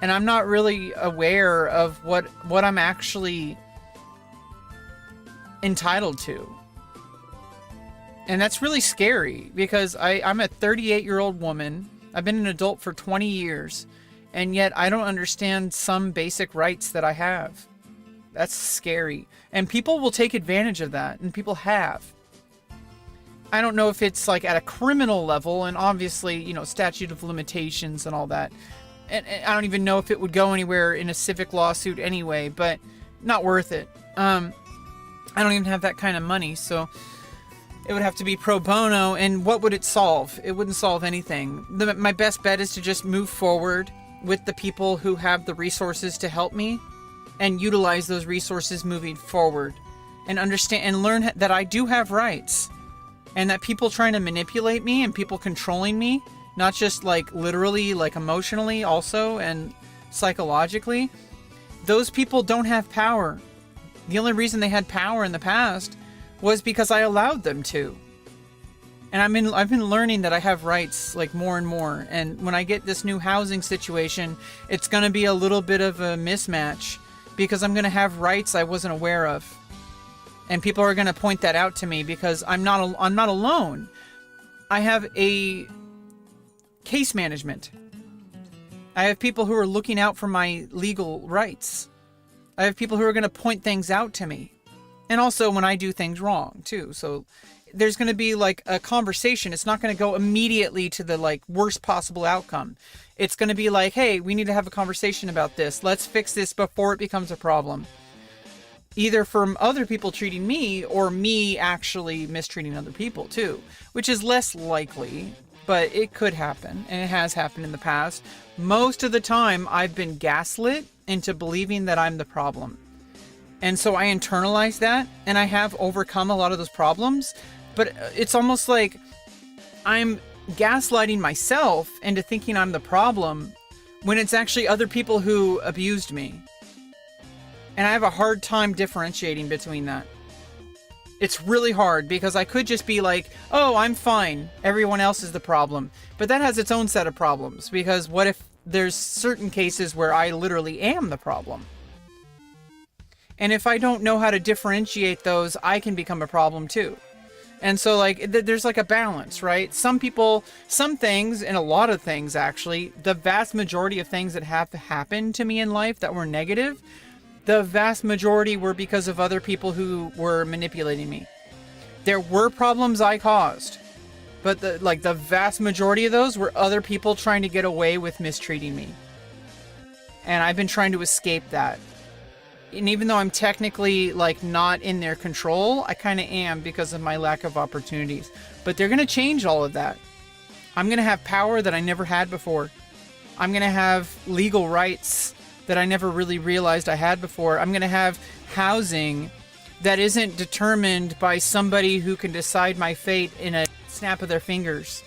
and I'm not really aware of what I'm actually entitled to. And that's really scary because I'm a 38-year-old woman. I've been an adult for 20 years, and yet I don't understand some basic rights that I have. That's scary. And people will take advantage of that, and people have. I don't know if it's like at a criminal level, and obviously, statute of limitations and all that. And I don't even know if it would go anywhere in a civic lawsuit anyway, but not worth it. I don't even have that kind of money, so it would have to be pro bono, and what would it solve? It wouldn't solve anything. My best bet is to just move forward with the people who have the resources to help me, and utilize those resources moving forward, and understand and learn that I do have rights. and that people trying to manipulate me and people controlling me, not just like literally, like emotionally also and psychologically, those people don't have power. The only reason they had power in the past was because I allowed them to. And I've been learning that I have rights, like, more and more. And when I get this new housing situation, it's going to be a little bit of a mismatch because I'm going to have rights I wasn't aware of. And people are going to point that out to me because I'm not alone. I have a case management. I have people who are looking out for my legal rights. I have people who are going to point things out to me. And also when I do things wrong, too. So there's going to be like a conversation. It's not going to go immediately to the like worst possible outcome. It's going to be like, hey, we need to have a conversation about this. Let's fix this before it becomes a problem. Either from other people treating me or me actually mistreating other people too, which is less likely, but it could happen. And it has happened in the past. Most of the time I've been gaslit into believing that I'm the problem. And so I internalize that and I have overcome a lot of those problems. But it's almost like I'm gaslighting myself into thinking I'm the problem when it's actually other people who abused me. And I have a hard time differentiating between that. It's really hard because I could just be like, oh, I'm fine. Everyone else is the problem. But that has its own set of problems because what if there's certain cases where I literally am the problem? And if I don't know how to differentiate those, I can become a problem too. And so like there's like a balance, right? Some people, some things, and a lot of things actually, the vast majority of things that have happened to me in life that were negative, the vast majority were because of other people who were manipulating me. There were problems I caused, but the vast majority of those were other people trying to get away with mistreating me. And I've been trying to escape that. And even though I'm technically like not in their control, I kind of am because of my lack of opportunities. But they're going to change all of that. I'm going to have power that I never had before. I'm going to have legal rights that I never really realized I had before. I'm going to have housing that isn't determined by somebody who can decide my fate in a snap of their fingers.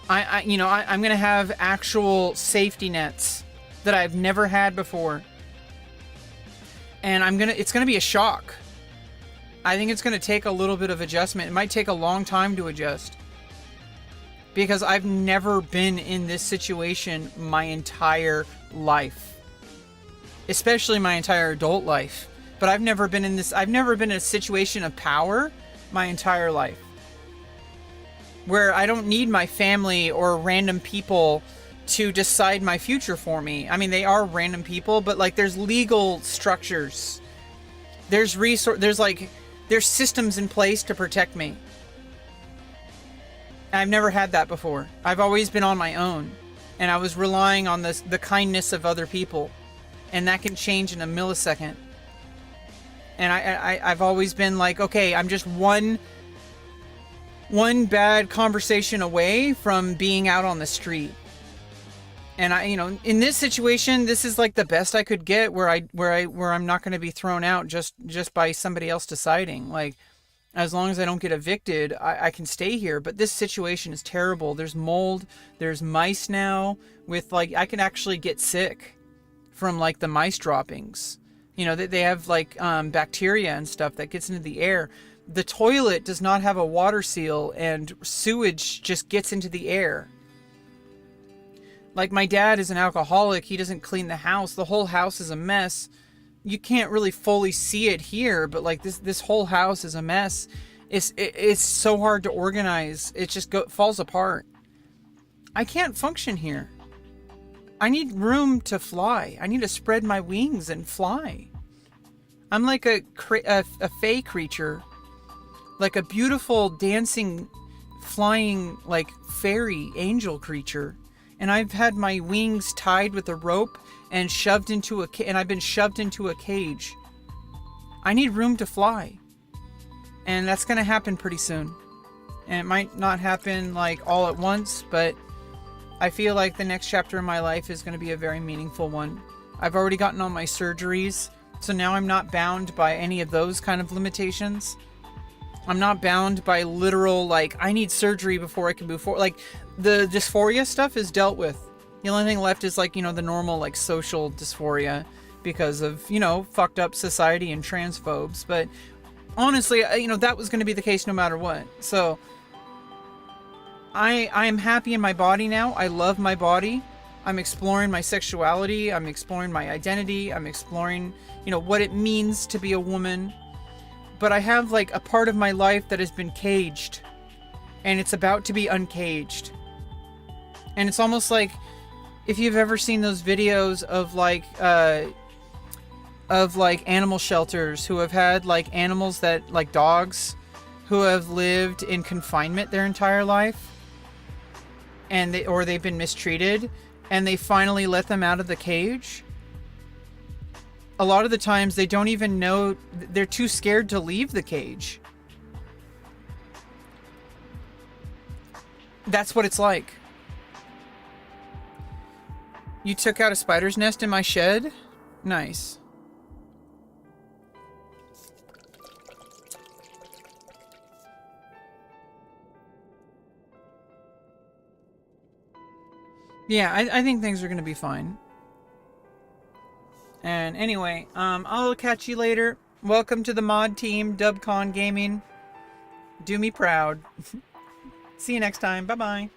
I'm going to have actual safety nets that I've never had before. And it's going to be a shock. I think it's going to take a little bit of adjustment. It might take a long time to adjust. Because I've never been in this situation my entire life. Especially my entire adult life. But I've never been in a situation of power my entire life. Where I don't need my family or random people to decide my future for me. I mean, they are random people, but like there's legal structures. There's systems in place to protect me. I've never had that before. I've always been on my own, and I was relying on the kindness of other people, and that can change in a millisecond. And I've always been like, okay, I'm just one bad conversation away from being out on the street. And in this situation, this is like the best I could get where I'm not going to be thrown out just by somebody else deciding. Like, as long as I don't get evicted, I can stay here. But this situation is terrible. There's mold. There's mice now with like, I can actually get sick from like the mice droppings. They have like bacteria and stuff that gets into the air. The toilet does not have a water seal and sewage just gets into the air. Like my dad is an alcoholic. He doesn't clean the house. The whole house is a mess. You can't really fully see it here, but like this whole house is a mess. It's so hard to organize. It just falls apart. I can't function here. I need room to fly. I need to spread my wings and fly. I'm like a fey creature. Like a beautiful dancing, flying, like fairy angel creature. And I've had my wings tied with a rope and I've been shoved into a cage. I need room to fly. And that's going to happen pretty soon. And it might not happen like all at once, but I feel like the next chapter of my life is going to be a very meaningful one. I've already gotten all my surgeries, so now I'm not bound by any of those kind of limitations. I'm not bound by literal, like, I need surgery before I can move forward. Like, the dysphoria stuff is dealt with. The only thing left is, like, you know, the normal, like, social dysphoria because of, you know, fucked up society and transphobes. But honestly, you know, that was going to be the case no matter what. So I am happy in my body now. I love my body. I'm exploring my sexuality. I'm exploring my identity. I'm exploring, you know, what it means to be a woman. But I have, like, a part of my life that has been caged. And it's about to be uncaged. And it's almost like, if you've ever seen those videos of, like animal shelters who have had, like, animals that, like dogs, who have lived in confinement their entire life. And they've been mistreated. And they finally let them out of the cage. A lot of the times they don't even know, they're too scared to leave the cage. That's what it's like. You took out a spider's nest in my shed? Nice. Yeah, I think things are going to be fine. And anyway, I'll catch you later. Welcome to the mod team, Dubcon Gaming. Do me proud. See you next time. Bye-bye.